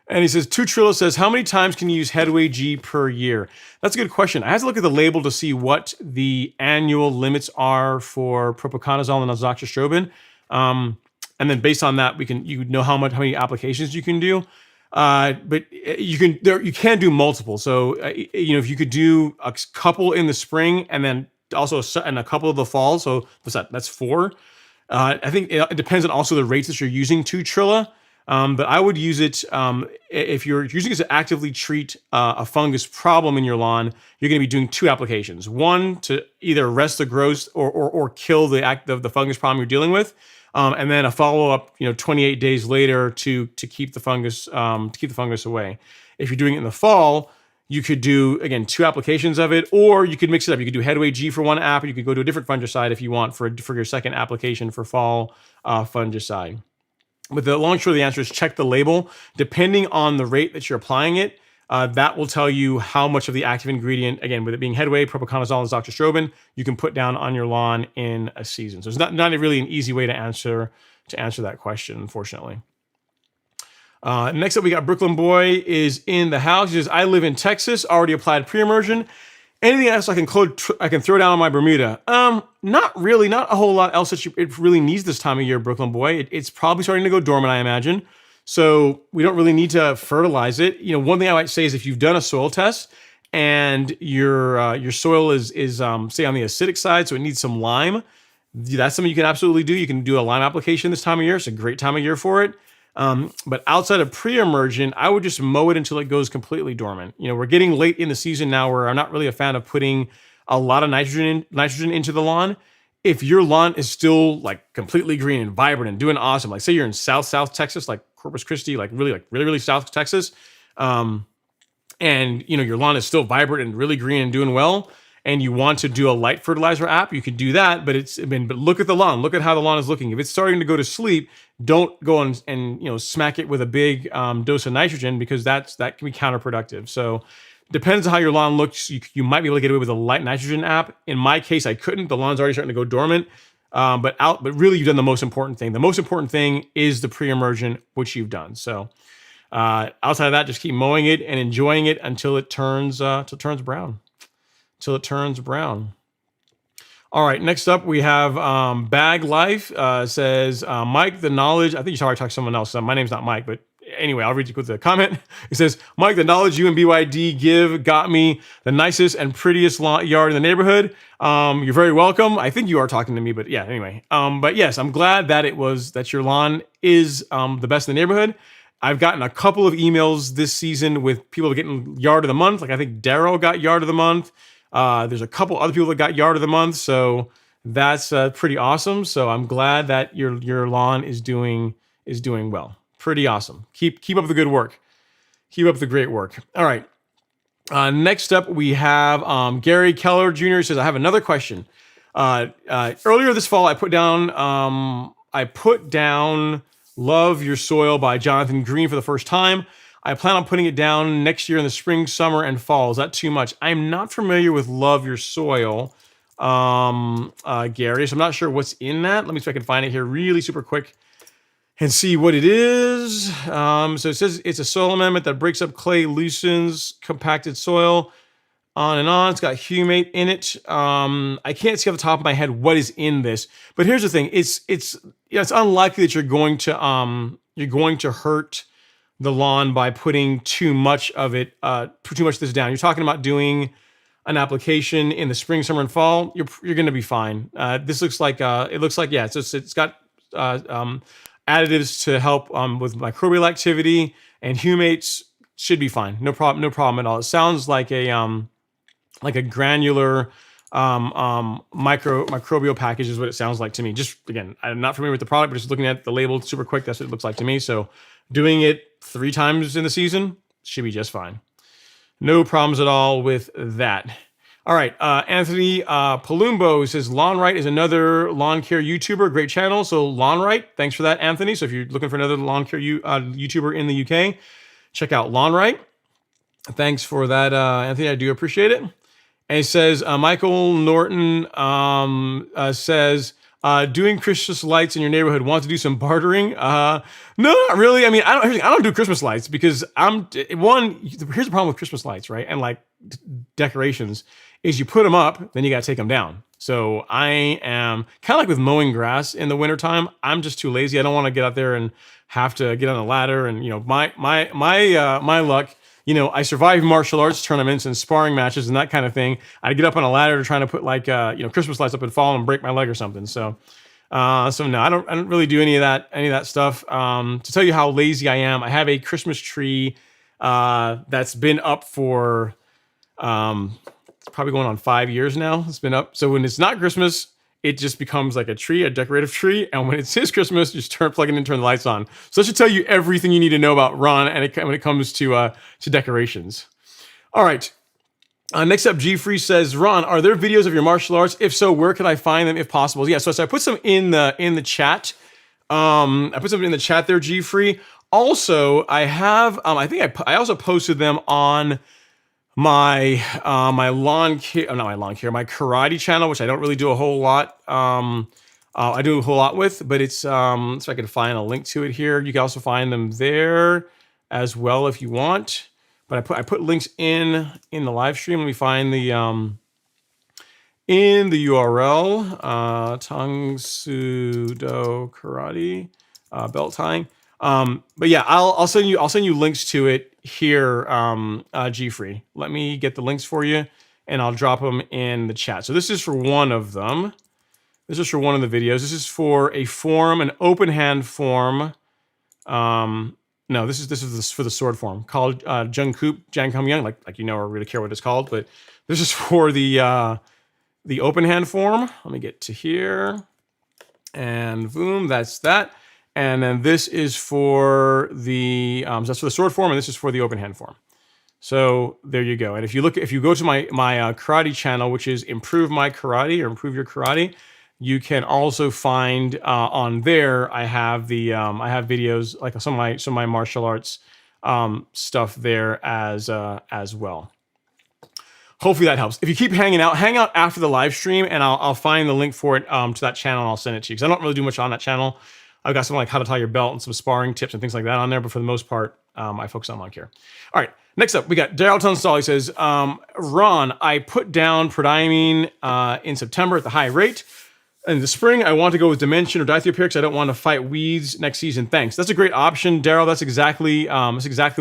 And he says, Trillo says, how many times can you use Headway G per year? That's a good question. I have to look at the label to see what the annual limits are for propiconazole and azoxystrobin. And then based on that, you know how many applications you can do. But you can do multiple. So, if you could do a couple in the spring and then also in a couple of the fall. So what's that? That's 4. I think it depends on also the rates that you're using to Trilla. But I would use it if you're using it to actively treat a fungus problem in your lawn. You're going to be doing 2 applications. One to either arrest the growth or kill the fungus problem you're dealing with, and then a follow up, 28 days later to keep the fungus away. If you're doing it in the fall, you could do, again, 2 applications of it, or you could mix it up. You could do Headway G for one app, or you could go to a different fungicide if you want for your second application for fall fungicide. But the long short of the answer is check the label. Depending on the rate that you're applying it, that will tell you how much of the active ingredient, again, with it being Headway, propiconazole, and azoxystrobin, you can put down on your lawn in a season. So it's not really an easy way to answer that question, unfortunately. Next up, we got Brooklyn Boy is in the house. He says, I live in Texas, already applied pre-emergent. Anything else I can throw down on my Bermuda? Not really, not a whole lot else that it really needs this time of year, Brooklyn Boy. It's probably starting to go dormant, I imagine. So we don't really need to fertilize it. One thing I might say is if you've done a soil test and your soil is say on the acidic side, so it needs some lime, that's something you can absolutely do. You can do a lime application this time of year. It's a great time of year for it. But outside of pre-emergent, I would just mow it until it goes completely dormant. We're getting late in the season now where I'm not really a fan of putting a lot of nitrogen into the lawn. If your lawn is still like completely green and vibrant and doing awesome, like say you're in South Texas, like Corpus Christi, like really South Texas, and your lawn is still vibrant and really green and doing well, and you want to do a light fertilizer app, you could do that. But but look at the lawn. Look at how the lawn is looking. If it's starting to go to sleep, don't go and smack it with a big dose of nitrogen, because that can be counterproductive. So depends on how your lawn looks. You might be able to get away with a light nitrogen app. In my case, I couldn't. The lawn's already starting to go dormant. But really, you've done the most important thing. The most important thing is the pre-emergent, which you've done. So outside of that, just keep mowing it and enjoying it until it turns brown. Till it turns brown. All right, next up we have Bag Life says, Mike, the knowledge. I think you're already talking to someone else. My name's not Mike, but anyway, I'll read you with the comment. It says, Mike, the knowledge you and BYD give got me the nicest and prettiest yard in the neighborhood. You're very welcome. I think you are talking to me, but yeah, anyway. But yes, I'm glad that that your lawn is the best in the neighborhood. I've gotten a couple of emails this season with people getting yard of the month. Like I think Daryl got yard of the month. There's a couple other people that got yard of the month. So that's pretty awesome. So I'm glad that your lawn is doing well. Pretty awesome. Keep up the good work. Keep up the great work. All right. Next up, we have Gary Keller Jr. says, I have another question. Earlier this fall, I put down Love Your Soil by Jonathan Green for the first time. I plan on putting it down next year in the spring, summer, and fall. Is that too much? I'm not familiar with Love Your Soil, Gary, so I'm not sure what's in that. Let me see if I can find it here really super quick and see what it is. So it says it's a soil amendment that breaks up clay, loosens compacted soil, on and on. It's got humate in it. I can't see off the top of my head what is in this, but here's the thing: it's unlikely that you're going to hurt the lawn by putting too much of it, too much of this down. You're talking about doing an application in the spring, summer, and fall. You're going to be fine. This looks like it's got additives to help with microbial activity, and humates should be fine. No problem at all. It sounds like a granular microbial package is what it sounds like to me. Just again, I'm not familiar with the product, but just looking at the label super quick, that's what it looks like to me. So doing it 3 times in the season should be just fine. No problems at all with that. All right, Anthony Palumbo says, Lawn Right is another lawn care YouTuber. Great channel. So Lawn Right, thanks for that, Anthony. So if you're looking for another lawn care YouTuber in the UK, check out Lawn Right. Thanks for that, Anthony. I do appreciate it. And he says, Michael Norton says, doing Christmas lights in your neighborhood, want to do some bartering? No, not really. I mean, I don't do Christmas lights because here's the problem with Christmas lights, right? And like decorations is you put them up, then you got to take them down. So I am kind of like with mowing grass in the wintertime. I'm just too lazy. I don't want to get out there and have to get on a ladder. And, my luck, I survived martial arts tournaments and sparring matches and that kind of thing. I'd get up on a ladder to try to put Christmas lights up and fall and break my leg or something. So no, I don't really do any of that stuff. To tell you how lazy I am, I have a Christmas tree that's been up for it's probably going on 5 years now. It's been up. So when it's not Christmas, it just becomes like a decorative tree. And when it is Christmas, you just plug it in and turn the lights on. So that should tell you everything you need to know about Ron when it comes to decorations. All right. Next up, G-Free says, Ron, are there videos of your martial arts? If so, where can I find them if possible? Yeah, so I put some in the chat. I put some in the chat there, G-Free. Also, I have, I also posted them on my my karate channel, which I don't really do a whole lot. I do a whole lot with, but it's so I can find a link to it here. You can also find them there as well if you want. But I put links in the live stream. Let me find the in the URL Tang Soo Do Karate belt tying. But yeah, I'll send you links to it here, G-Free. Let me get the links for you, and I'll drop them in the chat. So this is for one of them. This is for one of the videos. This is for a form, an open hand form. No, this is for the sword form called Jang Kum Young, like or really care what it's called, but this is for the open hand form. Let me get to here, and boom, that's that. And then this is for the so that's for the sword form, and this is for the open hand form. So there you go. And if you go to my karate channel, which is Improve My Karate or Improve Your Karate, you can also find on there. I have I have videos like some of my martial arts stuff there as well. Hopefully that helps. If you keep hang out after the live stream, and I'll find the link for it to that channel, and I'll send it to you, because I don't really do much on that channel. I've got something like how to tie your belt and some sparring tips and things like that on there, but for the most part, I focus on lawn care. All right, next up, we got Daryl Tunstall. He says, Ron, I put down prodiamine in September at the high rate. In the spring, I want to go with Dimension or Dithiopyr because I don't want to fight weeds next season. Thanks. That's a great option, Daryl. That's exactly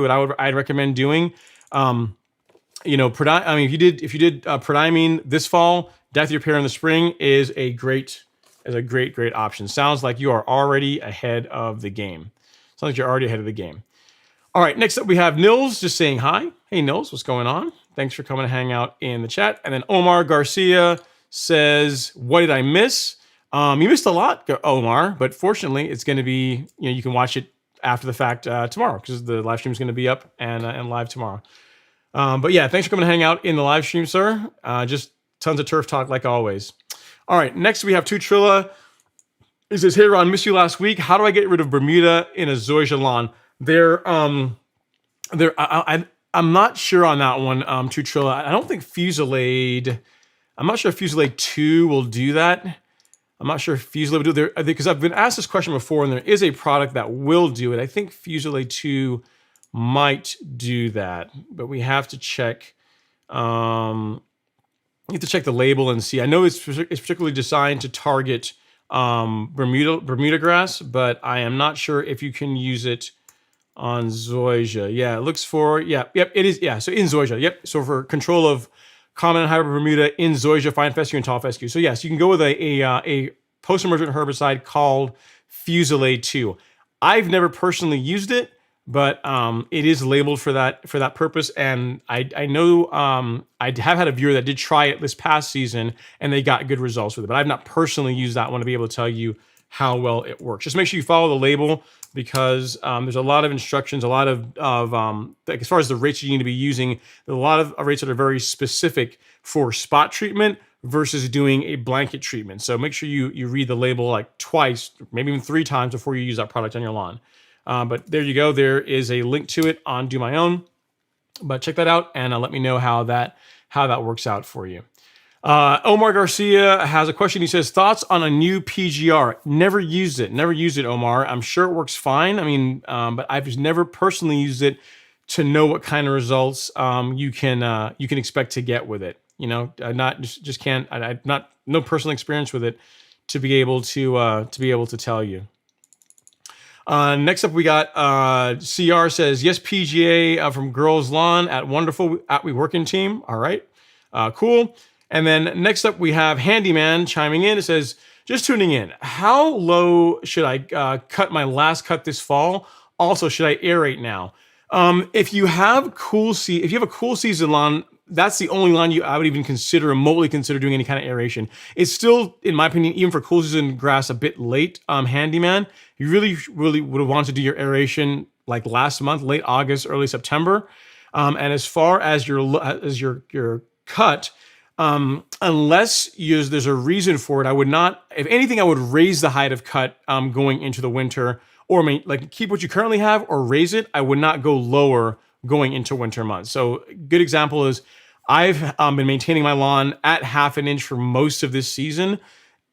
what I'd recommend doing. You know, if you did prodiamine this fall, Dithiopyr in the spring is a great option. Sounds like you are already ahead of the game. Sounds like you're already ahead of the game. All right, next up we have Nils just saying hi. Hey Nils, what's going on? Thanks for coming to hang out in the chat. And then Omar Garcia says, what did I miss? You missed a lot, Omar, but fortunately it's going to be, you can watch it after the fact tomorrow, because the live stream is going to be up and live tomorrow. But yeah, thanks for coming to hang out in the live stream, sir. Just tons of turf talk like always. All right, next we have Tutrilla. He says, hey Ron, missed you last week. How do I get rid of Bermuda in a Zoysia lawn? I'm not sure on that one, Tutrilla. I don't think Fusilade. I'm not sure if Fusilade 2 will do that. I'm not sure if Fusilade will do it, because I've been asked this question before, and there is a product that will do it. I think Fusilade 2 might do that, but we have to check. You have to check the label and see. I know it's particularly designed to target Bermuda grass, but I am not sure if you can use it on Zoysia. Yeah, it looks for, yep, it is. Yeah, so in Zoysia, yep. So for control of common and hybrid Bermuda in Zoysia, fine fescue, and tall fescue. So yes, you can go with a post-emergent herbicide called Fusilade 2. I've never personally used it, but it is labeled for that purpose. And I know I have had a viewer that did try it this past season, and they got good results with it. But I've not personally used that one to be able to tell you how well it works. Just make sure you follow the label, because there's a lot of instructions, a lot of like as far as the rates you need to be using, there's a lot of rates that are very specific for spot treatment versus doing a blanket treatment. So make sure you read the label like twice, maybe even 3 times before you use that product on your lawn. But there you go. There is a link to it on Do My Own. But check that out and let me know how that works out for you. Omar Garcia has a question. He says, thoughts on a new PGR? Never used it, Omar. I'm sure it works fine. I mean, but I've just never personally used it to know what kind of results you can expect to get with it. You know, I no personal experience with it to be able to tell you. Next up, we got CR says, yes, PGA from Girls Lawn at Wonderful at We Working Team. All right, cool. And then next up, we have Handyman chiming in. It says, just tuning in. How low should I cut my last cut this fall? Also, should I aerate now? If you have a cool season lawn, that's the only lawn I would even remotely consider doing any kind of aeration. It's still, in my opinion, even for cool season grass, a bit late. Handyman, you really would want to do your aeration like last month, late August, early September. And as far as your cut, unless there's a reason for it, I would not. If anything, I would raise the height of cut going into the winter, or keep what you currently have, or raise it. I would not go lower going into winter months. So, good example is I've been maintaining my lawn at 1/2 inch for most of this season.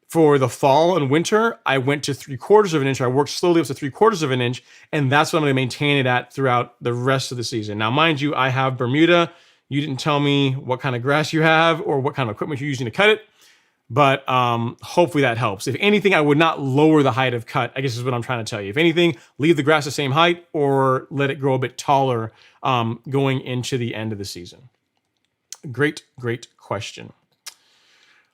For the fall and winter, I went to 3/4 inch. I worked slowly up to 3/4 inch, and that's what I'm going to maintain it at throughout the rest of the season. Now, mind you, I have Bermuda. You didn't tell me what kind of grass you have or what kind of equipment you're using to cut it, but hopefully that helps. If anything, I would not lower the height of cut, I guess is what I'm trying to tell you. If anything, leave the grass the same height or let it grow a bit taller going into the end of the season. Great question.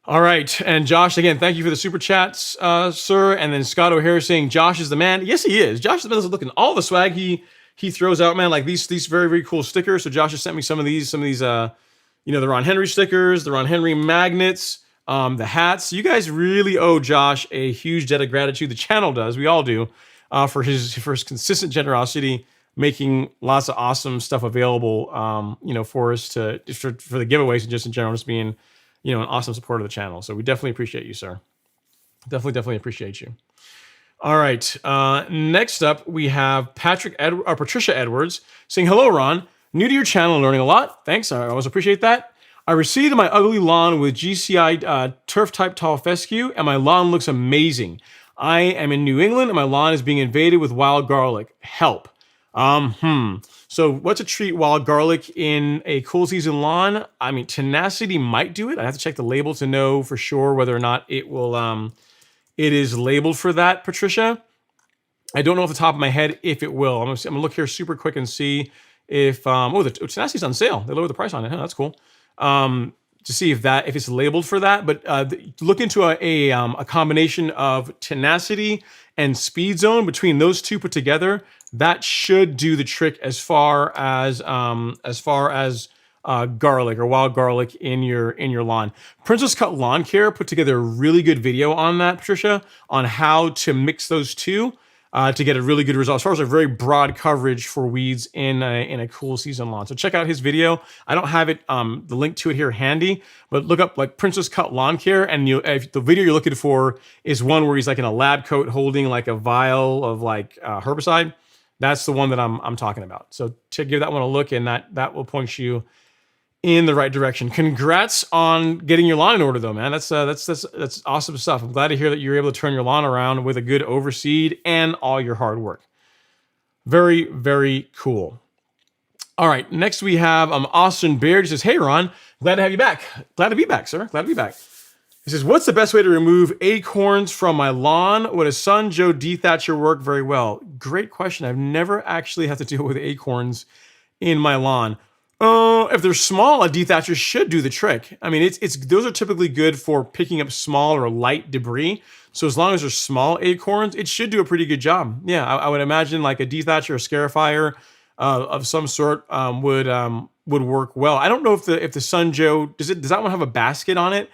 All right, and Josh, again, thank you for the super chats, sir. And then Scott O'Hare saying, Josh is the man. Yes, he is. Josh is the man. Looking all the swag he throws out, man, like these very, very cool stickers. So Josh has sent me some of these, the Ron Henry stickers, the Ron Henry magnets, the hats. You guys really owe Josh a huge debt of gratitude. The channel does. We all do, for his consistent generosity making lots of awesome stuff available, for us for the giveaways and just in general, just being, an awesome supporter of the channel. So we definitely appreciate you, sir. Definitely appreciate you. All right. Next up, we have Patricia Edwards saying, "Hello, Ron. New to your channel and learning a lot. Thanks. I always appreciate that. I reseeded my ugly lawn with GCI turf type tall fescue, and my lawn looks amazing. I am in New England, and my lawn is being invaded with wild garlic. Help." So what to treat wild garlic in a cool season lawn? I mean, tenacity might do it. I have to check the label to know for sure whether or not it will. It is labeled for that, Patricia. I don't know off the top of my head if it will. I'm gonna look here super quick and see if the tenacity's on sale. They lowered the price on it. Huh, that's cool. To see if it's labeled for that. But look into a combination of tenacity and speed zone. Between those two put together, that should do the trick as far as garlic or wild garlic in your lawn. Princess Cut Lawn Care put together a really good video on that, Patricia, on how to mix those two to get a really good result as far as a very broad coverage for weeds in a cool season lawn. So check out his video. I don't have it the link to it here handy, but look up like Princess Cut Lawn Care, and if the video you're looking for is one where he's like in a lab coat holding like a vial of like herbicide. That's the one that I'm talking about. So to give that one a look, and that will point you in the right direction. Congrats on getting your lawn in order, though, man. That's awesome stuff. I'm glad to hear that you're able to turn your lawn around with a good overseed and all your hard work. Very, very cool. All right, next we have Austin Baird. He says, "Hey, Ron, glad to have you back. Glad to be back, sir. Glad to be back." He says, "What's the best way to remove acorns from my lawn? Would a Sun Joe dethatcher work very well?" Great question. I've never actually had to deal with acorns in my lawn. If they're small, a dethatcher should do the trick. I mean, those are typically good for picking up small or light debris. So as long as they're small acorns, it should do a pretty good job. Yeah, I would imagine like a dethatcher or scarifier of some sort would work well. I don't know if the Sun Joe does that one have a basket on it?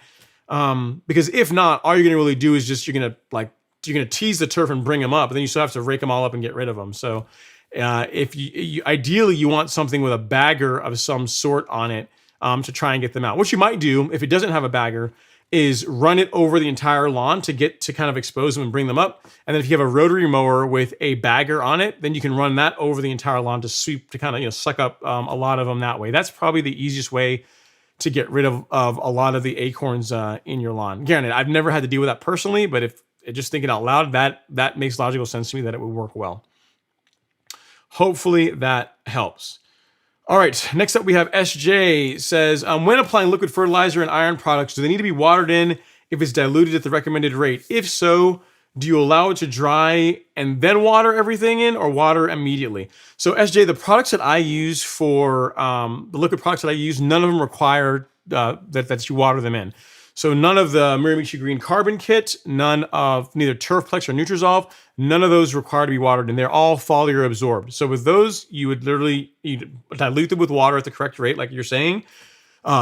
Because if not, all you're gonna really do is just you're gonna tease the turf and bring them up, and then you still have to rake them all up and get rid of them. So if you ideally you want something with a bagger of some sort on it to try and get them out. What you might do if it doesn't have a bagger is run it over the entire lawn to kind of expose them and bring them up. And then if you have a rotary mower with a bagger on it, then you can run that over the entire lawn to kind of suck up a lot of them that way. That's probably the easiest way to get rid of a lot of the acorns in your lawn. Granted, I've never had to deal with that personally, but if just thinking out loud, that makes logical sense to me that it would work well. Hopefully that helps. All right, next up we have SJ says, when applying liquid fertilizer and iron products, do they need to be watered in if it's diluted at the recommended rate? If so, do you allow it to dry and then water everything in, or water immediately? So SJ, the products that I use for the liquid products that I use, none of them require that you water them in. So none of the Miramichi Green Carbon Kit, none of neither Turfplex or Nutrizolve, none of those require to be watered, and they're all foliar absorbed. So with those, you would literally dilute them with water at the correct rate, like you're saying,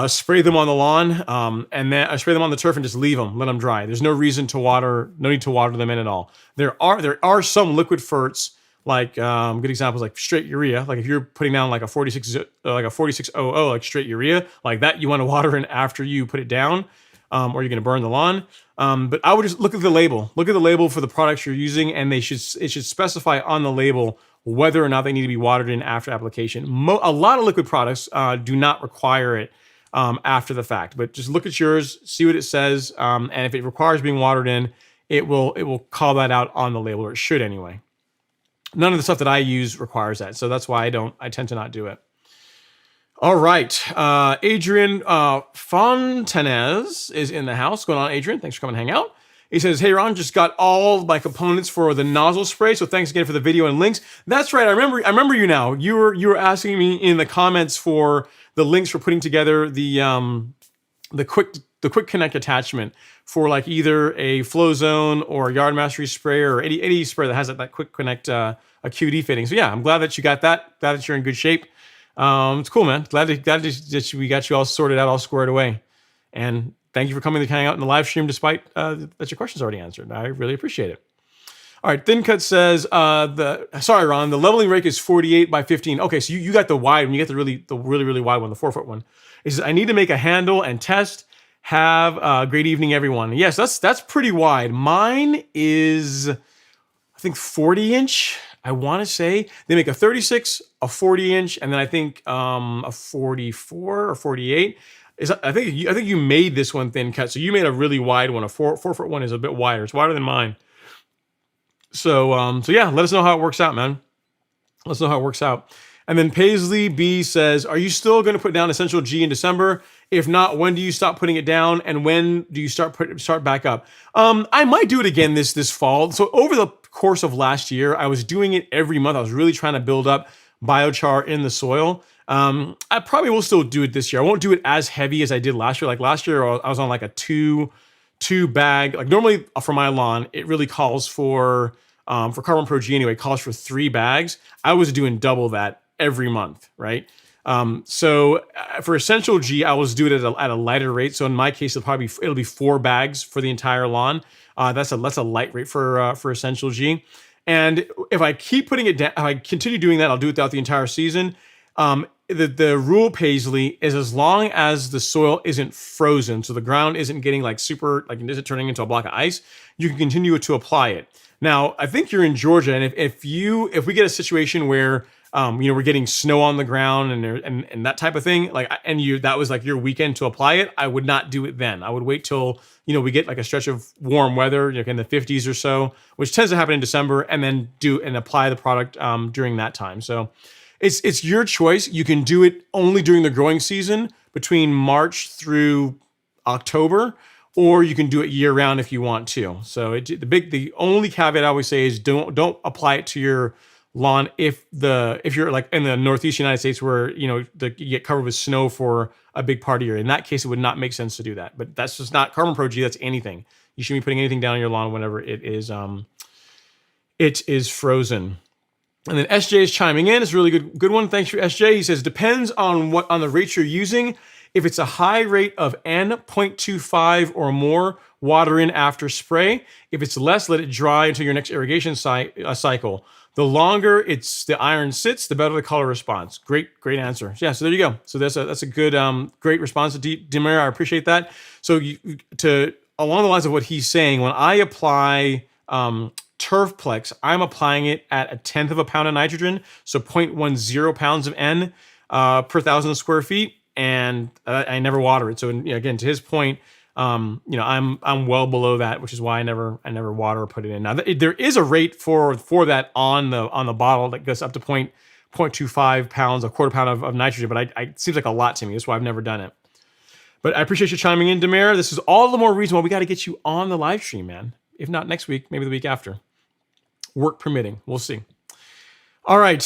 spray them on the lawn, and then spray them on the turf and just leave them, let them dry. There's no reason to water, no need to water them in at all. There are some liquid ferts, like good examples like straight urea. Like if you're putting down like a 4600, like straight urea, like that, you want to water in after you put it down. Or you're going to burn the lawn. But I would just look at the label. Look at the label for the products you're using, and it should specify on the label whether or not they need to be watered in after application. A lot of liquid products do not require it after the fact. But just look at yours, see what it says, and if it requires being watered in, it will call that out on the label, or it should anyway. None of the stuff that I use requires that, so that's why I tend to not do it. All right, Adrian Fontanez is in the house. What's going on, Adrian? Thanks for coming to hang out. He says, "Hey, Ron, just got all my components for the nozzle spray, so thanks again for the video and links." That's right, I remember you now. You were asking me in the comments for the links for putting together the quick connect attachment for like either a Flow Zone or a Yard Mastery spray or any spray that has that quick connect a QD fitting. So yeah, I'm glad that you got that. Glad that you're in good shape. It's cool, man. Glad that we got you all sorted out, all squared away. And thank you for coming to hang out in the live stream despite that your questions already answered. I really appreciate it. All right, Thin Cut says sorry, Ron, the leveling rake is 48 by 15. Okay, so you got the wide one, you got the really wide one, the 4-foot one. It says I need to make a handle and test. Have a great evening, everyone. Yes, that's pretty wide. Mine is, I think, 40-inch. I want to say they make a 36, a 40-inch, and then I think a 44 or 48. I think you made this one Thin Cut, so you made a really wide one. A 4-foot one is a bit wider. It's wider than mine. So yeah, let us know how it works out, man. Let us know how it works out. And then Paisley B says, are you still going to put down Essential G in December? If not, when do you stop putting it down? And when do you start back up? I might do it again this fall. So over the course of last year, I was doing it every month. I was really trying to build up biochar in the soil. I probably will still do it this year. I won't do it as heavy as I did last year. Like last year, I was on like a two bag. Like normally for my lawn, it really calls for Carbon Pro G anyway, calls for 3 bags. I was doing double that every month, right? So for Essential G, I was doing it at a lighter rate. So in my case, it'll be 4 bags for the entire lawn. That's a light rate for Essential G. And if I keep putting it down, if I continue doing that, I'll do it throughout the entire season. The rule, Paisley, is as long as the soil isn't frozen, so the ground isn't getting like super, like it isn't turning into a block of ice, you can continue to apply it. Now, I think you're in Georgia, and if we get a situation where we're getting snow on the ground and that type of thing, like, and that was like your weekend to apply it, I would not do it then. I would wait till we get like a stretch of warm weather, in the 50s or so, which tends to happen in December, and then apply the product during that time. So it's your choice. You can do it only during the growing season between March through October, or you can do it year round if you want to. So the only caveat I always say is don't apply it to your lawn if you're like in the Northeast United States where you get covered with snow for a big part of your year. In that case, it would not make sense to do that. But that's just not Carbon Pro G. That's anything. You shouldn't be putting anything down on your lawn whenever it is frozen. And then SJ is chiming in. It's a really good one. Thanks for SJ. He says depends on the rate you're using. If it's a high rate of N.25 or more, water in after spray. If it's less, let it dry until your next irrigation cycle. The longer the iron sits, the better the color response. Great answer. Yeah, so there you go. So that's a good, great response to Demir. I appreciate that. So along the lines of what he's saying, when I apply Turfplex, I'm applying it at 1/10 of a pound of nitrogen, so 0.10 pounds of N per 1,000 square feet, and I never water it. So again, to his point, I'm well below that, which is why I never water or put it in. Now there is a rate for that on the bottle that goes up to 0.25 pounds, a quarter pound of nitrogen, but it seems like a lot to me. That's why I've never done it. But I appreciate you chiming in, Demir. This is all the more reason why we got to get you on the live stream, man. If not next week, maybe the week after. Work permitting. We'll see. All right.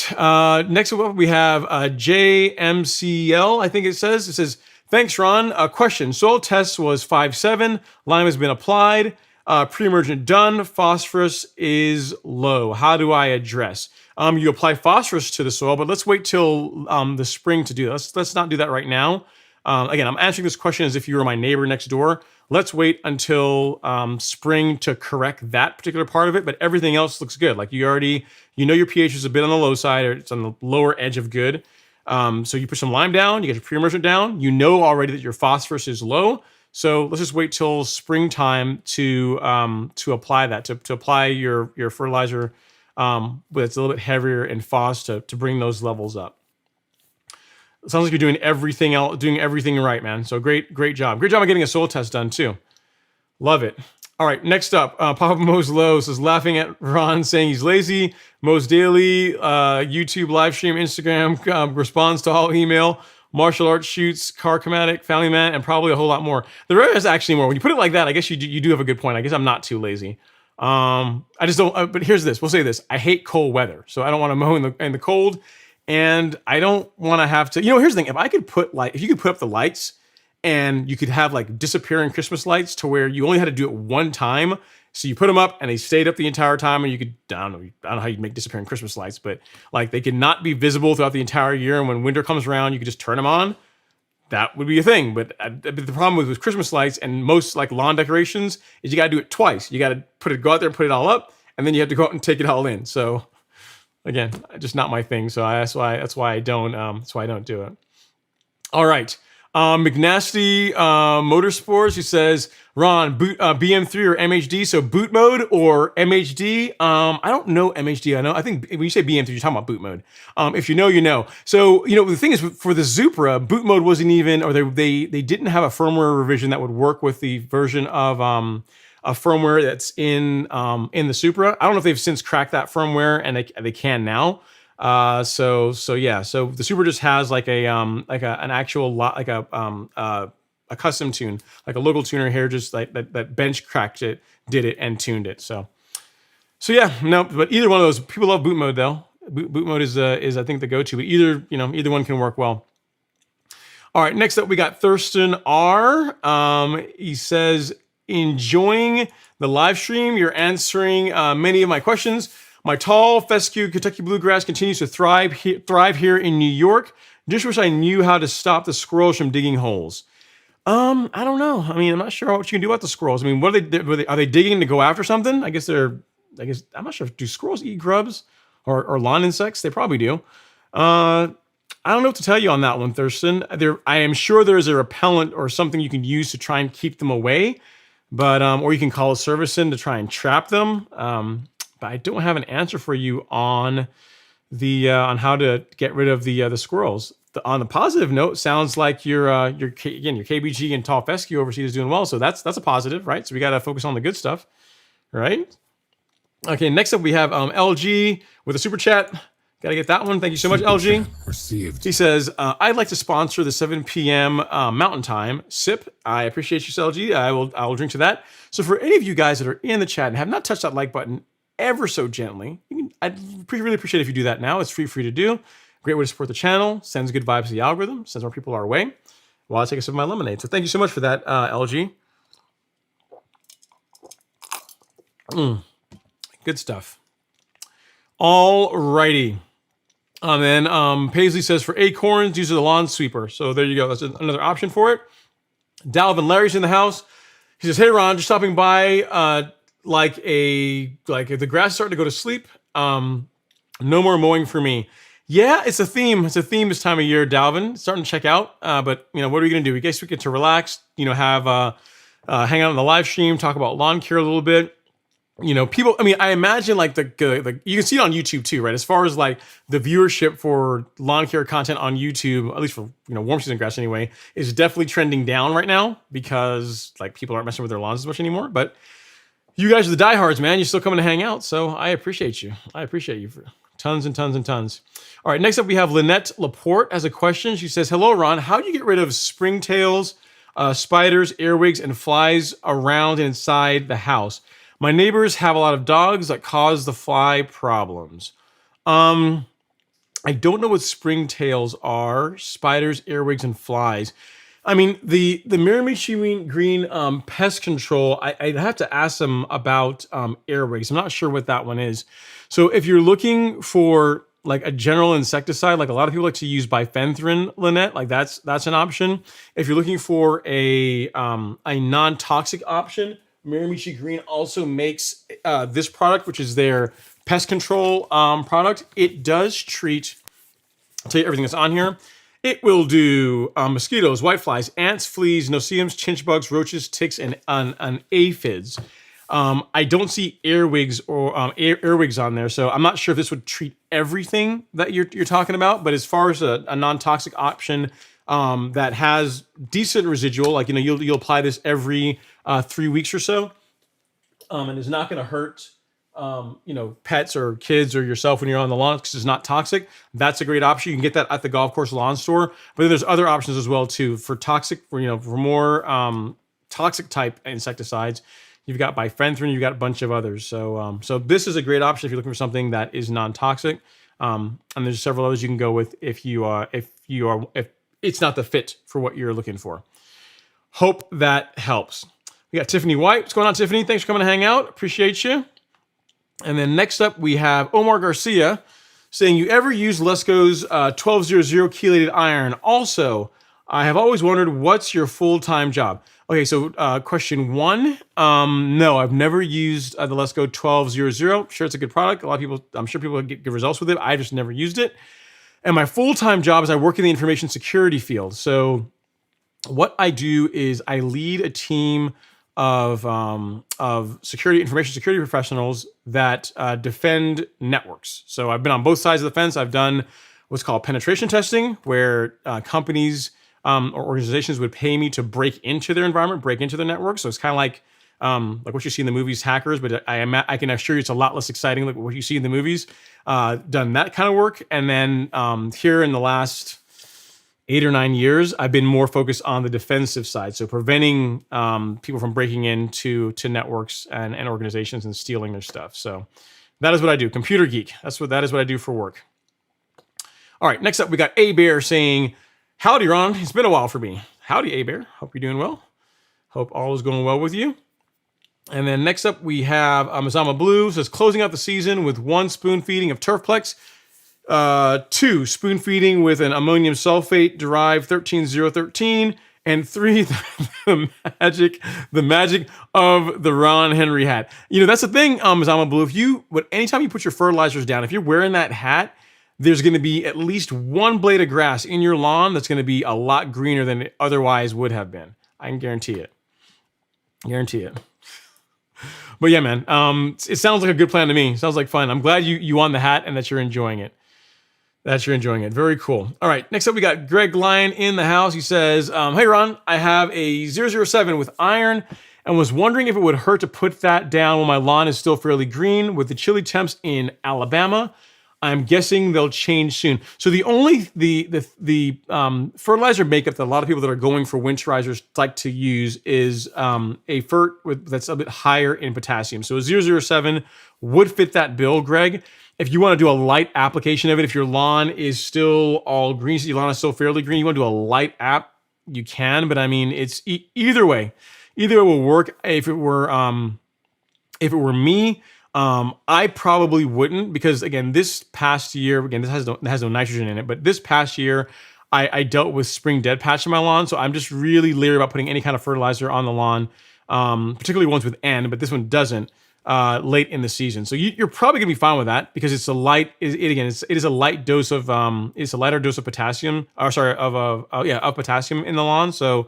Next up, we have JMCL, I think it says. It says, thanks, Ron. Question. Soil test was 5.7. Lime has been applied. Pre-emergent done. Phosphorus is low. How do I address? You apply phosphorus to the soil, but let's wait till the spring to do that. Let's not do that right now. Again, I'm answering this question as if you were my neighbor next door. Let's wait until spring to correct that particular part of it, but everything else looks good. Like your pH is a bit on the low side, or it's on the lower edge of good. So you put some lime down, you get your pre-emergent down. You know already that your phosphorus is low. So let's just wait till springtime to apply that, to apply your fertilizer, but it's a little bit heavier in phos to bring those levels up. It sounds like you're doing everything right, man. So great job. Great job on getting a soil test done too. Love it. All right, next up, Papa Mo's Low says, laughing at Ron saying he's lazy. Mo's Daily, YouTube live stream, Instagram, responds to all email, martial arts shoots, car chromatic, family man, and probably a whole lot more. There is actually more. When you put it like that, I guess you do have a good point. I guess I'm not too lazy. I just don't, but here's this. We'll say this. I hate cold weather, so I don't want to mow in the cold. And I don't want to have to, here's the thing. If you could put up the lights and you could have like disappearing Christmas lights to where you only had to do it one time. So you put them up and they stayed up the entire time, and you could, I don't know how you make disappearing Christmas lights, but like they could not be visible throughout the entire year. And when winter comes around, you could just turn them on. That would be a thing. But the problem with Christmas lights and most like lawn decorations is you got to do it twice. You got to go out there and put it all up, and then you have to go out and take it all in. So again, just not my thing. So that's why I don't do it. All right. McNasty Motorsports, who says, Ron, BM3 or MHD, so boot mode or MHD. I don't know MHD. I think when you say BM3, you're talking about boot mode. If you know, you know. So, the thing is, for the Supra, boot mode wasn't even, or they didn't have a firmware revision that would work with the version of a firmware that's in the Supra. I don't know if they've since cracked that firmware, and they can now. So the Super just has like an actual a custom tune, like a local tuner here, just like that bench cracked it, did it, and tuned it. So yeah, no, but either one of those, people love boot mode though. Boot mode is I think the go-to, but either one can work well. All right, next up we got Thurston R. He says, enjoying the live stream. You're answering many of my questions. My tall, fescue Kentucky bluegrass continues to thrive here in New York. Just wish I knew how to stop the squirrels from digging holes. I don't know. I mean, I'm not sure what you can do about the squirrels. I mean, what are they digging to go after something? I guess I'm not sure. Do squirrels eat grubs or lawn insects? They probably do. I don't know what to tell you on that one, Thurston. I am sure there is a repellent or something you can use to try and keep them away, but or you can call a service in to try and trap them. But I don't have an answer for you on on how to get rid of the squirrels. On the positive note, sounds like your KBG and tall fescue overseas is doing well. So that's a positive, right? So we got to focus on the good stuff, right? Okay, next up we have LG with a super chat. Got to get that one. Thank you so much, LG. Received. He says, I'd like to sponsor the 7 p.m. Mountain Time sip. I appreciate you, LG. I will drink to that. So for any of you guys that are in the chat and have not touched that like button ever so gently, I'd really appreciate it if you do that now. It's free to do. Great way to support the channel. Sends good vibes to the algorithm. Sends more people our way while I take a sip of my lemonade. So thank you so much for that, LG. Good stuff. All righty. And then Paisley says, for acorns, use the lawn sweeper. So there you go. That's another option for it. Dalvin Larry's in the house. He says, hey, Ron, just stopping by. Like if the grass is starting to go to sleep, no more mowing for me. Yeah, it's a theme. It's a theme this time of year, Dalvin. It's starting to check out. But what are we gonna do? We guess we get to relax. Have hang out on the live stream, talk about lawn care a little bit. People. I mean, I imagine like the you can see it on YouTube too, right? As far as like the viewership for lawn care content on YouTube, at least for warm season grass anyway, is definitely trending down right now because like people aren't messing with their lawns as much anymore. But you guys are the diehards, man. You're still coming to hang out, so I appreciate you. I appreciate you for tons and tons and tons. All right, next up we have Lynette Laporte as a question. She says, hello, Ron. How do you get rid of springtails, spiders, earwigs, and flies around and inside the house? My neighbors have a lot of dogs that cause the fly problems. I don't know what springtails are, spiders, earwigs, and flies. I mean, the Miramichi Green pest control, I'd have to ask them about earwigs. I'm not sure what that one is. So if you're looking for like a general insecticide, like a lot of people like to use bifenthrin, Lynette, like that's an option. If you're looking for a non-toxic option, Miramichi Green also makes this product, which is their pest control product. It does treat, I'll tell you everything that's on here. It will do mosquitoes, whiteflies, ants, fleas, no-see-ums, chinch bugs, roaches, ticks, and aphids. I don't see earwigs or earwigs on there, so I'm not sure if this would treat everything that you're talking about. But as far as a non-toxic option that has decent residual, like you'll apply this every 3 weeks or so, and it's not going to hurt pets or kids or yourself when you're on the lawn because it's not toxic. That's a great option. You can get that at the golf course lawn store. But there's other options as well too for toxic, for more toxic type insecticides. You've got bifenthrin, you've got a bunch of others. So this is a great option if you're looking for something that is non-toxic. And there's several others you can go with if it's not the fit for what you're looking for. Hope that helps. We got Tiffany White. What's going on, Tiffany? Thanks for coming to hang out. Appreciate you. And then next up, we have Omar Garcia saying, you ever use Lesco's 1200 chelated iron? Also, I have always wondered, what's your full-time job? Okay, so question one. No, I've never used the Let's Go 1200. Sure, it's a good product. A lot of people, I'm sure people get good results with it. I just never used it. And my full-time job is I work in the information security field. So what I do is I lead a team of information security professionals that defend networks. So I've been on both sides of the fence. I've done what's called penetration testing, where companies or organizations would pay me to break into their environment, break into their network. So it's kind of like what you see in the movies, Hackers, but I can assure you it's a lot less exciting like what you see in the movies. Done that kind of work. And then here in the last 8 or 9 years, I've been more focused on the defensive side. So preventing people from breaking into networks and organizations and stealing their stuff. So that is what I do. Computer geek. That is what I do for work. All right, next up, we got A Bear saying, howdy, Ron. It's been a while for me. Howdy, A Bear. Hope you're doing well. Hope all is going well with you. And then next up, we have Mazama Blue. Says, closing out the season with 1 spoon feeding of Turfplex, 2 spoon feeding with an ammonium sulfate derived 13013, and 3 the magic of the Ron Henry hat. You know, that's the thing, Mazama Blue. Anytime you put your fertilizers down, if you're wearing that hat, there's going to be at least 1 blade of grass in your lawn that's going to be a lot greener than it otherwise would have been. I can guarantee it. But yeah, man, it sounds like a good plan to me. Sounds like fun. I'm glad you won the hat and that you're enjoying it. Very cool. All right, next up we got Greg Lyon in the house. He says, hey Ron, I have a 007 with iron and was wondering if it would hurt to put that down when my lawn is still fairly green with the chilly temps in Alabama. I'm guessing they'll change soon. So the fertilizer makeup that a lot of people that are going for winterizers like to use is a fert that's a bit higher in potassium. So a 007 would fit that bill, Greg. If you want to do a light application of it, if your lawn is still all green, so your lawn is still fairly green, you want to do a light app, you can. But I mean, it's either way will work. If it were me, I probably wouldn't, because again, this past year, this has no nitrogen in it, but this past year, I dealt with spring dead patch in my lawn, so I'm just really leery about putting any kind of fertilizer on the lawn, particularly ones with N, but this one doesn't, late in the season. So you're probably gonna be fine with that because it's a light. It is a light dose of it's a lighter dose of potassium, of potassium in the lawn. So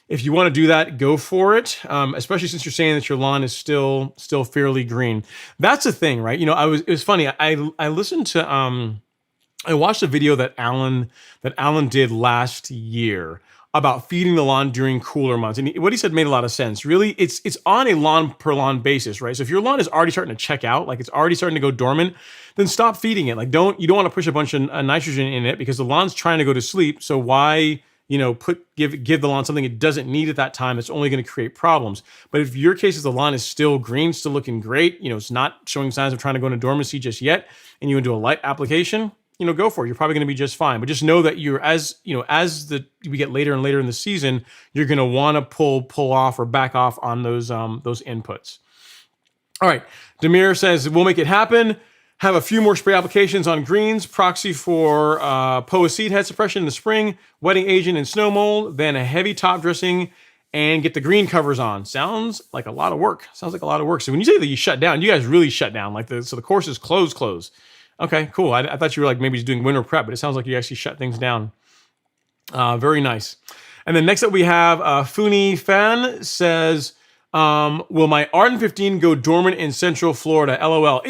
if you want to do that, go for it. Especially since you're saying that your lawn is still fairly green. That's the thing, right? You know, it was funny. I listened to I watched a video that Alan did last year about feeding the lawn during cooler months, and what he said made a lot of sense. Really, it's on a lawn per lawn basis, right? So if your lawn is already starting to check out, like it's already starting to go dormant, then stop feeding it. Like you don't want to push a bunch of nitrogen in it because the lawn's trying to go to sleep. So why? Give the lawn something it doesn't need at that time. It's only going to create problems. But if your case is the lawn is still green, still looking great, it's not showing signs of trying to go into dormancy just yet, and you want to do a light application, go for it. You're probably going to be just fine. But just know that we get later and later in the season, you're going to want to pull off or back off on those inputs. All right. Demir says, we'll make it happen. Have a few more spray applications on greens, proxy for POA seed head suppression in the spring, wetting agent and snow mold, then a heavy top dressing, and get the green covers on. Sounds like a lot of work. So when you say that you shut down, you guys really shut down. So the course is closed. Okay, cool. I thought you were like maybe just doing winter prep, but it sounds like you actually shut things down. Very nice. And then next up we have Funi Fan says, will my Arden 15 go dormant in Central Florida? LOL.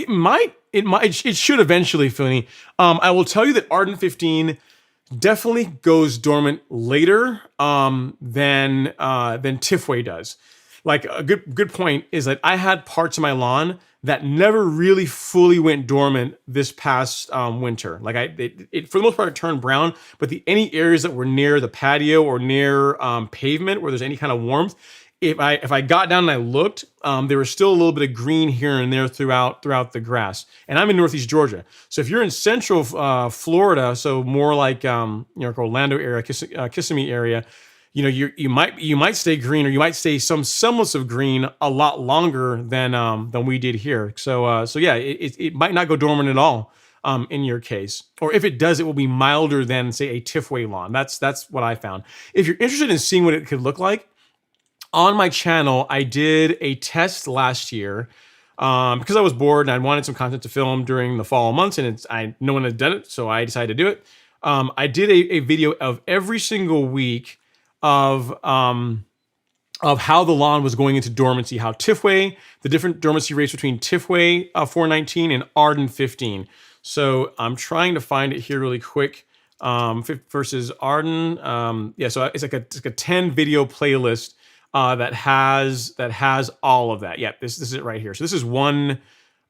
It should eventually, Funi. I will tell you that Arden 15 definitely goes dormant later than Tifway does. Like a good point is that I had parts of my lawn that never really fully went dormant this past winter. Like it for the most part it turned brown, but any areas that were near the patio or near pavement where there's any kind of warmth, if I got down and I looked, there was still a little bit of green here and there throughout the grass. And I'm in Northeast Georgia, so if you're in Central Florida, so more like Orlando area, Kissimmee area, you might stay green, or you might stay some semblance of green a lot longer than we did here. So yeah, it might not go dormant at all in your case. Or if it does, it will be milder than, say, a Tifway lawn. That's what I found. If you're interested in seeing what it could look like, on my channel, I did a test last year because I was bored and I wanted some content to film during the fall months, and no one had done it, so I decided to do it. I did a video of every single week of how the lawn was going into dormancy, how Tifway, the different dormancy rates between Tifway 419 and Arden 15. So I'm trying to find it here really quick. Versus Arden. Yeah, so it's like a 10 video playlist that has all of that. Yeah, this is it right here. So this is one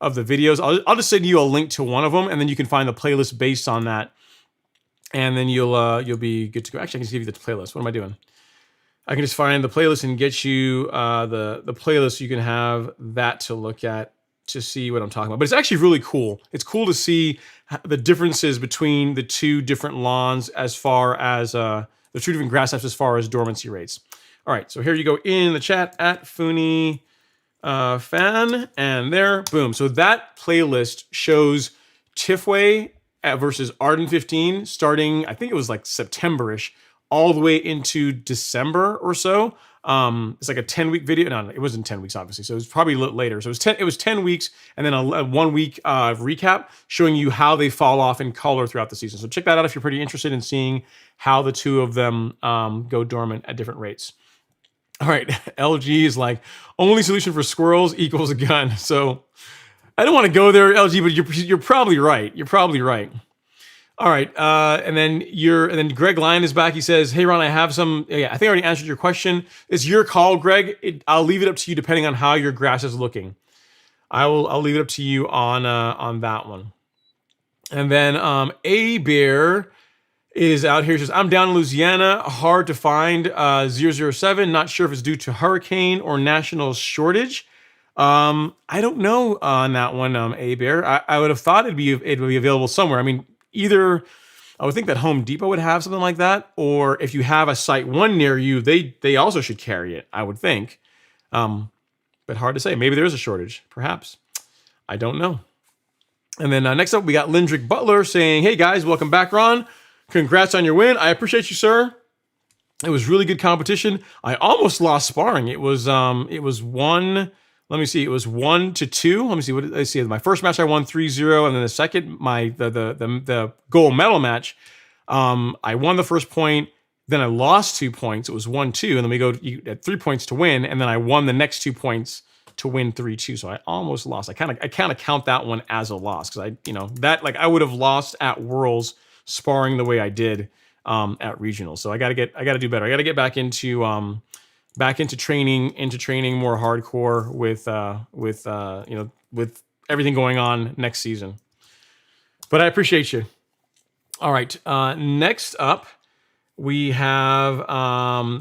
of the videos. I'll just send you a link to one of them, and then you can find the playlist based on that, and then you'll be good to go. Actually, I can just give you the playlist. What am I doing? I can just find the playlist and get you the playlist so you can have that to look at to see what I'm talking about. But it's actually really cool. It's cool to see the differences between the two different lawns as far as the two different grass types as far as dormancy rates. All right, so here you go in the chat at Funi Fan, and there, boom. So that playlist shows Tifway versus Arden 15 starting, I think it was like September-ish, all the way into December or so. It's like a 10-week video. No, it wasn't 10 weeks, obviously. So it was probably a little later. So it was 10 weeks and then a 1 week recap showing you how they fall off in color throughout the season. So check that out if you're pretty interested in seeing how the two of them go dormant at different rates. All right, LG is like, only solution for squirrels equals a gun. So I don't want to go there, LG, but you're probably right. You're probably right. All right, and then Greg Lyon is back. He says, "Hey Ron, I have some. Yeah, I think I already answered your question. It's your call, Greg. I'll leave it up to you depending on how your grass is looking. I'll leave it up to you on that one." And then A Bear is out here. He says, "I'm down in Louisiana. Hard to find 007. Not sure if it's due to hurricane or national shortage. I don't know on that one, A Bear. I would have thought it'd be available somewhere. I mean." Either I would think that Home Depot would have something like that, or if you have a Site One near you, they also should carry it, I would think. But hard to say. Maybe there is a shortage, perhaps. I don't know. And then next up, we got Lindrick Butler saying, "Hey guys, welcome back, Ron. Congrats on your win. I appreciate you, sir. It was really good competition. I almost lost sparring. It was one. Let me see. It was 1-2. Let me see. Let's see. My first match I won 3-0, and then the second, the gold medal match, I won the first point. Then I lost 2 points. It was 1-2, and then we go at 3 points to win, and then I won the next 2 points to win 3-2. So I almost lost. I kind of count that one as a loss because I would have lost at Worlds sparring the way I did at regionals. So I got to do better. I got to get back into training more hardcore with everything going on next season. But I appreciate you. All right, next up we have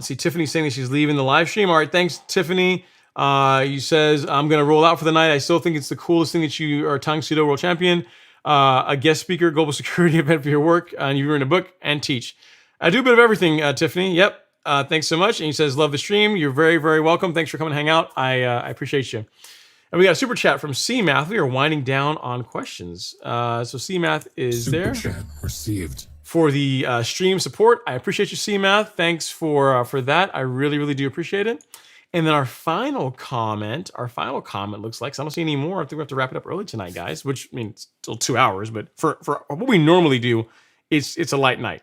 Tiffany saying that she's leaving the live stream. All right, thanks Tiffany. You says I'm gonna roll out for the night. I still think it's the coolest thing that you are a Tang Sudo world champion, a guest speaker, global security event for your work, and you've written a book and teach. I do a bit of everything, Tiffany. Yep. Thanks so much. And he says, "Love the stream. You're very, very welcome. Thanks for coming to hang out. I appreciate you." And we got a super chat from C-Math. We are winding down on questions. So C-Math is Super there. chat received. For the stream support. I appreciate you, C-Math. Thanks for that. I really, really do appreciate it. And then our final comment looks like, so I don't see any more. I think we have to wrap it up early tonight, guys, which means still 2 hours, but for what we normally do, it's a light night.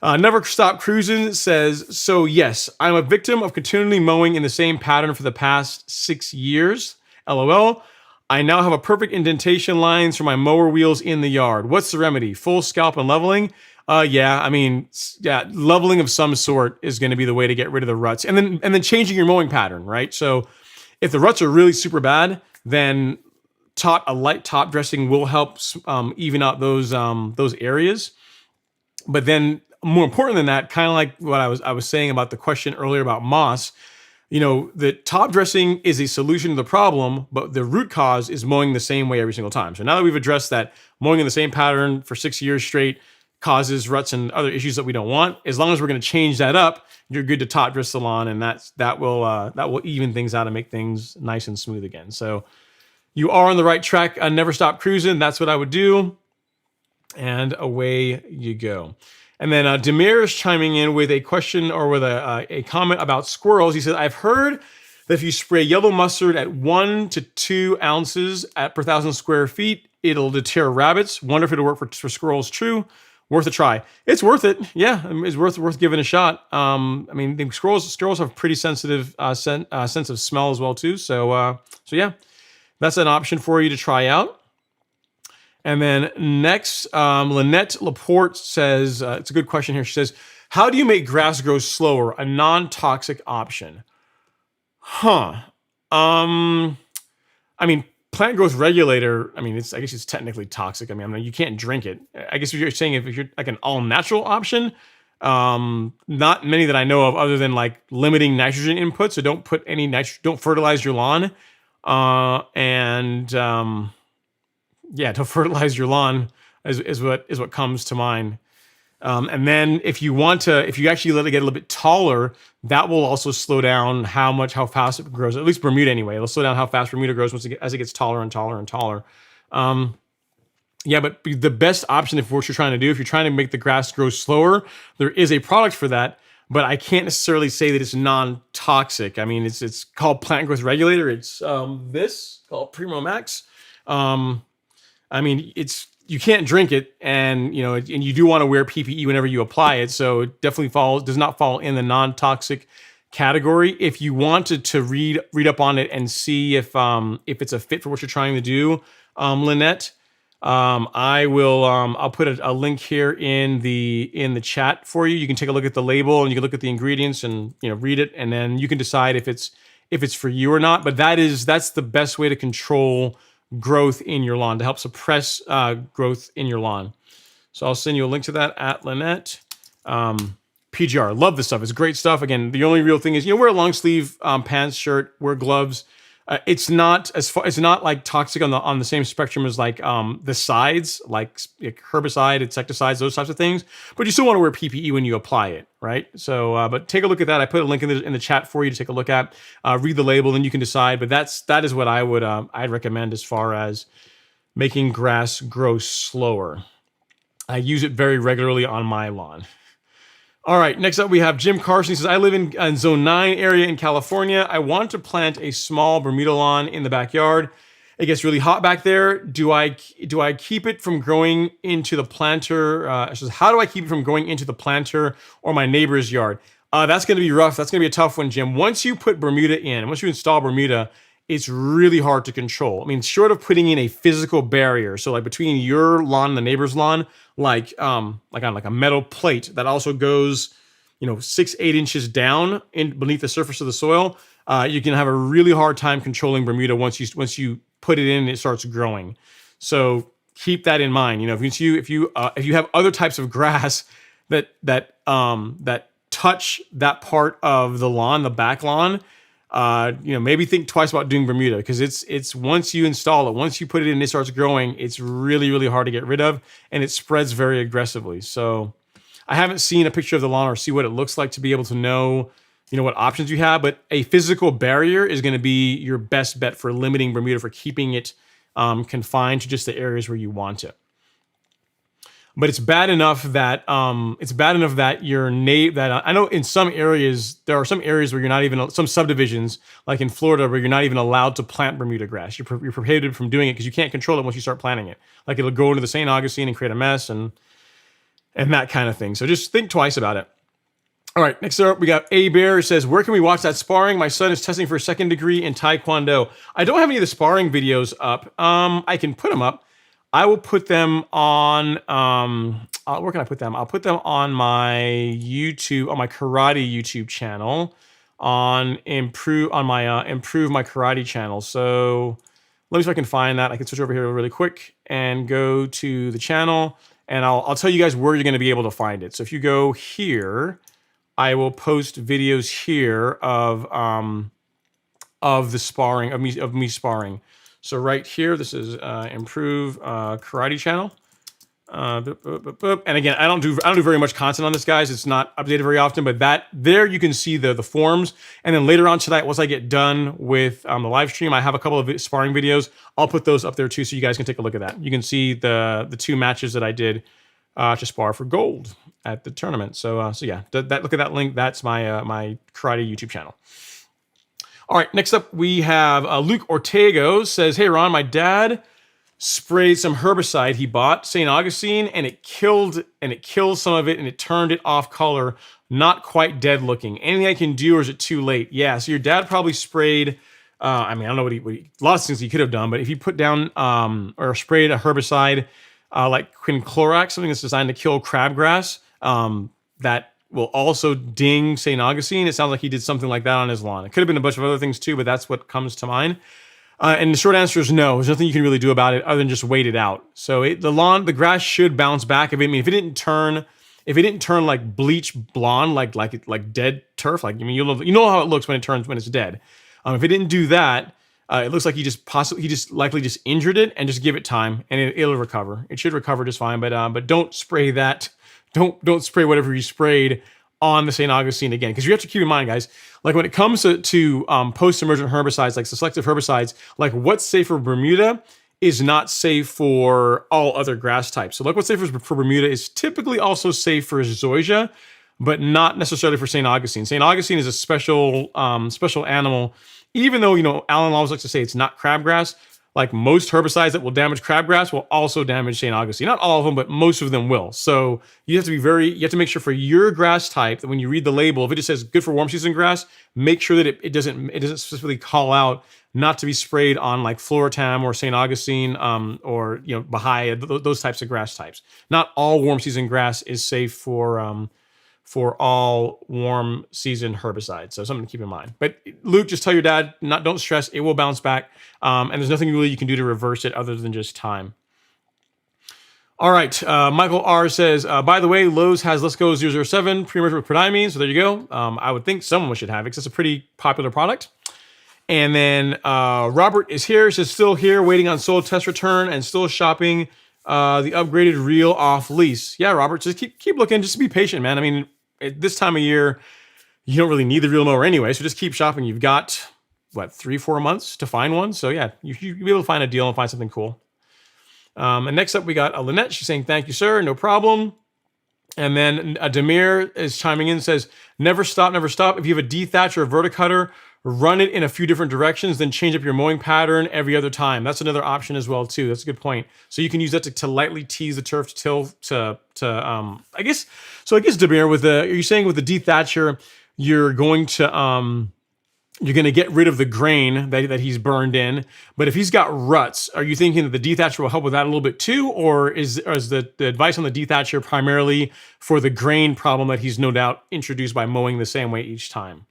Never Stop Cruising says, "So yes, I'm a victim of continually mowing in the same pattern for the past 6 years. LOL. I now have a perfect indentation lines for my mower wheels in the yard. What's the remedy? Full scalp and leveling?" Leveling of some sort is going to be the way to get rid of the ruts, and then changing your mowing pattern, right? So if the ruts are really super bad, then a light top dressing will help even out those areas. But then more important than that, kind of like what I was saying about the question earlier about moss, the top dressing is a solution to the problem, but the root cause is mowing the same way every single time. So now that we've addressed that mowing in the same pattern for 6 years straight causes ruts and other issues that we don't want, as long as we're going to change that up, you're good to top dress the lawn, and that will even things out and make things nice and smooth again. So you are on the right track. Never Stop Cruising. That's what I would do. And away you go. And then Demir is chiming in with a question or with a comment about squirrels. He says, I've heard that if you spray yellow mustard at 1 to 2 ounces per 1,000 square feet, it'll deter rabbits. Wonder if it'll work for squirrels. True. Worth a try. It's worth it. Yeah, it's worth giving a shot. I mean, the squirrels have pretty sensitive sense of smell as well too. So yeah, that's an option for you to try out. And then next, Lynette Laporte says, it's a good question here. She says, how do you make grass grow slower? A non-toxic option. I mean, plant growth regulator, I mean, I guess it's technically toxic. I mean, you can't drink it. I guess if you're saying if you're like an all-natural option, not many that I know of other than like limiting nitrogen input. So don't put any don't fertilize your lawn. Yeah, to fertilize your lawn is what comes to mind. And then if you actually let it get a little bit taller, that will also slow down how fast it grows. At least Bermuda anyway. It'll slow down how fast Bermuda grows as it gets taller and taller and taller. Yeah, but the best option if what you're trying to do, if you're trying to make the grass grow slower, there is a product for that. But I can't necessarily say that it's non-toxic. I mean, it's called plant growth regulator. It's this called Primo Max. I mean, you can't drink it, and you do want to wear PPE whenever you apply it. So it definitely does not fall in the non-toxic category. If you wanted to read up on it and see if it's a fit for what you're trying to do, Lynette, I'll put a link here in the chat for you. You can take a look at the label and you can look at the ingredients and read it, and then you can decide if it's for you or not. But that's the best way to control growth in your lawn, to help suppress growth in your lawn. So I'll send you a link to that at Lynette. PGR, love this stuff. It's great stuff. Again, the only real thing is wear a long sleeve pants, shirt, wear gloves. It's not like toxic on the same spectrum as like the sides, like herbicide, insecticides, those types of things. But you still want to wear PPE when you apply it, right? So, but take a look at that. I put a link in the chat for you to take a look at. Read the label, and you can decide. But that is what I'd recommend as far as making grass grow slower. I use it very regularly on my lawn. All right, next up we have Jim Carson. He says, I live in Zone 9 area in California. I want to plant a small Bermuda lawn in the backyard. It gets really hot back there. Do I keep it from growing into the planter? Says, how do I keep it from going into the planter or my neighbor's yard? That's going to be rough. That's going to be a tough one, Jim. Once you put Bermuda in, once you install Bermuda, it's really hard to control. I mean, short of putting in a physical barrier, so like between your lawn and the neighbor's lawn, like on a metal plate that also goes, 6-8 inches down beneath the surface of the soil, you can have a really hard time controlling Bermuda once you put it in and it starts growing. So keep that in mind. If you have other types of grass that touch that part of the lawn, the back lawn, maybe think twice about doing Bermuda, because it's once you install it, once you put it in, it starts growing. It's really, really hard to get rid of, and it spreads very aggressively. So I haven't seen a picture of the lawn or see what it looks like to be able to know, what options you have. But a physical barrier is going to be your best bet for limiting Bermuda, for keeping it confined to just the areas where you want it. But it's bad enough that I know in some areas, there are some areas where you're not even, some subdivisions like in Florida, where you're not even allowed to plant Bermuda grass. You're prohibited from doing it because you can't control it once you start planting it. Like it'll go into the St. Augustine and create a mess and that kind of thing. So just think twice about it. All right, next up, we got A Bear. It says, where can we watch that sparring? My son is testing for a second degree in Taekwondo. I don't have any of the sparring videos up. I can put them up. I will put them on, where can I put them? I'll put them on my YouTube, on my karate YouTube channel, improve my karate channel. So let me see if I can find that. I can switch over here really quick and go to the channel, and I'll tell you guys where you're going to be able to find it. So if you go here, I will post videos here of the sparring, of me sparring. So right here, this is Improve Karate channel. And again, I don't do very much content on this, guys. It's not updated very often, but there you can see the forms. And then later on tonight, once I get done with the live stream, I have a couple of sparring videos. I'll put those up there too, so you guys can take a look at that. You can see the 2 matches that I did to spar for gold at the tournament. So yeah, look at that link. That's my my karate YouTube channel. All right, next up we have Luke Ortego says, "Hey Ron, my dad sprayed some herbicide he bought, St. Augustine, and it killed some of it, and it turned it off color, not quite dead looking. Anything I can do, or is it too late?" Yeah, so your dad probably sprayed. I mean, I don't know a lot of things he could have done, but if you put down or sprayed a herbicide like quinclorac, something that's designed to kill crabgrass, that will also ding St. Augustine. It sounds like he did something like that on his lawn. It could have been a bunch of other things too, but that's what comes to mind. And the short answer is no. There's nothing you can really do about it other than just wait it out. So the grass should bounce back. If it didn't turn like bleach blonde, like dead turf, like, I mean, you know how it looks when it's dead. If it didn't do that, it looks like he just likely just injured it, and just give it time and it'll recover. It should recover just fine. But don't spray that. Don't spray whatever you sprayed on the St. Augustine again, because you have to keep in mind, guys, like when it comes to post-emergent herbicides, like the selective herbicides, like what's safe for Bermuda is not safe for all other grass types. So like what's safe for Bermuda is typically also safe for Zoysia, but not necessarily for St. Augustine. St. Augustine is a special animal, even though, Alan always likes to say it's not crabgrass. Like most herbicides that will damage crabgrass will also damage St. Augustine. Not all of them, but most of them will. So you have to make sure for your grass type that when you read the label, if it just says good for warm season grass, make sure that it doesn't specifically call out not to be sprayed on like Floratam or St. Augustine or Bahia, those types of grass types. Not all warm season grass is safe for all warm season herbicides. So something to keep in mind. But Luke, just tell your dad, don't stress, it will bounce back. And there's nothing really you can do to reverse it other than just time. All right, Michael R says, by the way, Lowe's has Let's Go 007 pre-emergent with prodiamine. So there you go. I would think someone should have it because it's a pretty popular product. And then Robert is here, says still here, waiting on soil test return and still shopping the upgraded reel off lease. Yeah, Robert, just keep looking. Just be patient, man. I mean, at this time of year, you don't really need the reel mower anyway, so just keep shopping. You've got, 3-4 months to find one? So yeah, you'll be able to find a deal and find something cool. And next up, we got Lynette. She's saying, thank you, sir. No problem. And then Demir is chiming in, says, never stop, never stop. If you have a dethatch or a verticutter, run it in a few different directions, then change up your mowing pattern every other time. That's another option as well too. That's a good point. So you can use that to lightly tease the turf I guess Demir, are you saying with the dethatcher, you're going to get rid of the grain that he's burned in, but if he's got ruts, are you thinking that the dethatcher will help with that a little bit too, or is the advice on the dethatcher primarily for the grain problem that he's no doubt introduced by mowing the same way each time?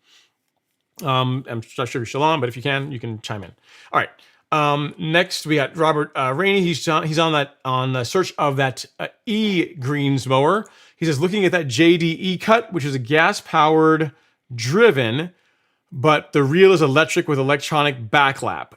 I'm not sure if you're still on, but if you can chime in. All right. Next we got Robert Rainey. He's on the search of that E-Greens mower. He says, looking at that JDE cut, which is a gas-powered driven, but the reel is electric with electronic backlap.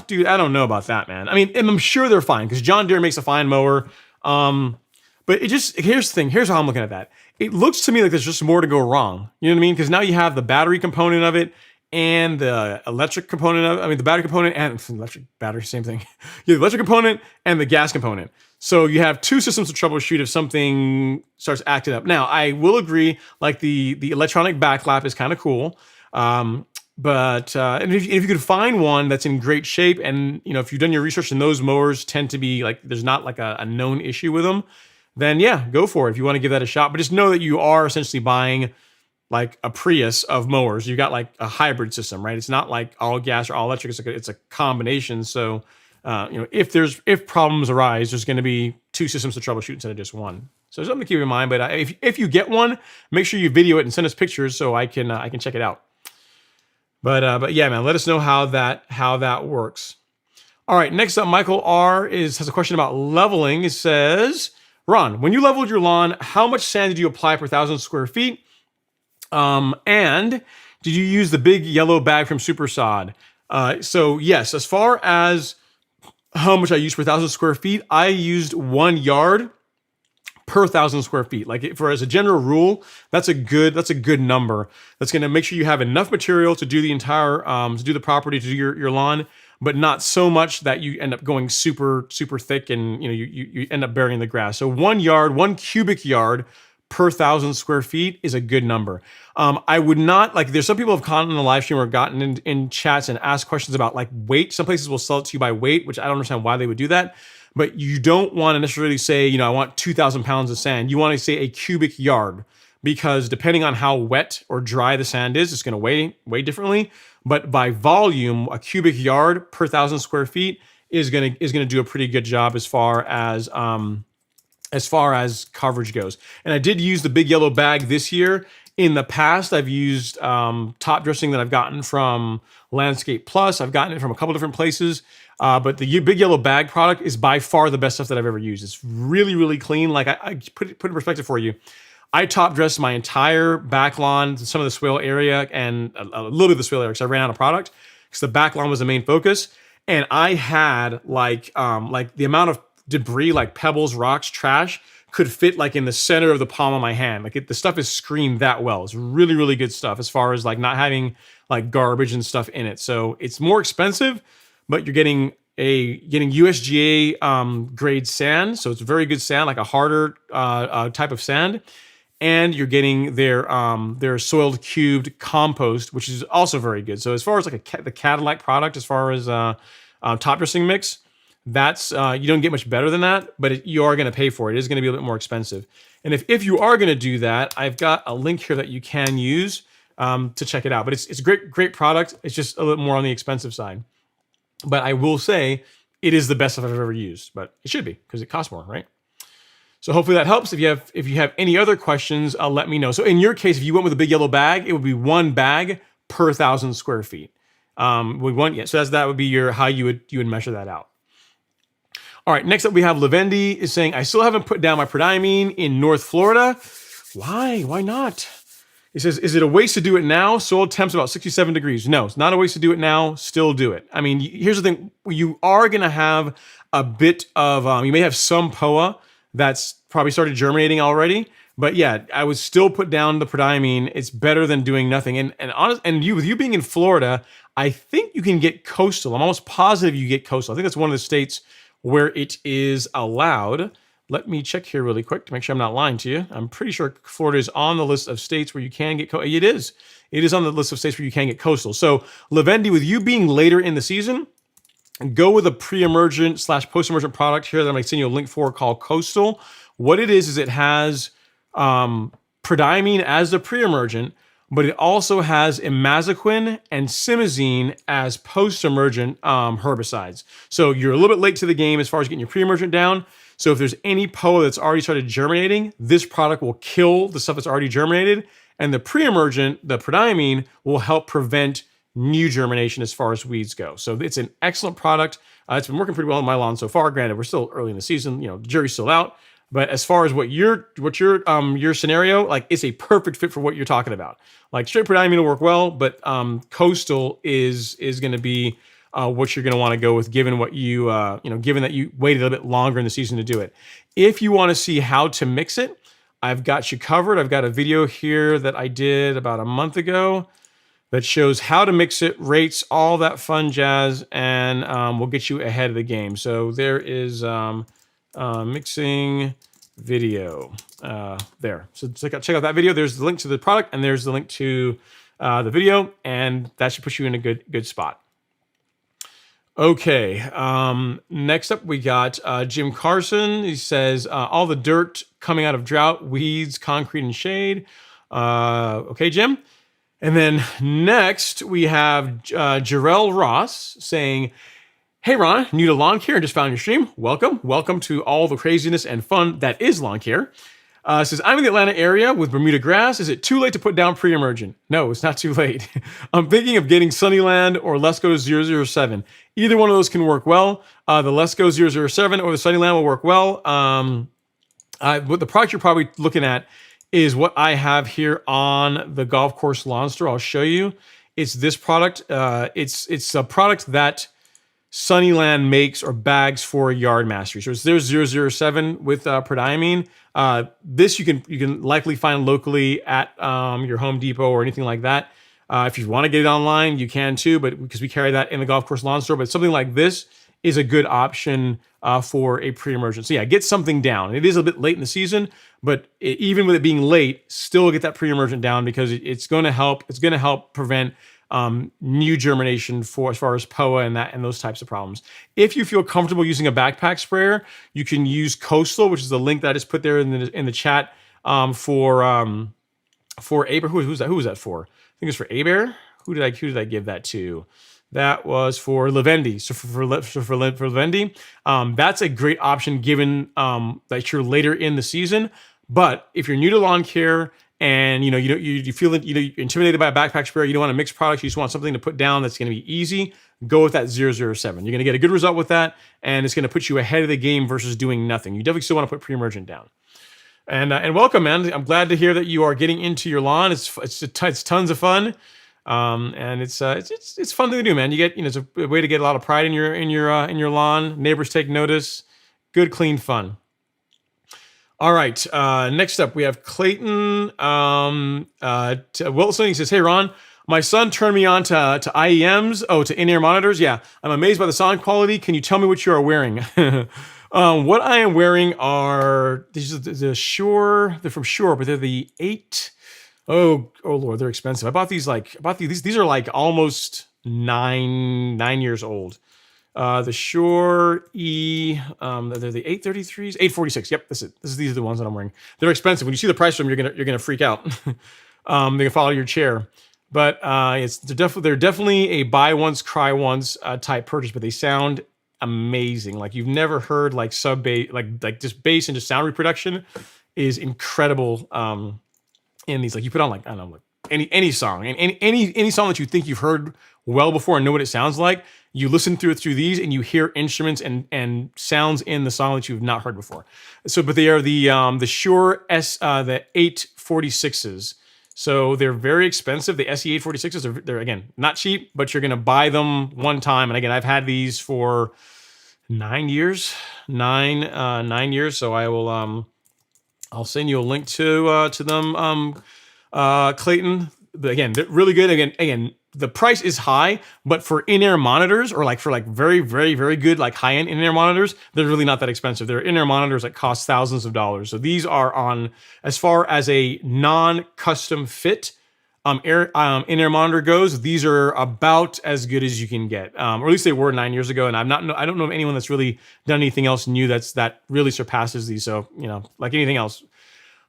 Dude, I don't know about that, man. I mean, and I'm sure they're fine because John Deere makes a fine mower. But here's the thing. Here's how I'm looking at that. It looks to me like there's just more to go wrong. You know what I mean? Because now you have the battery component of it and the electric component of it. I mean, the battery component and electric battery, same thing. You have the electric component and the gas component. So you have two systems to troubleshoot if something starts acting up. Now, I will agree, like the electronic backlap is kind of cool. But if you could find one that's in great shape, and if you've done your research and those mowers tend to be like, there's not like a known issue with them, then yeah, go for it if you want to give that a shot. But just know that you are essentially buying like a Prius of mowers. You got like a hybrid system, right? It's not like all gas or all electric. It's a combination. So if problems arise, there's going to be two systems to troubleshoot instead of just one. So something to keep in mind. But if you get one, make sure you video it and send us pictures so I can check it out. But yeah, man, let us know how that works. All right, next up, Michael R has a question about leveling. It says, Ron, when you leveled your lawn, how much sand did you apply per 1,000 square feet? And did you use the big yellow bag from Super Sod? So yes, as far as how much I use per 1,000 square feet. I used 1 yard per 1,000 square feet. Like for as a general rule, that's a good number. That's going to make sure you have enough material to do the entire to do the property, to do your lawn, but not so much that you end up going super thick and you end up burying the grass. So 1 yard, 1 cubic yard per 1,000 square feet is a good number. I would not, like, there's some people have commented in the live stream or gotten in chats and asked questions about like weight. Some places will sell it to you by weight, which I don't understand why they would do that. But you don't want to necessarily say, I want 2,000 pounds of sand. You want to say a cubic yard, because depending on how wet or dry the sand is, it's going to weigh differently. But by volume, a cubic yard per 1,000 square feet is going to do a pretty good job as far as coverage goes. And I did use the big yellow bag this year. In the past, I've used top dressing that I've gotten from Landscape Plus. I've gotten it from a couple different places. But the big yellow bag product is by far the best stuff that I've ever used. It's really, really clean. Like I put it in perspective for you. I top dressed my entire back lawn, some of the swale area, and a little bit of the swale area because I ran out of product because the back lawn was the main focus. And I had like the amount of debris, like pebbles, rocks, trash, could fit like in the center of the palm of my hand. Like the stuff is screened that well. It's really, really good stuff as far as like not having like garbage and stuff in it. So it's more expensive, but you're getting USGA grade sand. So it's very good sand, like a harder type of sand. And you're getting their soiled cubed compost, which is also very good. So as far as like the Cadillac product, as far as top dressing mix, that's you don't get much better than that, but you are going to pay for it. It is going to be a little bit more expensive. And if you are going to do that, I've got a link here that you can use to check it out. But it's a great product. It's just a little more on the expensive side. But I will say it is the best stuff I've ever used. But it should be, because it costs more, right? So hopefully that helps. If you have any other questions, let me know. So in your case, if you went with a big yellow bag, it would be 1 bag per 1,000 square feet. So that would be how you would measure that out. All right, next up we have Lavendi is saying, I still haven't put down my prodiamine in North Florida. Why? Why not? He says, is it a waste to do it now? Soil temp's about 67 degrees. No, it's not a waste to do it now. Still do it. I mean, here's the thing. You are going to have a bit of, you may have some POA that's probably started germinating already. But yeah, I would still put down the prodiamine. It's better than doing nothing. And with you being in Florida, I think you can get coastal. I'm almost positive you get coastal. I think that's one of the states where it is allowed. Let me check here really quick to make sure I'm not lying to you. I'm pretty sure Florida is on the list of states where you can get coastal. It is. It is on the list of states where you can get coastal. So Lavendi, with you being later in the season, go with a pre-emergent / post-emergent product here that I'm going to send you a link for called Coastal. What it is it has prodiamine as the pre-emergent, but it also has imazaquin and simazine as post-emergent herbicides. So you're a little bit late to the game as far as getting your pre-emergent down. So if there's any POA that's already started germinating, this product will kill the stuff that's already germinated. And the pre-emergent, the prodiamine, will help prevent new germination as far as weeds go. So it's an excellent product. It's been working pretty well on my lawn so far. Granted, we're still early in the season. The jury's still out. But as far as what your scenario, like, it's a perfect fit for what you're talking about. Like, straight prodiamine will work well, but coastal is going to be what you're going to want to go with, given what given that you waited a little bit longer in the season to do it. If you want to see how to mix it, I've got you covered. I've got a video here that I did about a month ago that shows how to mix it, rates, all that fun jazz, and we'll get you ahead of the game. So there is mixing video there. So check out that video. There's the link to the product, and there's the link to the video, and that should put you in a good spot. Okay, next up we got Jim Carson. He says, all the dirt coming out of drought, weeds, concrete, and shade. Okay, Jim. And then next we have Jarrell Ross saying, hey, Ron, new to lawn care and just found your stream. Welcome. Welcome to all the craziness and fun that is lawn care. Says, I'm in the Atlanta area with Bermuda grass. Is it too late to put down pre-emergent? No, it's not too late. I'm thinking of getting Sunnyland or Let's Go 007. Either one of those can work well. The Let's Go 007 or the Sunnyland will work well. What the product you're probably looking at is what I have here on the golf course lawn store. I'll show you. It's this product. It's a product that Sunnyland makes or bags for yard mastery. So it's 007 with prodiamine. This you can likely find locally at your Home Depot or anything like that. If you want to get it online, you can too, but because we carry that in the golf course lawn store. But something like this is a good option for a pre-emergent. So yeah, get something down. It is a bit late in the season, but even with it being late, still get that pre-emergent down because it's going to help. It's going to help prevent new germination for as far as POA and those types of problems. If you feel comfortable using a backpack sprayer, you can use Coastal, which is the link that I just put there in the chat for Aber. Who was that for? I think it's for Aber. Who did I give that to? That was for Lavendi. So for Lavendi, that's a great option given that you're later in the season. But if you're new to lawn care and you feel that you're intimidated by a backpack sprayer, you don't want to mix products, you just want something to put down that's going to be easy, go with that 007. You're going to get a good result with that, and it's going to put you ahead of the game versus doing nothing. You definitely still want to put pre-emergent down. And welcome, man. I'm glad to hear that you are getting into your lawn. It's tons of fun. And it's fun thing to do, man. You get, it's a way to get a lot of pride in your lawn. Neighbors take notice. Good, clean fun. All right. Next up, we have Clayton Wilson. He says, "Hey, Ron, my son turned me on to IEMs. To in-ear monitors. Yeah, I'm amazed by the sound quality. Can you tell me what you are wearing?" What I am wearing are the Shure. They're from Shure, but they're the 8. Oh Lord, they're expensive. I bought these. These are like almost 9 years old. The Shure they're the 833s, 846. Yep, these are the ones that I'm wearing. They're expensive. When you see the price of them, you're gonna freak out. They can follow your chair, but they're definitely a buy once, cry once type purchase. But they sound amazing. Like you've never heard like sub bass, like just bass and just sound reproduction is incredible. In these, like you put on like I don't know, like any song and any song that you think you've heard well before and know what it sounds like, you listen through these and you hear instruments and sounds in the song that you've not heard before. So, but they are the Shure the 846s. So they're very expensive. The SE 846s they're again not cheap, but you're gonna buy them one time. And again, I've had these for 9 years. 9 years. So I will I'll send you a link to them, Clayton. But again, they're really good. Again, the price is high, but for in-ear monitors or for very, very, very good like high-end in-ear monitors, they're really not that expensive. They're in-ear monitors that cost thousands of dollars. So these are on, as far as a non-custom fit in-ear monitor goes, these are about as good as you can get, or at least they were 9 years ago. And I don't know of anyone that's really done anything else new that really surpasses these. So like anything else,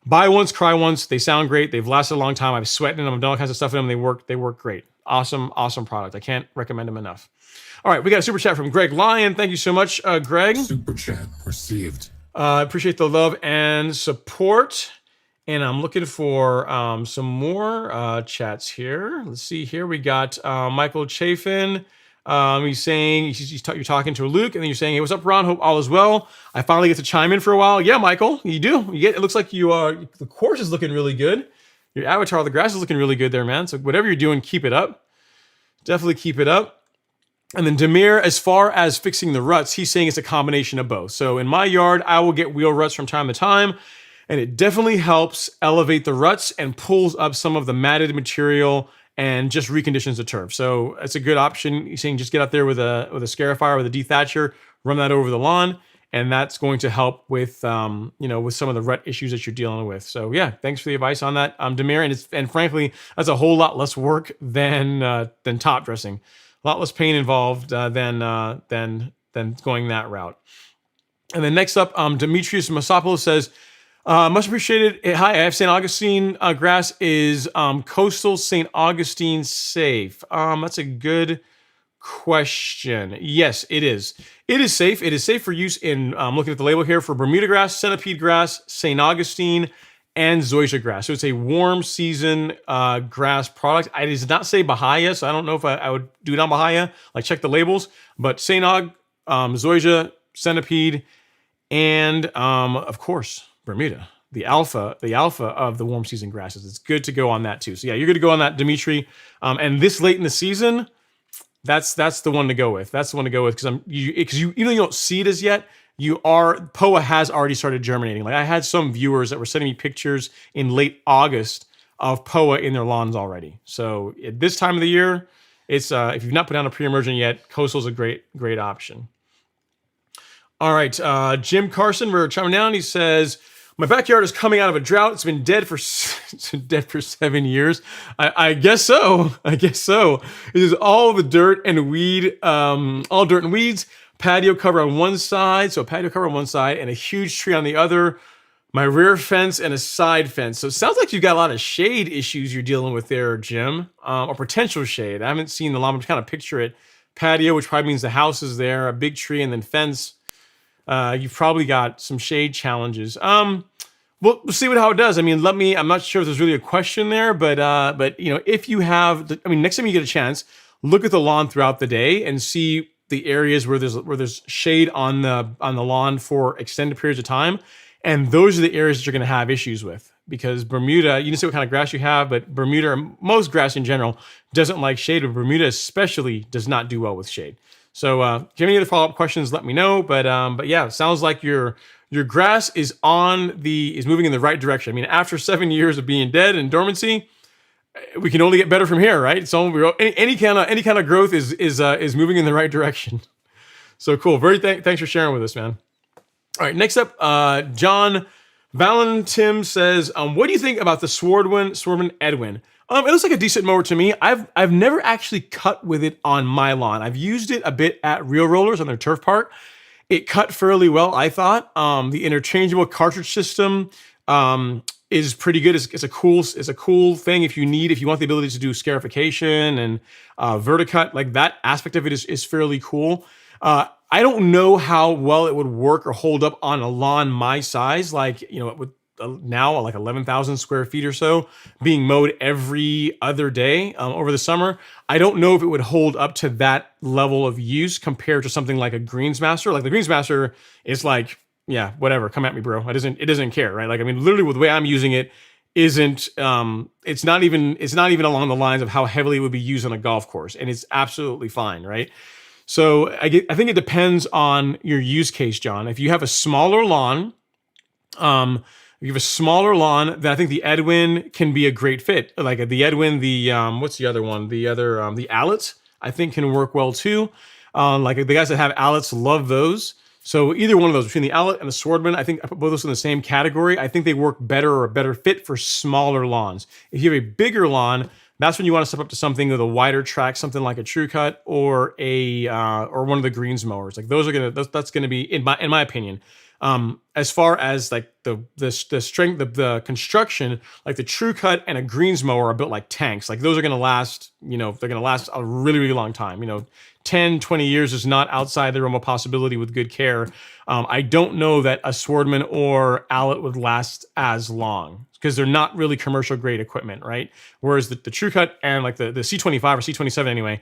buy once, cry once. They sound great. They've lasted a long time. I've sweated in them. I've done all kinds of stuff in them. They work great. Awesome product. I can't recommend them enough. All right, we got a super chat from Greg Lyon. Thank you so much, Greg. Super chat received. I appreciate the love and support. And I'm looking for some more chats here. Let's see here. We got Michael Chafin. He's saying, you're talking to Luke, and then you're saying, "Hey, what's up, Ron? Hope all is well. I finally get to chime in for a while." Yeah, Michael, you do. It looks like the course is looking really good. Your avatar of the grass is looking really good there, man. So whatever you're doing, keep it up. Definitely keep it up. And then Demir, as far as fixing the ruts, he's saying it's a combination of both. So in my yard, I will get wheel ruts from time to time. And it definitely helps elevate the ruts and pulls up some of the matted material and just reconditions the turf. So it's a good option. You're saying just get out there with a scarifier, with a dethatcher, run that over the lawn, and that's going to help with with some of the rut issues that you're dealing with. So yeah, thanks for the advice on that, Demir. And frankly, that's a whole lot less work than top dressing. A lot less pain involved than going that route. And then next up, Demetrius Masopoulos says, much appreciated. Hi, I have St. Augustine grass. Is coastal St. Augustine safe? That's a good question. Yes, it is. It is safe. It is safe for use in, looking at the label here, for Bermuda grass, centipede grass, St. Augustine, and Zoysia grass. So it's a warm season grass product. It does not say Bahia, so I don't know if I would do it on Bahia. Like check the labels. But St. Aug, Zoysia, centipede, and of course, Bermuda, the alpha of the warm season grasses. It's good to go on that too. So yeah, you're good to go on that, Dimitri. And this late in the season, That's the one to go with. That's the one to go with because you even though you don't see it as yet, POA has already started germinating. Like I had some viewers that were sending me pictures in late August of POA in their lawns already. So at this time of the year, it's if you've not put down a pre-emergent yet, coastal's a great option. All right, Jim Carson, we're chiming down. He says, my backyard is coming out of a drought. It's been dead for 7 years. I guess so. I guess so. It is all the dirt and weed, all dirt and weeds. Patio cover on one side, so a patio cover on one side, and a huge tree on the other. My rear fence and a side fence. So it sounds like you've got a lot of shade issues you're dealing with there, Jim, or potential shade. I haven't seen the lawn, but kind of picture it. Patio, which probably means the house is there, a big tree, and then fence. You've probably got some shade challenges. We'll see how it does. I mean, I'm not sure if there's really a question there, but you know, if you have, next time you get a chance, look at the lawn throughout the day and see the areas where there's shade on the lawn for extended periods of time. And those are the areas that you're going to have issues with because Bermuda, you can see what kind of grass you have, but Bermuda, or most grass in general, doesn't like shade, but Bermuda especially does not do well with shade. So if you have any other follow-up questions, let me know. But yeah, it sounds like your grass is moving in the right direction. I mean, after 7 years of being dead and dormancy, we can only get better from here, right? So any kind of growth is moving in the right direction. So cool. Thanks for sharing with us, man. All right, next up, John Valentim says, what do you think about the Swordman Edwin? It looks like a decent mower to me. I've never actually cut with it on my lawn. I've used it a bit at Real Rollers on their turf part. It cut fairly well, I thought. The interchangeable cartridge system is pretty good. It's a cool thing if you want the ability to do scarification and verticut. Like that aspect of it is fairly cool. I don't know how well it would work or hold up on a lawn my size, like, you know, with now like 11,000 square feet or so being mowed every other day over the summer. I don't know if it would hold up to that level of use compared to something like a Greensmaster. Like the Greensmaster is like, yeah, whatever, come at me, bro. It doesn't care, right? Like, I mean, literally with the way I'm using it isn't, it's not even along the lines of how heavily it would be used on a golf course. And it's absolutely fine, right? So I think it depends on your use case, John. If you have a smaller lawn, then I think the Edwin can be a great fit. Like the Edwin, what's the other one? The Allets, I think can work well too. Like the guys that have Allets love those. So either one of those, between the Allet and the Swordman, I think I put both those in the same category. I think they work better or a better fit for smaller lawns. If you have a bigger lawn, that's when you want to step up to something with a wider track, something like a True Cut or one of the greens mowers. Like that's gonna be in my opinion. As far as like the strength of the construction, like the True Cut and a greens mower are built like tanks. Like those are gonna last, you know, they're gonna last a really, really long time. You know, 10, 20 years is not outside the realm of possibility with good care. I don't know that a Swordman or Allet would last as long because they're not really commercial grade equipment, right? Whereas the True Cut and like the C25 or C27 anyway,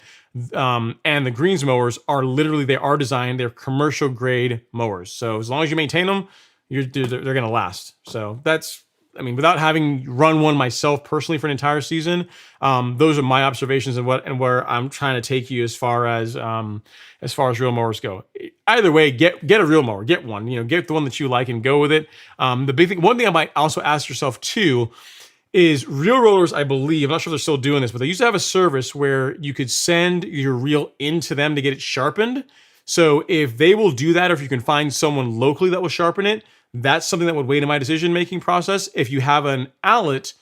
and the greens mowers are literally, they're commercial grade mowers. So as long as you maintain them, they're gonna last. So that's, I mean, without having run one myself personally for an entire season, those are my observations and where I'm trying to take you as far as real mowers go. Either way, get a real mower, get one. You know, get the one that you like and go with it. The big thing, one thing I might also ask yourself too, is Real Rollers, I believe, I'm not sure if they're still doing this, but they used to have a service where you could send your reel into them to get it sharpened. So if they will do that, or if you can find someone locally that will sharpen it, that's something that would weigh in my decision-making process. If you have an Allet,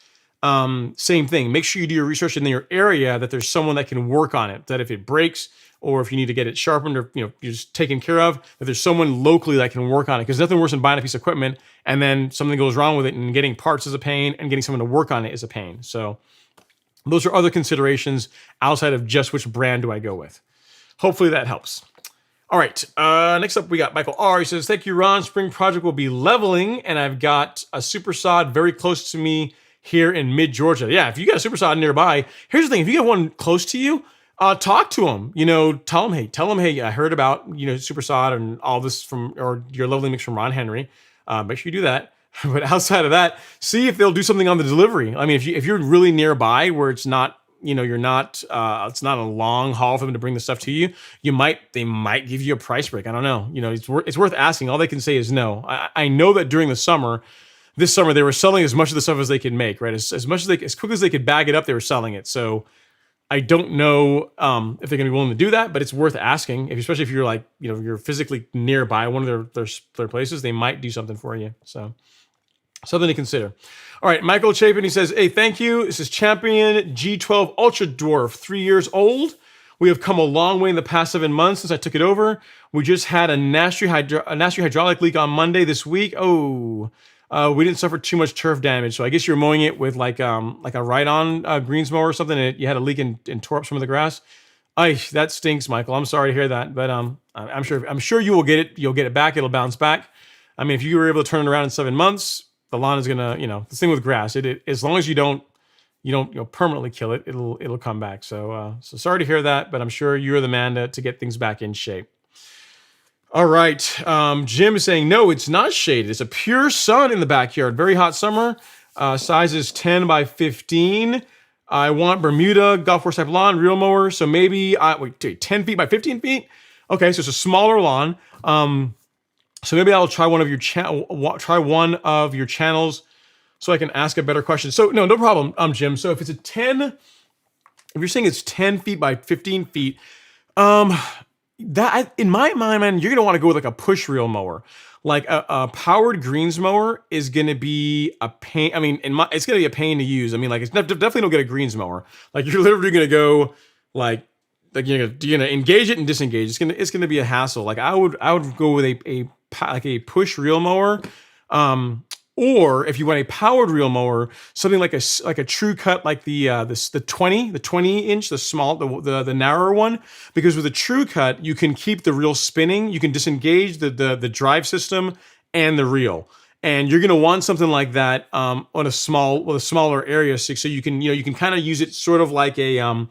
same thing. Make sure you do your research in your area that there's someone that can work on it, that if it breaks or if you need to get it sharpened or, you know, you're just taken care of, that there's someone locally that can work on it. Because nothing worse than buying a piece of equipment and then something goes wrong with it, and getting parts is a pain and getting someone to work on it is a pain. So those are other considerations outside of just which brand do I go with. Hopefully that helps. All right, next up we got Michael R. He says, thank you, Ron. Spring project will be leveling, and I've got a super sod very close to me here in mid-Georgia. Yeah, if you got a super sod nearby, here's the thing. If you got one close to you, talk to them. You know, tell them, hey, I heard about, you know, super sod and all this or your leveling mix from Ron Henry. Make sure you do that. But outside of that, see if they'll do something on the delivery. I mean, if you're really nearby where it's not you're not, it's not a long haul for them to bring the stuff to you. They might give you a price break. I don't know. It's worth asking. All they can say is no. I know that during the summer, this summer, they were selling as much of the stuff as they could make, right? As much as quick as they could bag it up, they were selling it. So I don't know if they're going to be willing to do that, but it's worth asking. Especially if you're like, you're physically nearby one of their places, they might do something for you. So something to consider. All right, Michael Chapin, he says, hey, thank you. This is Champion G12 Ultra Dwarf, 3 years old. We have come a long way in the past 7 months since I took it over. We just had a nasty hydraulic leak on Monday this week. We didn't suffer too much turf damage, so I guess you're mowing it with like a ride-on greens mower or something, and you had a leak and tore up some of the grass. That stinks, Michael. I'm sorry to hear that, but I'm sure you will get it. You'll get it back. It'll bounce back. I mean, if you were able to turn it around in 7 months, the lawn is gonna, the thing with grass, as long as you don't permanently kill it, it'll come back. So sorry to hear that, but I'm sure you're the man to get things back in shape. All right. Jim is saying, no, it's not shaded. It's a pure sun in the backyard. Very hot summer. Size is 10 by 15. I want Bermuda golf course type lawn, real mower. So maybe 10 feet by 15 feet. Okay, so it's a smaller lawn. So maybe I'll try one of your channels so I can ask a better question. So no problem, Jim. So if you're saying it's 10 feet by 15 feet, that in my mind, man, you're gonna want to go with like a push reel mower. Like a powered greens mower is gonna be a pain. I mean, it's gonna be a pain to use. I mean, like, it's definitely don't get a greens mower. Like, you're literally gonna go like you're gonna engage it and disengage. It's gonna be a hassle. Like, I would go with a push reel mower. Or if you want a powered reel mower, something like a true cut, like the 20 inch, the narrower one, because with a true cut, you can keep the reel spinning, you can disengage the drive system and the reel. And you're gonna want something like that on a smaller area, so you can kind of use it sort of like a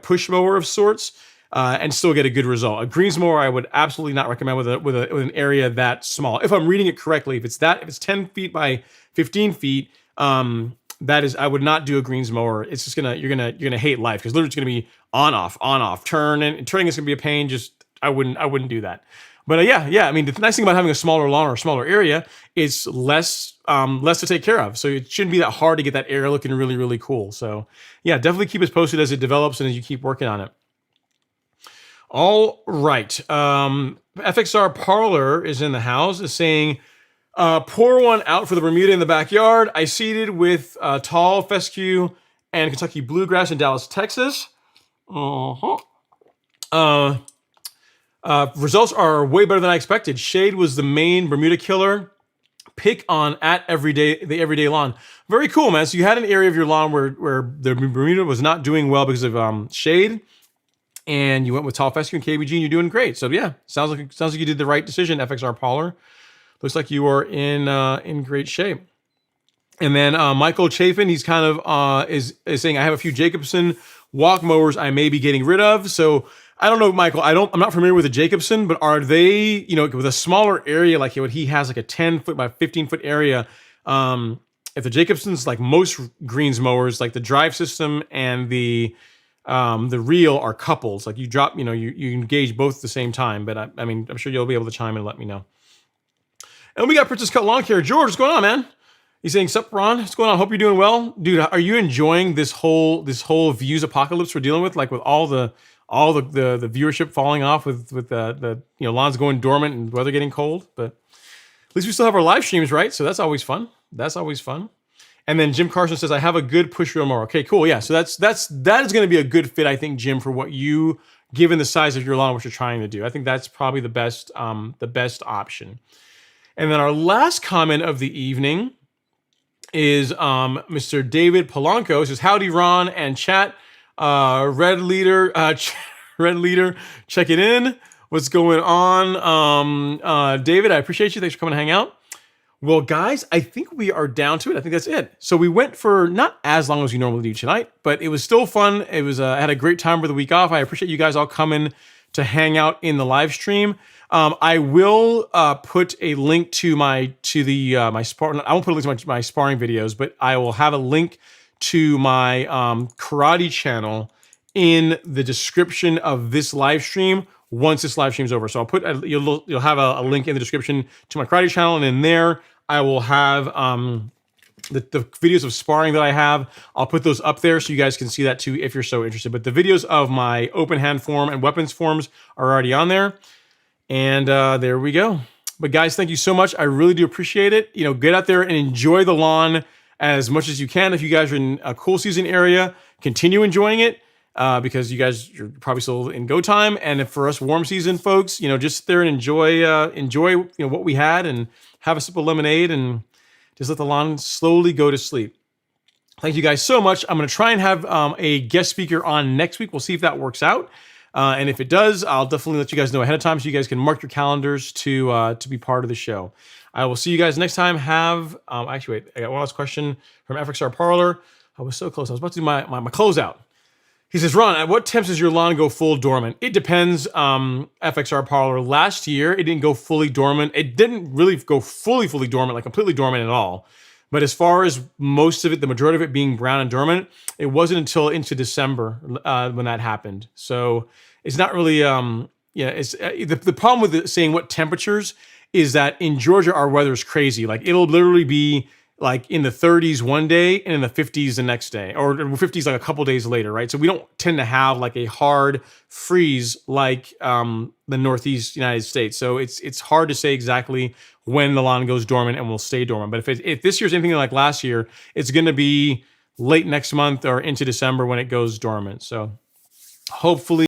push mower of sorts. And still get a good result. A greens mower I would absolutely not recommend with an area that small. If I'm reading it correctly, if it's 10 feet by 15 feet, I would not do a greens mower. It's just you're gonna hate life, because literally it's gonna be on off, turning is gonna be a pain. Just I wouldn't do that. But yeah. I mean, the nice thing about having a smaller lawn or a smaller area is less to take care of. So it shouldn't be that hard to get that area looking really, really cool. So yeah, definitely keep us posted as it develops and as you keep working on it. All right. FXR Parlor is in the house, is saying, pour one out for the Bermuda in the backyard. I seeded with tall fescue and Kentucky bluegrass in Dallas, Texas. Results are way better than I expected. Shade was the main Bermuda killer. Pick on the everyday lawn. Very cool, man. So you had an area of your lawn where the Bermuda was not doing well because of shade. And you went with tall fescue and KBG, and you're doing great. So yeah, sounds like you did the right decision, FXR Parlor. Looks like you are in great shape. And then Michael Chafin, he's kind of is saying, I have a few Jacobson walk mowers I may be getting rid of. So I don't know, Michael. I'm not familiar with the Jacobson, but are they, with a smaller area like what he has, like a 10 foot by 15 foot area? If the Jacobson's like most greens mowers, like the drive system and the reel are couples. Like you drop, you engage both at the same time. But I mean, I'm sure you'll be able to chime in and let me know. And we got Princess Cut Lawn Care. George, what's going on, man? He's saying, sup, Ron? What's going on? Hope you're doing well. Dude, are you enjoying this whole views apocalypse we're dealing with? Like with all the viewership falling off with the lawns going dormant and weather getting cold. But at least we still have our live streams, right? So that's always fun. And then Jim Carson says, I have a good push reel mower. Okay, cool. Yeah, so that is going to be a good fit, I think, Jim, for what you, given the size of your lawn, what you're trying to do. I think that's probably the best option. And then our last comment of the evening is Mr. David Polanco. Says, howdy, Ron and chat. Red Leader, check it in. What's going on? David, I appreciate you. Thanks for coming to hang out. Well, guys, I think we are down to it. I think that's it. So we went for not as long as we normally do tonight, but it was still fun. It was I had a great time for the week off. I appreciate you guys all coming to hang out in the live stream. I will put a link to my sparring. I won't put a link to my sparring videos, but I will have a link to my karate channel in the description of this live stream once this live stream's over. So I'll put you'll have a link in the description to my karate channel, and in there I will have the videos of sparring that I have. I'll put those up there so you guys can see that too if you're so interested. But the videos of my open hand form and weapons forms are already on there. And there we go. But guys, thank you so much. I really do appreciate it. You know, get out there and enjoy the lawn as much as you can. If you guys are in a cool season area, continue enjoying it because you're probably still in go time. And if for us warm season folks, you know, just sit there and enjoy what we had and have a sip of lemonade and just let the lawn slowly go to sleep. Thank you guys so much. I'm going to try and have a guest speaker on next week. We'll see if that works out. And if it does, I'll definitely let you guys know ahead of time so you guys can mark your calendars to be part of the show. I will see you guys next time. Have actually, wait, I got one last question from FXR Parlor. I was so close. I was about to do my closeout. He says, Ron, at what temps does your lawn go full dormant? It depends. FXR Parlor, last year, it didn't go fully dormant. It didn't really go fully dormant, like completely dormant at all. But as far as most of it, the majority of it being brown and dormant, it wasn't until into December when that happened. So it's not really, it's the problem with saying what temperatures is that in Georgia, our weather is crazy. Like it'll literally be like in the 30s one day and in the 50s the next day, or 50s like a couple days later, right? So we don't tend to have like a hard freeze like the Northeast United States. So it's hard to say exactly when the lawn goes dormant and will stay dormant. But if this year's anything like last year, it's going to be late next month or into December when it goes dormant. So hopefully